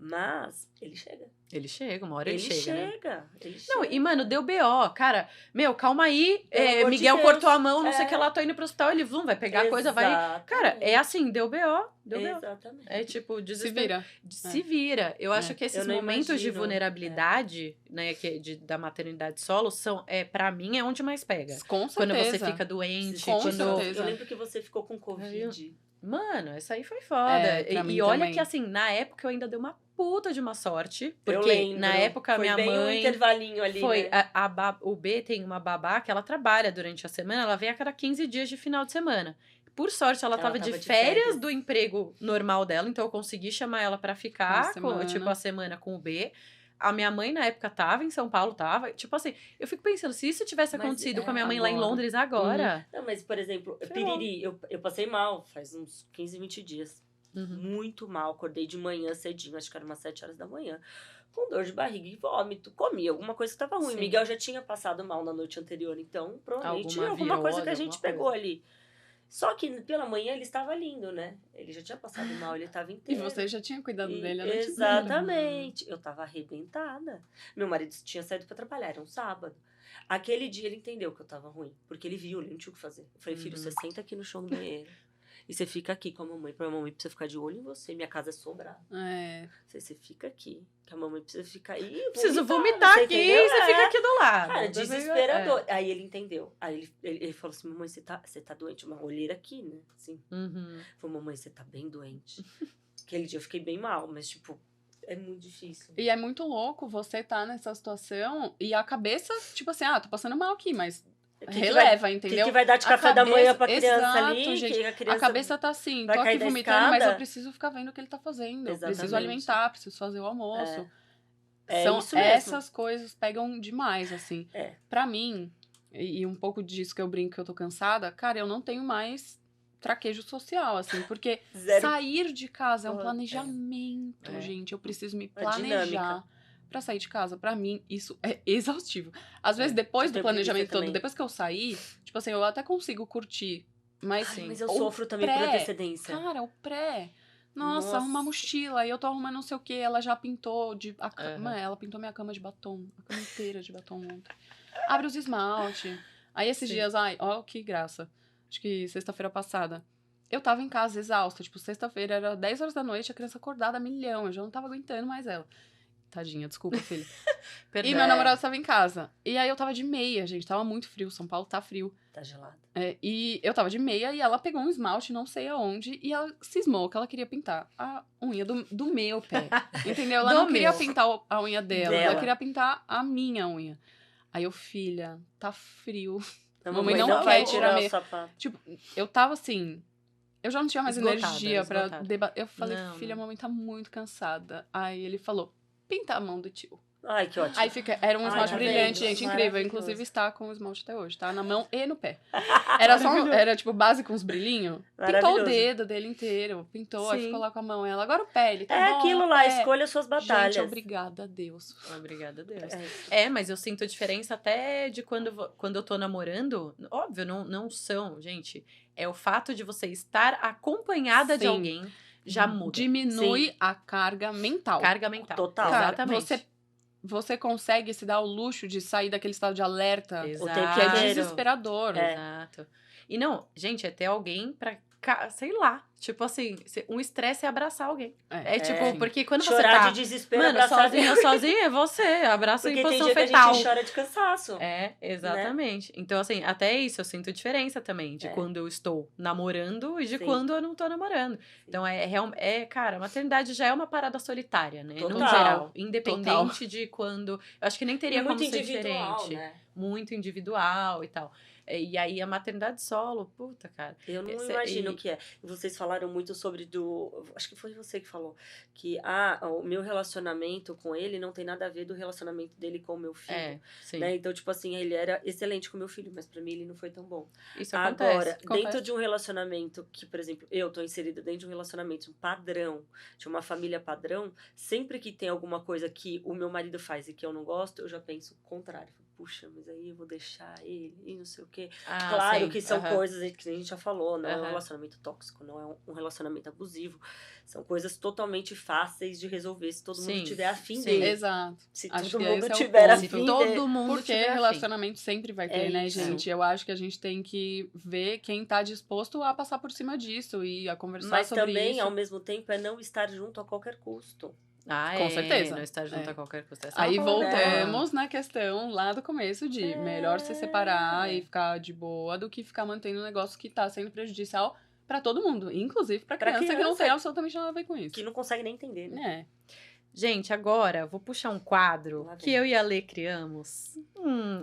Speaker 2: Mas ele chega.
Speaker 1: Ele chega, uma hora ele chega, né?
Speaker 2: Ele
Speaker 1: Não,
Speaker 2: chega.
Speaker 1: e mano, deu BO. Cara, meu, calma aí.
Speaker 2: Pelo amor de
Speaker 1: Miguel
Speaker 2: Deus.
Speaker 1: cortou a mão, não sei o
Speaker 2: É.
Speaker 1: que lá, tô indo pro hospital, ele vai pegar a coisa, vai. Cara, é assim, deu BO. Deu BO.
Speaker 2: Exatamente.
Speaker 1: É tipo,
Speaker 3: Se
Speaker 1: desespero.
Speaker 3: vira.
Speaker 1: Se vira. Eu acho que esses
Speaker 2: Eu não
Speaker 1: momentos de
Speaker 2: imagino.
Speaker 1: vulnerabilidade, né, da maternidade solo, são, pra mim, é onde mais pega.
Speaker 3: Com
Speaker 1: Quando
Speaker 3: certeza.
Speaker 1: você fica doente,
Speaker 3: Com
Speaker 1: quando.
Speaker 3: certeza.
Speaker 2: Eu lembro que você ficou com Covid.
Speaker 1: Mano, essa aí foi foda.
Speaker 3: É, pra mim
Speaker 1: E olha
Speaker 3: também.
Speaker 1: que, assim, na época eu ainda dei uma puta de uma sorte.
Speaker 2: Eu
Speaker 1: Porque
Speaker 2: lembro.
Speaker 1: na época
Speaker 2: Foi
Speaker 1: minha
Speaker 2: bem um
Speaker 1: mãe.
Speaker 2: intervalinho ali,
Speaker 1: Foi,
Speaker 2: né?
Speaker 1: o B tem uma babá que ela trabalha durante a semana, ela vem a cada 15 dias de final de semana. Por sorte, ela tava de férias do emprego normal dela, então eu consegui chamar ela pra ficar, tipo, a semana com o B. A minha mãe, na época, tava em São Paulo, tava. Tipo assim, eu fico pensando, se isso tivesse
Speaker 2: Mas
Speaker 1: acontecido
Speaker 2: é,
Speaker 1: com a minha mãe lá em
Speaker 2: agora.
Speaker 1: Londres agora.
Speaker 2: Não, mas, por exemplo,
Speaker 1: Ferrou.
Speaker 2: piriri, eu passei mal faz uns 15, 20 dias.
Speaker 1: Uhum.
Speaker 2: Muito mal. Acordei de manhã cedinho, acho que era umas 7 horas da manhã. Com dor de barriga e vômito. Comi alguma coisa que tava ruim.
Speaker 1: Sim.
Speaker 2: Miguel já tinha passado mal na noite anterior, então provavelmente alguma coisa que a gente
Speaker 1: alguma
Speaker 2: pegou
Speaker 1: coisa.
Speaker 2: ali. Só que pela manhã ele estava lindo, né? Ele já tinha passado mal, ele estava
Speaker 3: E
Speaker 2: inteiro.
Speaker 3: você já tinha cuidado dele a noite inteira.
Speaker 2: Exatamente. Eu tava arrebentada. Meu marido tinha saído pra trabalhar, era um sábado. Aquele dia ele entendeu que eu tava ruim. Porque ele viu, ele não tinha o que fazer. Eu falei, filho, você senta aqui no chão do banheiro. E você fica aqui com a mamãe. Pra mamãe precisa ficar de olho em você. Minha casa é sobrada. Você fica aqui. Que a mamãe precisa ficar aí.
Speaker 1: Preciso vomitar aqui, você fica aqui do lado.
Speaker 2: Cara, desesperador. Aí ele entendeu. Aí ele falou assim, mamãe, você tá doente? Uma olheira aqui, né? Assim. Falei, mamãe, você tá bem doente. Aquele dia eu fiquei bem mal, mas tipo, é muito difícil.
Speaker 3: E é muito louco você tá nessa situação e a cabeça, tipo assim, tô passando mal aqui, mas releva, entendeu?
Speaker 2: O que vai dar de café da manhã pra criança
Speaker 3: exato,
Speaker 2: ali?
Speaker 3: Gente,
Speaker 2: a criança
Speaker 3: cabeça tá assim, tô aqui vomitando, mas eu preciso ficar vendo o que ele tá fazendo. Eu preciso alimentar, preciso fazer o almoço. São
Speaker 2: isso mesmo.
Speaker 3: essas coisas pegam demais, assim. Pra mim, e um pouco disso que eu brinco que eu tô cansada, cara, eu não tenho mais traquejo social, assim, porque sair de casa é um planejamento, gente. Eu preciso me planejar pra sair de casa. Pra mim, isso é exaustivo. Às vezes, depois do planejamento todo, depois que eu sair, tipo assim, eu até consigo curtir. Mas
Speaker 2: eu sofro também por antecedência.
Speaker 3: Cara, o pré. Nossa, arruma mochila. E eu tô arrumando não sei o que. Ela já pintou ela pintou minha cama de batom. A cama inteira de batom ontem. Abre os esmalte. Aí esses dias, ó, que graça. Acho que sexta-feira passada. Eu tava em casa exausta. Tipo, sexta-feira era 10 horas da noite, a criança acordada a milhão. Eu já não tava aguentando mais ela. Tadinha, desculpa, filha. E meu namorado estava em casa. E aí eu tava de meia, gente. Tava muito frio. São Paulo tá frio.
Speaker 2: Tá gelado.
Speaker 3: E eu tava de meia e ela pegou um esmalte, não sei aonde, e ela cismou que ela queria pintar a unha do meu pé. Entendeu? Ela não queria pintar a unha dela, ela queria pintar a minha unha. Aí eu, filha, tá frio. A mamãe não quer tirar meia. Tipo, eu tava assim. Eu já não tinha mais energia pra debater. Eu falei, filha, a mamãe tá muito cansada. Aí ele falou, pinta a mão do tio.
Speaker 2: Ai, que ótimo.
Speaker 3: Aí era um esmalte brilhante, gente, incrível. Inclusive está com o esmalte até hoje, tá? Na mão e no pé. Era tipo base com os brilhinhos. Pintou o dedo dele inteiro. Pintou, aí ficou lá com a mão. Ela, agora o pé, ele tá bom.
Speaker 2: Aquilo lá, escolha suas batalhas.
Speaker 3: Gente, obrigada a Deus.
Speaker 1: Obrigada a Deus. Mas eu sinto a diferença até de quando eu tô namorando. Óbvio, não são, gente. É o fato de você estar acompanhada de alguém já muda.
Speaker 3: Diminui a carga mental.
Speaker 1: Carga mental.
Speaker 2: Total.
Speaker 3: Cara,
Speaker 1: exatamente.
Speaker 3: Você consegue se dar o luxo de sair daquele estado de alerta,
Speaker 1: Exato.
Speaker 3: que é desesperador.
Speaker 1: Exato. E não, gente, é ter alguém pra, sei lá, tipo assim, um estresse é abraçar alguém. Tipo, porque quando você
Speaker 2: chorar
Speaker 1: tá...
Speaker 2: de desespero,
Speaker 1: mano, sozinha é você, abraça em posição
Speaker 2: fetal. Porque tem dia
Speaker 1: fetal.
Speaker 2: que a gente chora de cansaço.
Speaker 1: Exatamente. Né? Então, assim, até isso eu sinto diferença também, de quando eu estou namorando e de quando eu não tô namorando. Então, cara, a maternidade já é uma parada solitária, né?
Speaker 2: Total.
Speaker 1: No geral, independente de quando... Eu acho que nem teria como ser diferente.
Speaker 2: Né?
Speaker 1: Muito individual e tal. E aí, a maternidade solo, puta, cara.
Speaker 2: Eu não imagino o que é. Vocês falaram muito sobre acho que foi você que falou, que o meu relacionamento com ele não tem nada a ver do relacionamento dele com o meu filho.
Speaker 1: Sim.
Speaker 2: Né? Então, tipo assim, ele era excelente com o meu filho, mas pra mim ele não foi tão bom.
Speaker 1: Isso
Speaker 2: Agora,
Speaker 1: acontece.
Speaker 2: dentro de um relacionamento que, por exemplo, eu tô inserida dentro de um relacionamento padrão, de uma família padrão, sempre que tem alguma coisa que o meu marido faz e que eu não gosto, eu já penso o contrário. Puxa, mas aí eu vou deixar ele e não sei o quê. Claro que são coisas que a gente já falou, não é um relacionamento tóxico, não é um relacionamento abusivo. São coisas totalmente fáceis de resolver se todo mundo tiver afim dele.
Speaker 3: Exato.
Speaker 2: Se todo mundo tiver afim dele.
Speaker 1: Todo mundo
Speaker 3: porque relacionamento sempre vai ter, né, gente? Eu acho que a gente tem que ver quem tá disposto a passar por cima disso e a conversar sobre isso.
Speaker 2: Mas também, ao mesmo tempo, é não estar junto a qualquer custo.
Speaker 3: Com certeza.
Speaker 1: Não estar junto a qualquer custo.
Speaker 3: Aí voltamos na questão lá do começo de melhor se separar e ficar de boa do que ficar mantendo um negócio que tá sendo prejudicial pra todo mundo, inclusive pra criança que não tem absolutamente nada a ver com isso.
Speaker 2: Que não consegue nem entender, né?
Speaker 1: Gente, agora vou puxar um quadro que eu e a Lê criamos.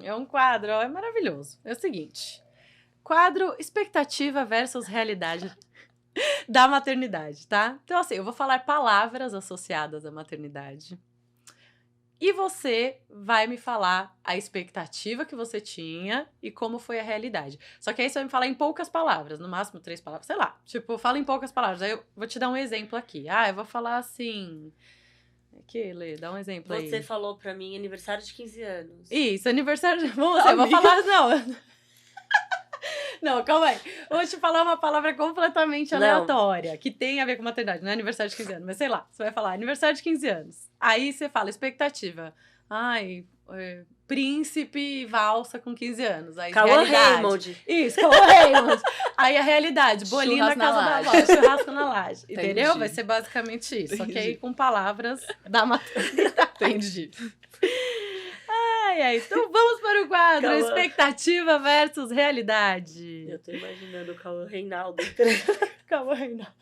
Speaker 1: É um quadro, é maravilhoso. É o seguinte: quadro expectativa versus realidade da maternidade, tá? Então, assim, eu vou falar palavras associadas à maternidade. E você vai me falar a expectativa que você tinha e como foi a realidade. Só que aí você vai me falar em poucas palavras, no máximo 3 palavras, sei lá. Tipo, fala em poucas palavras. Aí eu vou te dar um exemplo aqui. Eu vou falar assim... Aqui, Lê, dá um exemplo aí.
Speaker 2: Você falou pra mim aniversário de 15 anos.
Speaker 1: Isso, aniversário de... eu vou falar... Não, calma aí. Vou te falar uma palavra completamente aleatória, que tem a ver com maternidade. Não é aniversário de 15 anos, mas sei lá. Você vai falar aniversário de 15 anos. Aí você fala expectativa. Ai, príncipe valsa com 15 anos. Aí,
Speaker 2: Cauã
Speaker 1: realidade.
Speaker 2: Raymond.
Speaker 1: Isso, Cauã Raymond. Aí a realidade, bolinho na
Speaker 3: Churrasco na
Speaker 1: casa da
Speaker 3: laje.
Speaker 1: avó, churrasco na laje. Entendeu?
Speaker 3: Entendi.
Speaker 1: Vai ser basicamente isso. Só que aí
Speaker 3: Entendi.
Speaker 1: com palavras da maternidade.
Speaker 3: Entendi.
Speaker 1: Ai, então vamos para o quadro
Speaker 2: Cauã.
Speaker 1: expectativa versus realidade.
Speaker 2: Eu tô imaginando o Cauã Reinaldo.
Speaker 1: Cauã Reinaldo.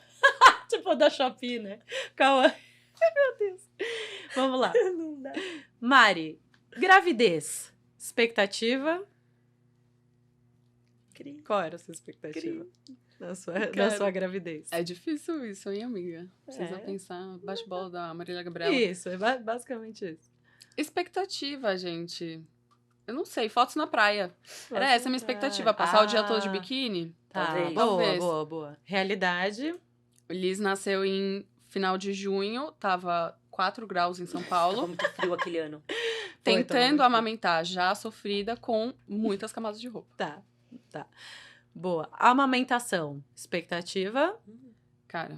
Speaker 1: Tipo da Shopee, né? Cauã. Ai, meu Deus. Vamos lá.
Speaker 2: Não dá.
Speaker 1: Mari, gravidez. Expectativa?
Speaker 2: Cri.
Speaker 1: Qual era a sua expectativa? Da
Speaker 3: Cara,
Speaker 1: sua gravidez.
Speaker 3: É difícil isso, hein, amiga? Precisa
Speaker 1: É.
Speaker 3: pensar. Bate-bola da Marília Gabriela.
Speaker 1: Isso, é basicamente isso.
Speaker 3: Expectativa, gente. Eu não sei, fotos na praia. Era essa a minha expectativa, passar o dia todo de biquíni.
Speaker 1: Tá,
Speaker 2: Talvez.
Speaker 1: boa,
Speaker 3: Talvez.
Speaker 1: boa. Realidade,
Speaker 3: O Liz nasceu em final de junho, tava 4 graus em São
Speaker 2: Tava
Speaker 3: Paulo,
Speaker 2: muito frio aquele ano.
Speaker 3: tentando
Speaker 1: muito.
Speaker 3: amamentar, já sofrida com muitas camadas de roupa.
Speaker 1: tá. Boa. Amamentação, expectativa,
Speaker 3: Cara,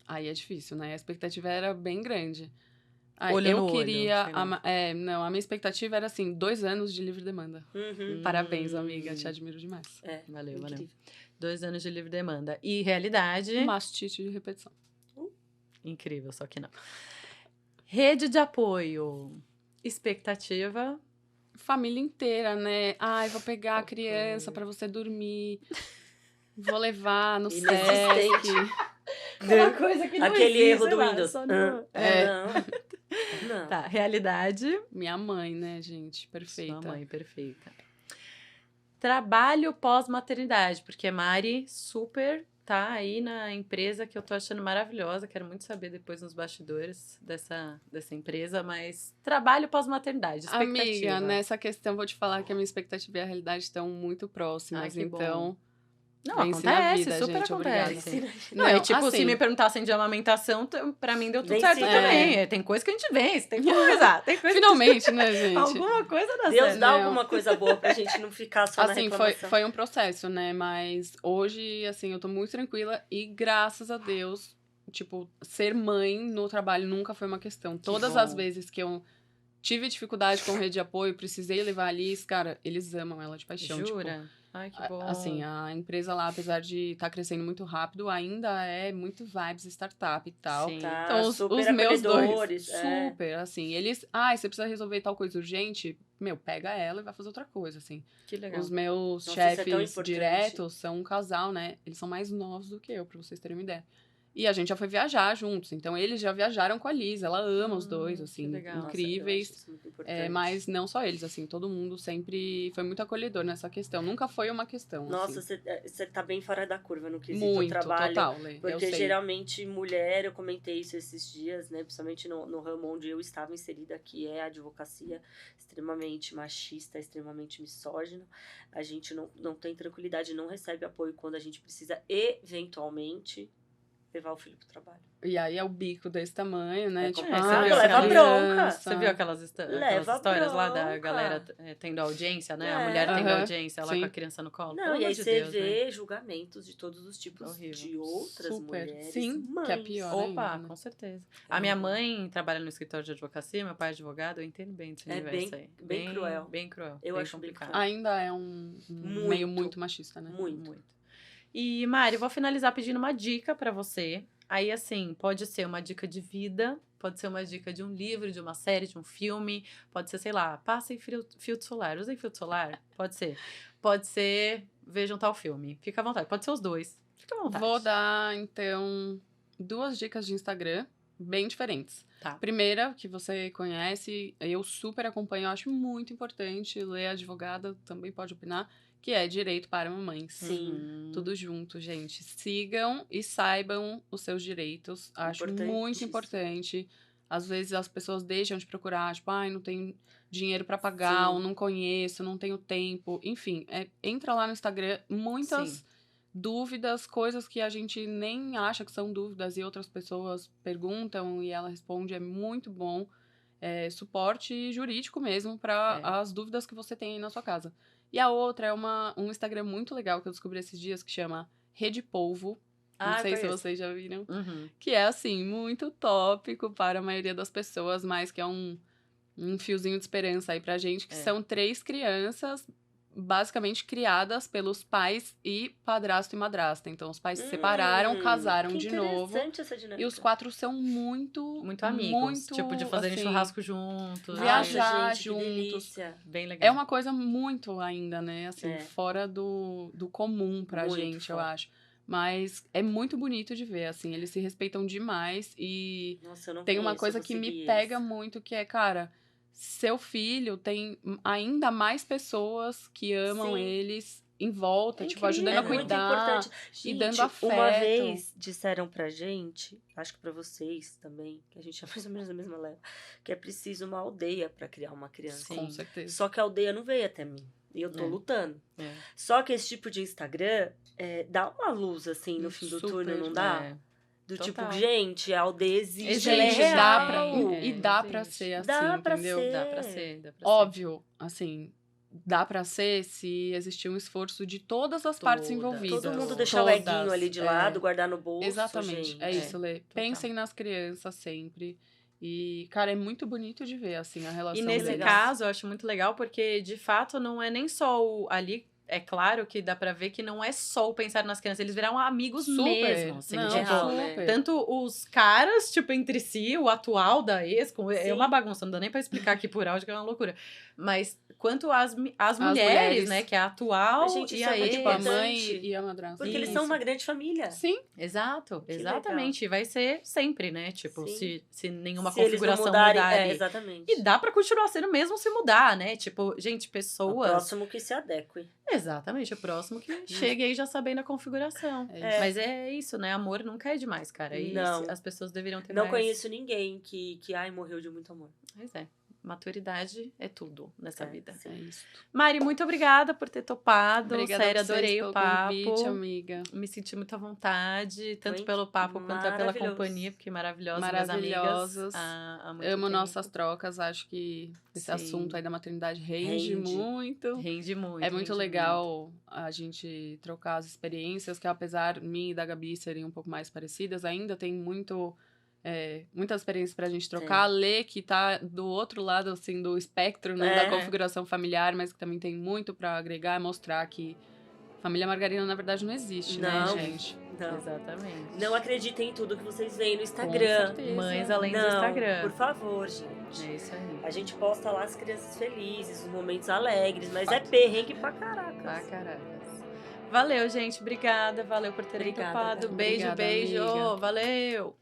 Speaker 3: aí é difícil, né? A expectativa era bem grande. Aí
Speaker 1: Olho
Speaker 3: eu
Speaker 1: no olho,
Speaker 3: queria.
Speaker 1: sei lá.
Speaker 3: Não, a minha expectativa era assim: 2 anos de livre demanda.
Speaker 2: Uhum.
Speaker 3: Parabéns, amiga, te admiro demais.
Speaker 2: É,
Speaker 1: valeu.
Speaker 2: incrível.
Speaker 1: 2 anos de livre demanda. E realidade,
Speaker 3: Mastite de repetição.
Speaker 1: incrível, só que não. Rede de apoio, expectativa,
Speaker 3: Família inteira, né? Ai, vou pegar a criança pra você dormir. Vou levar no
Speaker 2: Inexistente.
Speaker 3: Sesc.
Speaker 1: uma coisa que não
Speaker 2: Aquele
Speaker 1: existe,
Speaker 2: erro
Speaker 1: sei
Speaker 2: do
Speaker 1: lá,
Speaker 2: Windows.
Speaker 1: só no-
Speaker 2: Não.
Speaker 1: Tá, realidade,
Speaker 3: Minha mãe, né, gente? Perfeita.
Speaker 1: sua mãe, perfeita. Trabalho pós-maternidade, porque Mari super tá aí na empresa que eu tô achando maravilhosa. Quero muito saber depois nos bastidores dessa empresa, mas trabalho pós-maternidade, expectativa.
Speaker 3: Amiga, nessa questão, vou te falar que a minha expectativa e a realidade estão muito próximas.
Speaker 1: Ai, que bom.
Speaker 3: Então,
Speaker 1: Não,
Speaker 3: vence na
Speaker 1: acontece,
Speaker 3: vida,
Speaker 1: super
Speaker 3: gente,
Speaker 1: acontece.
Speaker 3: obrigada.
Speaker 1: Não, e tipo, se
Speaker 3: assim,
Speaker 1: me perguntassem de amamentação, pra mim deu tudo
Speaker 2: Vence,
Speaker 1: certo
Speaker 2: é.
Speaker 1: também. Tem coisa que a gente vence, tem coisa. Tem coisa
Speaker 3: finalmente, né, gente?
Speaker 1: Alguma coisa dá
Speaker 2: Deus
Speaker 1: certo.
Speaker 2: dá
Speaker 3: Não.
Speaker 2: alguma coisa boa pra gente não ficar só na
Speaker 3: Assim,
Speaker 2: reclamação.
Speaker 3: foi um processo, né? Mas hoje, assim, eu tô muito tranquila e graças a Deus, tipo, ser mãe no trabalho nunca foi uma questão. Todas
Speaker 1: bom.
Speaker 3: as vezes que eu tive dificuldade com rede de apoio, precisei levar a Liz, cara, eles amam ela de paixão. Tipo,
Speaker 1: Jura? Ai, que bom.
Speaker 3: assim, a empresa lá, apesar de estar crescendo muito rápido, ainda é muito vibes startup e tal.
Speaker 1: Sim.
Speaker 2: Tá,
Speaker 3: Então, os
Speaker 2: super
Speaker 3: meus dois,
Speaker 2: acolhedores, é.
Speaker 3: super, assim, eles... Ai, você precisa resolver tal coisa urgente? Meu, pega ela e vai fazer outra coisa, assim.
Speaker 1: Que legal.
Speaker 3: Os meus
Speaker 2: Nossa, isso é tão
Speaker 3: chefes
Speaker 2: importante.
Speaker 3: diretos são um casal, né? Eles são mais novos do que eu, pra vocês terem uma ideia. E a gente já foi viajar juntos, então eles já viajaram com a Liz, ela ama os dois,
Speaker 1: que
Speaker 3: assim,
Speaker 1: legal.
Speaker 2: Nossa,
Speaker 3: incríveis.
Speaker 2: eu acho isso muito importante.
Speaker 3: Mas não só eles, assim, todo mundo sempre foi muito acolhedor nessa questão. Nunca foi uma questão,
Speaker 2: Nossa,
Speaker 3: assim.
Speaker 2: você tá bem fora da curva no quesito
Speaker 3: Muito,
Speaker 2: trabalho.
Speaker 3: total, Lê, eu
Speaker 2: Porque
Speaker 3: sei.
Speaker 2: geralmente mulher, eu comentei isso esses dias, né? Principalmente no ramo onde eu estava inserida, que é a advocacia, extremamente machista, extremamente misógino. A gente não tem tranquilidade, não recebe apoio quando a gente precisa, eventualmente, levar o filho pro trabalho.
Speaker 3: E aí é o bico desse tamanho, né?
Speaker 2: É
Speaker 3: Tipo,
Speaker 1: complicado,
Speaker 3: ai,
Speaker 1: leva
Speaker 3: essa
Speaker 2: bronca.
Speaker 3: criança.
Speaker 1: Você viu aquelas
Speaker 2: Leva
Speaker 1: histórias lá da
Speaker 2: bronca.
Speaker 1: galera tendo audiência, né? A
Speaker 2: É.
Speaker 1: mulher tendo
Speaker 3: Aham,
Speaker 1: audiência, ela
Speaker 3: sim.
Speaker 1: com a criança no colo.
Speaker 2: Não,
Speaker 1: Pelo
Speaker 2: e aí
Speaker 1: amor de
Speaker 2: você
Speaker 1: Deus,
Speaker 2: vê
Speaker 1: né?
Speaker 2: julgamentos de todos os tipos
Speaker 1: Horrível.
Speaker 2: de outras
Speaker 3: Super.
Speaker 2: mulheres.
Speaker 3: Sim,
Speaker 2: mães.
Speaker 3: que é pior.
Speaker 1: Opa,
Speaker 3: ainda, né?
Speaker 1: com certeza. A minha mãe trabalha no escritório de advocacia, meu pai é advogado, eu entendo bem desse
Speaker 2: É
Speaker 1: universo aí.
Speaker 2: bem cruel.
Speaker 1: Bem cruel.
Speaker 2: Eu
Speaker 1: bem
Speaker 2: acho bem
Speaker 1: complicado.
Speaker 2: cruel.
Speaker 3: Ainda é um
Speaker 2: Muito.
Speaker 3: meio muito machista, né?
Speaker 2: Muito.
Speaker 1: E, Mari, eu vou finalizar pedindo uma dica pra você. Aí, assim, pode ser uma dica de vida, pode ser uma dica de um livro, de uma série, de um filme, pode ser, sei lá, passem filtro solar. Usem filtro solar? Pode ser. Pode ser, vejam tal filme. Fica à vontade. Pode ser os dois. Fica à vontade.
Speaker 3: Vou dar, então, 2 dicas de Instagram bem diferentes.
Speaker 1: Tá.
Speaker 3: Primeira, que você conhece, eu super acompanho, eu acho muito importante, ler advogada, também pode opinar, que é Direito para Mamães.
Speaker 2: Sim.
Speaker 1: Uhum.
Speaker 3: Tudo junto, gente. Sigam e saibam os seus direitos. Acho muito
Speaker 2: Importantíssimo.
Speaker 3: importante. Às vezes as pessoas deixam de procurar, tipo, ai, não tenho dinheiro pra pagar,
Speaker 2: Sim.
Speaker 3: ou não conheço, não tenho tempo. Enfim, entra lá no Instagram, muitas
Speaker 1: Sim.
Speaker 3: dúvidas, coisas que a gente nem acha que são dúvidas e outras pessoas perguntam e ela responde, é muito bom. É suporte jurídico mesmo para as dúvidas que você tem aí na sua casa. E a outra é um Instagram muito legal que eu descobri esses dias que chama Rede Polvo. Não sei se
Speaker 1: conheço.
Speaker 3: vocês já viram.
Speaker 1: Uhum.
Speaker 3: Que é, assim, muito tópico para a maioria das pessoas, mas que é um fiozinho de esperança aí pra gente, que
Speaker 1: É.
Speaker 3: são 3 crianças basicamente criadas pelos pais e padrasto e madrasta. Então, os pais se separaram, casaram
Speaker 2: que
Speaker 3: de novo.
Speaker 2: interessante essa dinâmica.
Speaker 3: E os 4 são
Speaker 1: Muito amigos.
Speaker 3: muito,
Speaker 1: tipo, de fazerem
Speaker 3: assim,
Speaker 1: churrasco juntos.
Speaker 3: viajar
Speaker 2: Nossa, gente, que
Speaker 3: juntos.
Speaker 2: delícia.
Speaker 1: Bem legal.
Speaker 3: É uma coisa muito ainda, né? Assim,
Speaker 2: É.
Speaker 3: fora do comum pra
Speaker 2: Muito
Speaker 3: gente, eu
Speaker 2: fora.
Speaker 3: acho. Mas é muito bonito de ver, assim. Eles se respeitam demais e
Speaker 2: Nossa, eu não
Speaker 3: tem uma
Speaker 2: conheço,
Speaker 3: coisa
Speaker 2: eu vou
Speaker 3: que me
Speaker 2: seguir
Speaker 3: pega
Speaker 2: eles.
Speaker 3: muito, que é, cara, seu filho tem ainda mais pessoas que amam
Speaker 2: Sim.
Speaker 3: eles em volta,
Speaker 1: É
Speaker 3: tipo,
Speaker 1: incrível.
Speaker 3: ajudando
Speaker 2: É
Speaker 3: a
Speaker 2: muito
Speaker 3: cuidar.
Speaker 2: importante. Gente,
Speaker 3: dando
Speaker 2: uma
Speaker 3: afeto.
Speaker 2: vez disseram pra gente, acho que pra vocês também, que a gente é mais ou menos da mesma leva, que é preciso uma aldeia pra criar uma criança.
Speaker 1: Sim.
Speaker 3: Com certeza.
Speaker 2: Só que a aldeia não veio até mim. E eu tô
Speaker 1: É.
Speaker 2: lutando.
Speaker 1: É.
Speaker 2: Só que esse tipo de Instagram dá uma luz, assim, no fim do
Speaker 3: Super,
Speaker 2: túnel, não dá?
Speaker 1: É.
Speaker 2: Do
Speaker 1: Total.
Speaker 2: tipo, gente, a aldeia existe,
Speaker 1: Existe,
Speaker 2: ela é
Speaker 3: Gente,
Speaker 2: real.
Speaker 3: dá pra,
Speaker 1: É,
Speaker 3: e dá pra
Speaker 1: existe.
Speaker 3: ser assim,
Speaker 2: Dá pra
Speaker 3: entendeu?
Speaker 2: ser.
Speaker 1: Dá pra ser, dá pra ser.
Speaker 3: Óbvio, assim, dá pra ser se existir um esforço de todas as partes
Speaker 1: Todas.
Speaker 3: envolvidas.
Speaker 2: Todo mundo
Speaker 1: Todas.
Speaker 2: deixar o eguinho ali de
Speaker 1: É.
Speaker 2: lado, guardar no bolso,
Speaker 3: Exatamente,
Speaker 2: gente.
Speaker 3: é isso, Lê.
Speaker 1: total.
Speaker 3: Pensem nas crianças sempre. E, cara, é muito bonito de ver, assim, a relação
Speaker 1: E nesse
Speaker 3: deles.
Speaker 2: legal.
Speaker 1: caso, eu acho muito legal, porque de fato não é nem só ali. É claro que dá pra ver que não é só o pensar nas crianças, eles viram amigos
Speaker 3: Super.
Speaker 1: mesmo. Assim,
Speaker 3: Não,
Speaker 1: tipo,
Speaker 2: real, né?
Speaker 3: super.
Speaker 1: tanto os caras, tipo, entre si, o atual da ex, é
Speaker 2: Sim.
Speaker 1: uma bagunça, não dá nem pra explicar aqui por áudio, que é uma loucura. Mas quanto as mulheres,
Speaker 3: mulheres.
Speaker 1: né, que é a atual
Speaker 2: Gente,
Speaker 1: e
Speaker 2: isso
Speaker 1: a
Speaker 2: é muito
Speaker 1: ex.
Speaker 3: Tipo, a
Speaker 2: importante.
Speaker 3: mãe e a madrasta.
Speaker 2: Porque eles
Speaker 1: Isso.
Speaker 2: são uma grande família.
Speaker 3: Sim,
Speaker 1: Exato,
Speaker 2: Que
Speaker 1: exatamente. E vai ser sempre, né? Tipo,
Speaker 2: Sim.
Speaker 1: se nenhuma
Speaker 2: Se eles não
Speaker 1: configuração
Speaker 2: mudarem,
Speaker 1: mudar ali.
Speaker 2: exatamente.
Speaker 1: E dá pra continuar sendo mesmo se mudar, né? Tipo, gente,
Speaker 2: O
Speaker 1: pessoas.
Speaker 2: próximo que se adeque.
Speaker 1: Exatamente, o próximo que chegue aí já sabendo a configuração.
Speaker 3: é
Speaker 2: É.
Speaker 3: isso.
Speaker 1: Mas é isso, né? Amor nunca é demais, cara. E
Speaker 2: Não.
Speaker 1: as pessoas deveriam ter
Speaker 2: Não
Speaker 1: mais.
Speaker 2: conheço ninguém que ai, morreu de muito amor.
Speaker 1: Pois é. Maturidade é tudo nessa vida.
Speaker 2: sim.
Speaker 3: É isso.
Speaker 1: Mari, muito obrigada por ter topado.
Speaker 3: Obrigada
Speaker 1: Sério,
Speaker 3: a vocês
Speaker 1: adorei
Speaker 3: pelo
Speaker 1: o papo.
Speaker 3: convite, amiga.
Speaker 1: Me senti muito à vontade, tanto
Speaker 2: Foi
Speaker 1: pelo papo quanto pela
Speaker 2: maravilhoso.
Speaker 1: companhia, porque maravilhosas minhas
Speaker 3: Maravilhosas.
Speaker 1: amigas. Há muito
Speaker 3: Amo
Speaker 1: tempo.
Speaker 3: nossas trocas, acho que esse
Speaker 1: Sim.
Speaker 3: assunto aí da maternidade rende
Speaker 2: Rende.
Speaker 3: muito.
Speaker 1: Rende muito.
Speaker 3: É muito
Speaker 1: rende
Speaker 3: legal a gente trocar as experiências, que apesar minha e da Gabi serem um pouco mais parecidas, ainda tem muitas experiências pra gente trocar. A Lê, que tá do outro lado, assim, do espectro, né, da configuração familiar, mas que também tem muito pra agregar, mostrar que família margarina, na verdade, não existe,
Speaker 2: Não.
Speaker 3: né, gente?
Speaker 2: Não.
Speaker 1: Exatamente.
Speaker 2: Não acreditem em tudo que vocês veem no
Speaker 3: Com
Speaker 2: Instagram.
Speaker 3: certeza.
Speaker 1: Mães além do
Speaker 2: Não,
Speaker 1: Instagram.
Speaker 2: por favor, gente.
Speaker 1: É isso aí.
Speaker 2: A gente posta lá as crianças felizes, os momentos alegres, mas é perrengue pra caraca.
Speaker 1: Tá, caracas. Valeu, gente. Obrigada. Valeu por terem
Speaker 2: Obrigada,
Speaker 1: topado.
Speaker 2: Gabi.
Speaker 1: Beijo,
Speaker 3: Obrigada,
Speaker 1: beijo.
Speaker 3: amiga.
Speaker 1: Valeu.